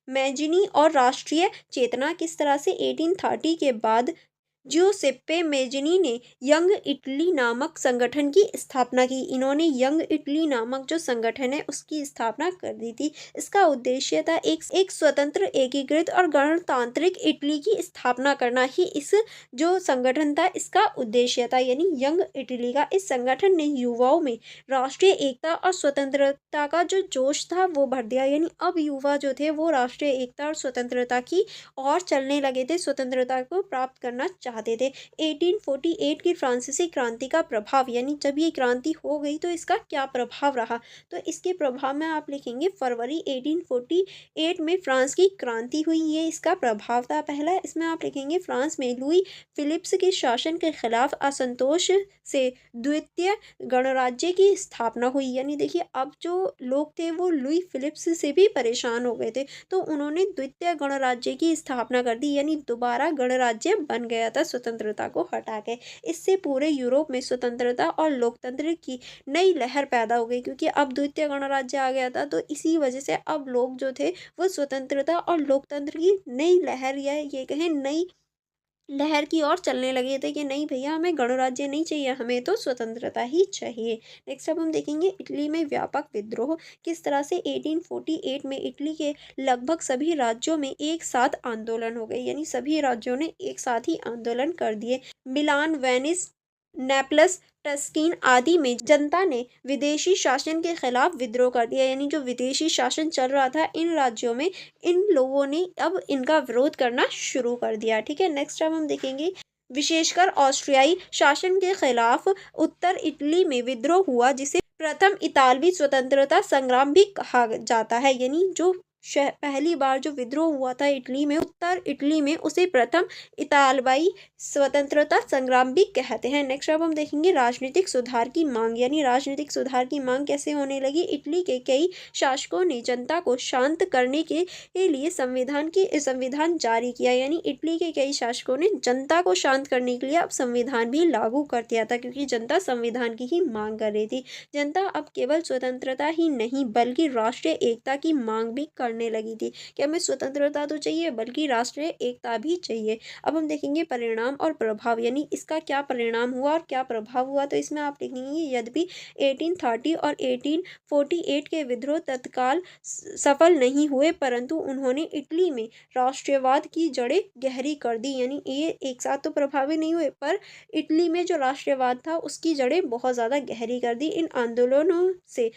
मैजिनी और राष्ट्रीय चेतना। किस तरह से 1830 के बाद ज्यूसेप्पे मेजिनी ने यंग इटली नामक संगठन की स्थापना की। इन्होंने यंग इटली नामक जो संगठन है उसकी स्थापना कर दी थी। इसका उद्देश्य था एक स्वतंत्र, एकीकृत और गणतांत्रिक इटली की स्थापना करना ही इस जो संगठन था इसका उद्देश्य था। यानी यंग इटली का इस संगठन ने युवाओं में राष्ट्रीय एकता और स्वतंत्रता का जो जोश था वो भर दिया। यानी अब युवा जो थे वो राष्ट्रीय एकता और स्वतंत्रता की और चलने लगे थे, स्वतंत्रता को प्राप्त करना चाहते थे। 1848 की फ्रांसीसी क्रांति का प्रभाव, यानी जब ये क्रांति हो गई तो इसका क्या प्रभाव रहा, तो इसके प्रभाव में आप लिखेंगे फरवरी 1848 में फ्रांस की क्रांति हुई, ये इसका प्रभाव था। पहला इसमें आप लिखेंगे फ्रांस में लुई फिलिप्स के शासन के खिलाफ असंतोष से द्वितीय गणराज्य की स्थापना हुई। यानी देखिए अब जो लोग थे वो लुई फिलिप्स से भी परेशान हो गए थे, तो उन्होंने द्वितीय गणराज्य की स्थापना कर दी। यानी दोबारा गणराज्य बन गया था स्वतंत्रता को हटा के। इससे पूरे यूरोप में स्वतंत्रता और लोकतंत्र की नई लहर पैदा हो गई, क्योंकि अब द्वितीय गणराज्य आ गया था। तो इसी वजह से अब लोग जो थे वो स्वतंत्रता और लोकतंत्र की नई लहर, या ये कहें नई लहर की ओर चलने लगे थे कि नहीं भैया हमें गणराज्य नहीं चाहिए, हमें तो स्वतंत्रता ही चाहिए। नेक्स्ट अब हम देखेंगे इटली में व्यापक विद्रोह। किस तरह से 1848 में इटली के लगभग सभी राज्यों में एक साथ आंदोलन हो गए। यानी सभी राज्यों ने एक साथ ही आंदोलन कर दिए। मिलान, वेनिस, नेपलस, टस्कीन आदि में जनता ने विदेशी शासन के खिलाफ विद्रोह कर दिया। यानी जो विदेशी शासन चल रहा था इन राज्यों में, इन लोगों ने अब इनका विरोध करना शुरू कर दिया। ठीक है, नेक्स्ट अब हम देखेंगे विशेषकर ऑस्ट्रियाई शासन के खिलाफ उत्तर इटली में विद्रोह हुआ, जिसे प्रथम इतालवी स्वतंत्रता संग्राम भी कहा जाता है। यानी जो पहली बार जो विद्रोह हुआ था इटली में, उत्तर इटली में, उसे प्रथम इतालवी स्वतंत्रता संग्राम भी कहते हैं। नेक्स्ट अब हम देखेंगे राजनीतिक सुधार की मांग। यानी राजनीतिक सुधार की मांग कैसे होने लगी। इटली के कई शासकों ने जनता को शांत करने के लिए संविधान जारी किया। यानी इटली के कई शासकों ने जनता को शांत करने के लिए अब संविधान भी लागू कर दिया था, क्योंकि जनता संविधान की ही मांग कर रही थी। जनता अब केवल स्वतंत्रता ही नहीं बल्कि राष्ट्रीय एकता की मांग भी करने लगी थी कि हमें स्वतंत्रता तो चाहिए बल्कि राष्ट्रीय एकता भी चाहिए। अब हम देखेंगे परिणाम और प्रभाव, यानी इसका क्या परिणाम हुआ और क्या प्रभाव हुआ। तो इसमें आप लिखेंगे यद्यपि 1830 और 1848 के विद्रोह तत्काल सफल नहीं हुए, परंतु उन्होंने इटली में राष्ट्रवाद की जड़ें गहरी कर दी। यानी ये एक साथ तो प्रभावी नहीं हुए, पर इटली में जो राष्ट्रवाद था उसकी जड़ें बहुत ज़्यादा गहरी कर दी इन आंदोलनों से।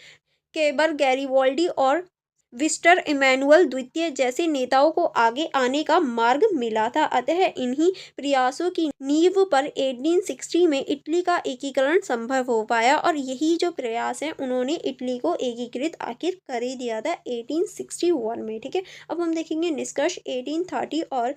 केबर गैरीवाल्डी और विक्टर इमैनुअल द्वितीय जैसे नेताओं को आगे आने का मार्ग मिला था। अतः इन्हीं प्रयासों की नींव पर 1860 में इटली का एकीकरण संभव हो पाया और यही जो प्रयास है उन्होंने इटली को एकीकृत आखिर कर ही दिया था 1861 में। ठीक है, अब हम देखेंगे निष्कर्ष। 1830 और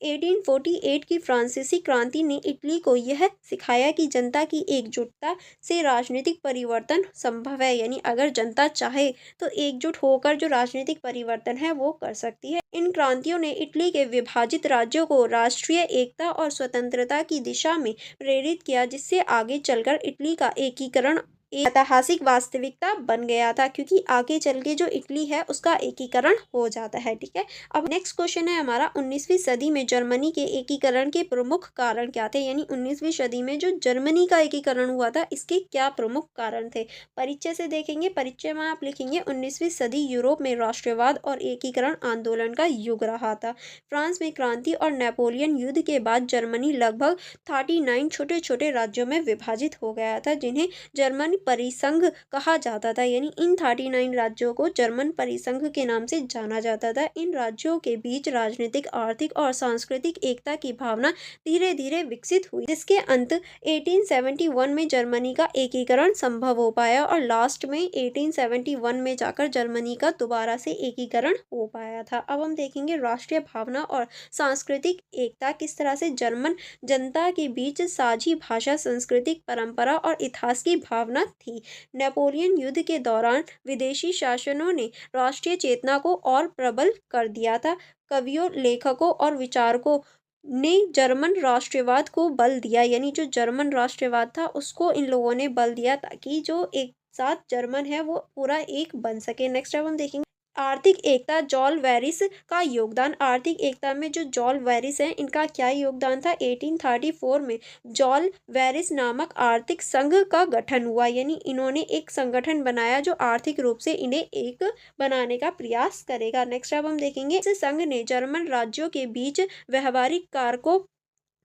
1848 की फ्रांसीसी क्रांति ने इटली को यह सिखाया कि जनता की एकजुटता से राजनीतिक परिवर्तन संभव है। यानी अगर जनता चाहे तो एकजुट होकर जो राजनीतिक परिवर्तन है वो कर सकती है। इन क्रांतियों ने इटली के विभाजित राज्यों को राष्ट्रीय एकता और स्वतंत्रता की दिशा में प्रेरित किया, जिससे आगे चलकर इटली का एकीकरण एक ऐतिहासिक वास्तविकता बन गया था, क्योंकि आगे चल के जो इटली है उसका एकीकरण हो जाता है। ठीक है, अब नेक्स्ट क्वेश्चन है हमारा, 19वीं सदी में जर्मनी के एकीकरण के प्रमुख कारण क्या थे। यानी 19वीं सदी में जो जर्मनी का एकीकरण हुआ था इसके क्या प्रमुख कारण थे। परिचय से देखेंगे। परिचय में आप लिखेंगे 19वीं सदी यूरोप में राष्ट्रवाद और एकीकरण आंदोलन का युग रहा था। फ्रांस में क्रांति और नेपोलियन युद्ध के बाद जर्मनी लगभग 39 छोटे छोटे राज्यों में विभाजित हो गया था, जिन्हें जर्मन परिसंघ कहा जाता था। यानी इन 39 राज्यों को जर्मन परिसंघ के नाम से जाना जाता था। इन राज्यों के बीच राजनीतिक, आर्थिक और सांस्कृतिक एकता की भावना धीरे धीरे विकसित हुई, जिसके अंत 1871 में जर्मनी का एकीकरण संभव हो पाया और लास्ट में 1871 में जाकर जर्मनी का दोबारा से एकीकरण हो पाया था। अब हम देखेंगे राष्ट्रीय भावना और सांस्कृतिक एकता किस तरह से जर्मन जनता के बीच साझी भाषा, सांस्कृतिक परंपरा और इतिहास की भावना थी। नेपोलियन युद्ध के दौरान विदेशी शासनों ने राष्ट्रीय चेतना को और प्रबल कर दिया था। कवियों, लेखकों और विचारकों ने जर्मन राष्ट्रवाद को बल दिया। यानी जो जर्मन राष्ट्रवाद था उसको इन लोगों ने बल दिया, ताकि जो एक साथ जर्मन है वो पूरा एक बन सके। नेक्स्ट अब हम देखेंगे आर्थिक एकता, जॉल वेरिस का योगदान। आर्थिक एकता में जो जॉल वेरिस है इनका क्या योगदान था। 1834 में जॉल वेरिस नामक आर्थिक संघ का गठन हुआ। यानी इन्होंने एक संगठन बनाया जो आर्थिक रूप से इन्हें एक बनाने का प्रयास करेगा। नेक्स्ट अब हम देखेंगे इस संघ ने जर्मन राज्यों के बीच व्यवहारिक कारकों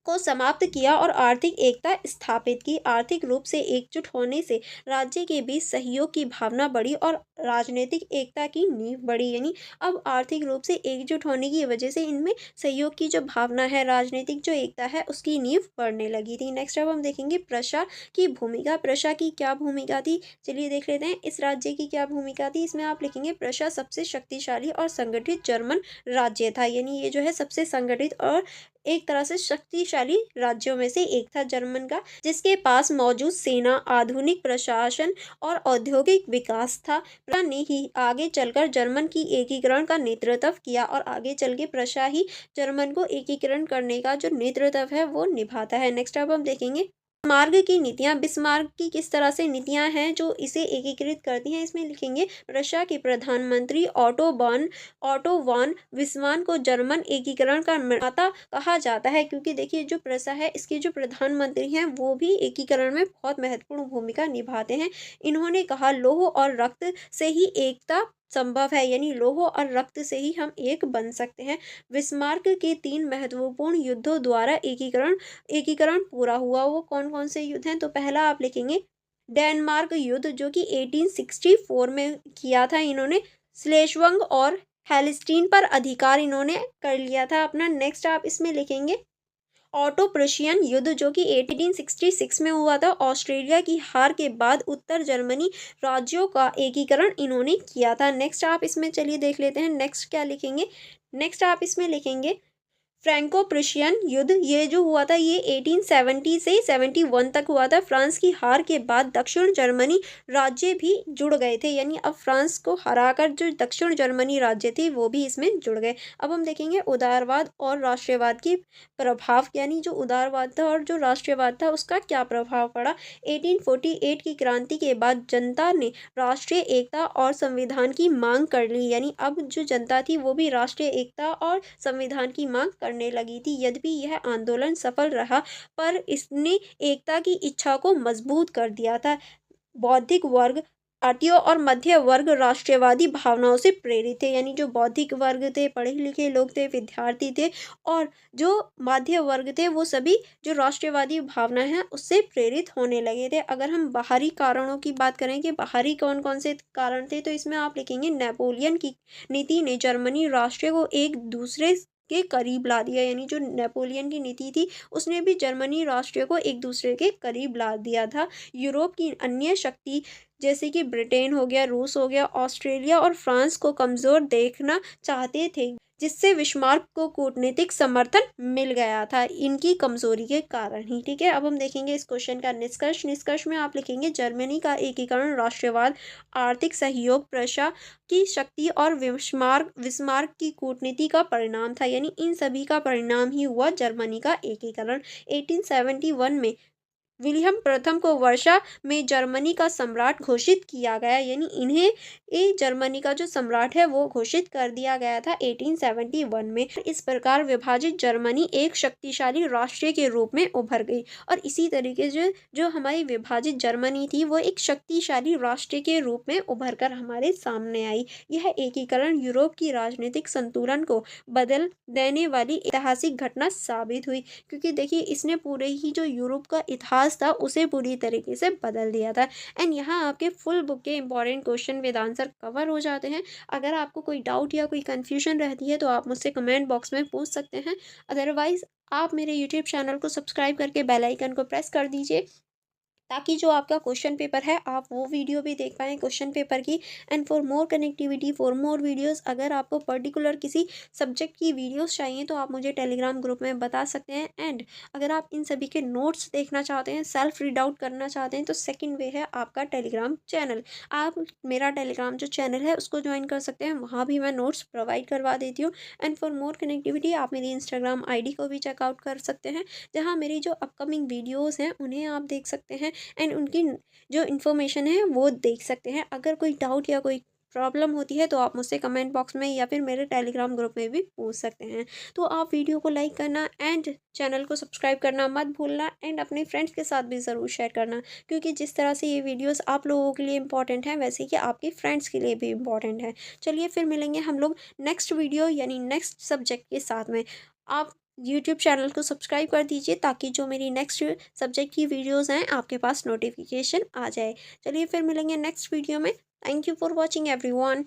को समाप्त किया और आर्थिक एकता स्थापित की। आर्थिक रूप से एकजुट होने से राज्य के बीच सहयोग की भावना बढ़ी और राजनीतिक एकता की नींव बढ़ी। यानी अब आर्थिक रूप से एकजुट होने की वजह से इनमें सहयोग की जो भावना है, राजनीतिक जो एकता है उसकी नींव बढ़ने लगी थी। नेक्स्ट अब हम देखेंगे प्रशा की भूमिका। प्रशा की क्या भूमिका थी, चलिए देख लेते हैं। इस राज्य की क्या भूमिका थी, इसमें आप लिखेंगे प्रशा सबसे शक्तिशाली और संगठित जर्मन राज्य था। यानी ये जो है सबसे संगठित और एक तरह से शक्तिशाली राज्यों में से एक था जर्मन का, जिसके पास मौजूद सेना, आधुनिक प्रशासन और औद्योगिक विकास था। प्रशा ने ही आगे चलकर जर्मन की एकीकरण का नेतृत्व किया और आगे चल के प्रशा ही जर्मन को एकीकरण करने का जो नेतृत्व है वो निभाता है। नेक्स्ट अब हम देखेंगे बिस्मार्क की नीतियां। बिस्मार्क की किस तरह से नीतियां हैं जो इसे एकीकृत करती हैं, इसमें लिखेंगे रशिया के प्रधानमंत्री ऑटो वॉन बिस्मान को जर्मन एकीकरण का निर्माता कहा जाता है, क्योंकि देखिए जो प्रशा है इसके जो प्रधानमंत्री हैं वो भी एकीकरण में बहुत महत्वपूर्ण भूमिका निभाते हैं। इन्होंने कहा लोह और रक्त से ही एकता संभव है। यानी लोह और रक्त से ही हम एक बन सकते हैं। बिस्मार्क के 3 महत्वपूर्ण युद्धों द्वारा एकीकरण पूरा हुआ। वो कौन कौन से युद्ध हैं, तो पहला आप लिखेंगे डेनमार्क युद्ध जो कि 1864 में किया था इन्होंने। स्लेशवंग और हेलस्टीन पर अधिकार इन्होंने कर लिया था अपना। नेक्स्ट आप इसमें लिखेंगे ऑटो प्रुशियन युद्ध जो कि 1866 में हुआ था। ऑस्ट्रेलिया की हार के बाद उत्तर जर्मनी राज्यों का एकीकरण इन्होंने किया था। नेक्स्ट आप इसमें चलिए देख लेते हैं। नेक्स्ट क्या लिखेंगे, नेक्स्ट आप इसमें लिखेंगे फ्रैंको प्रुशियन युद्ध। ये जो हुआ था ये 1870 से 71 तक हुआ था। फ्रांस की हार के बाद दक्षिण जर्मनी राज्य भी जुड़ गए थे। यानी अब फ्रांस को हराकर जो दक्षिण जर्मनी राज्य थे वो भी इसमें जुड़ गए। अब हम देखेंगे उदारवाद और राष्ट्रवाद की प्रभाव। यानी जो उदारवाद था और जो राष्ट्रवाद था उसका क्या प्रभाव पड़ा। 1848 की क्रांति के बाद जनता ने राष्ट्रीय एकता और संविधान की मांग कर ली। यानी अब जो जनता थी वो भी राष्ट्रीय एकता और संविधान की मांग करने लगी थी। यद्यपि यह आंदोलन सफल रहा पर इसने एकता की इच्छा को मजबूत कर दिया था। बौद्धिक वर्ग जातीय और मध्य वर्ग राष्ट्रवादी भावनाओं से प्रेरित थे, यानी जो बौद्धिक वर्ग थे, पढ़े लिखे लोग थे, विद्यार्थी थे, और जो मध्य वर्ग थे वो सभी जो राष्ट्रवादी भावना है उससे प्रेरित होने लगे थे। अगर हम बाहरी कारणों की बात करें कि बाहरी कौन कौन से कारण थे, तो इसमें आप लिखेंगे नेपोलियन की नीति ने जर्मनी राष्ट्र को एक दूसरे के करीब ला दिया, यानी जो नेपोलियन की नीति थी उसने भी जर्मनी राष्ट्र को एक दूसरे के करीब ला दिया था। यूरोप की अन्य शक्ति जैसे कि ब्रिटेन हो गया, रूस हो गया, ऑस्ट्रेलिया और फ्रांस को कमज़ोर देखना चाहते थे, जिससे बिस्मार्क को कूटनीतिक समर्थन मिल गया था इनकी कमजोरी के कारण ही। ठीक है, अब हम देखेंगे इस क्वेश्चन का निष्कर्ष। निष्कर्ष में आप लिखेंगे जर्मनी का एकीकरण राष्ट्रवाद, आर्थिक सहयोग, प्रशा की शक्ति और विस्मार्क की कूटनीति का परिणाम था, यानी इन सभी का परिणाम ही हुआ जर्मनी का एकीकरण। 1871 में विलियम प्रथम को वर्षा में जर्मनी का सम्राट घोषित किया गया, यानी इन्हें जर्मनी का जो सम्राट है वो घोषित कर दिया गया था 1871 में। इस प्रकार विभाजित जर्मनी एक शक्तिशाली राष्ट्र के रूप में उभर गई, और इसी तरीके से जो हमारी विभाजित जर्मनी थी वो एक शक्तिशाली राष्ट्र के रूप में उभर कर हमारे सामने आई। यह एकीकरण यूरोप की राजनीतिक संतुलन को बदल देने वाली ऐतिहासिक घटना साबित हुई, क्योंकि देखिए इसने पूरे ही जो यूरोप का इतिहास था उसे पूरी तरीके से बदल दिया था। एंड यहाँ आपके फुल बुक के important question with answer cover हो जाते हैं। अगर आपको कोई डाउट या कोई कंफ्यूजन रहती है तो आप मुझसे कमेंट बॉक्स में पूछ सकते हैं। अदरवाइज आप मेरे यूट्यूब चैनल को सब्सक्राइब करके बेल आइकन को प्रेस कर दीजिए, ताकि जो आपका क्वेश्चन पेपर है आप वो वीडियो भी देख पाएँ क्वेश्चन पेपर की। And for more connectivity, for more videos, अगर आपको पर्टिकुलर किसी सब्जेक्ट की वीडियोस चाहिए तो आप मुझे टेलीग्राम ग्रुप में बता सकते हैं। एंड अगर आप इन सभी के नोट्स देखना चाहते हैं, सेल्फ रीड आउट करना चाहते हैं, तो सेकंड वे है आपका टेलीग्राम चैनल। आप मेरा टेलीग्राम जो चैनल है उसको ज्वाइन कर सकते हैं, वहाँ भी मैं नोट्स प्रोवाइड करवा देती हूँ। एंड फॉर मोर कनेक्टिविटी आप मेरी इंस्टाग्राम ID को भी चेकआउट कर सकते हैं, जहाँ मेरी जो अपकमिंग वीडियोज़ हैं उन्हें आप देख सकते हैं एंड उनकी जो इन्फॉर्मेशन है वो देख सकते हैं। अगर कोई डाउट या कोई प्रॉब्लम होती है तो आप मुझसे कमेंट बॉक्स में या फिर मेरे टेलीग्राम ग्रुप में भी पूछ सकते हैं। तो आप वीडियो को लाइक करना एंड चैनल को सब्सक्राइब करना मत भूलना, एंड अपने फ्रेंड्स के साथ भी ज़रूर शेयर करना, क्योंकि जिस तरह से ये वीडियोस आप लोगों के लिए इंपॉर्टेंट है वैसे ही आपके फ्रेंड्स के लिए भी इम्पॉर्टेंट है। चलिए फिर मिलेंगे हम लोग नेक्स्ट वीडियो यानी नेक्स्ट सब्जेक्ट के साथ में। आप यूट्यूब चैनल को सब्सक्राइब कर दीजिए ताकि जो मेरी नेक्स्ट सब्जेक्ट की वीडियोस हैं आपके पास नोटिफिकेशन आ जाए। चलिए फिर मिलेंगे नेक्स्ट वीडियो में। Thank you for watching everyone.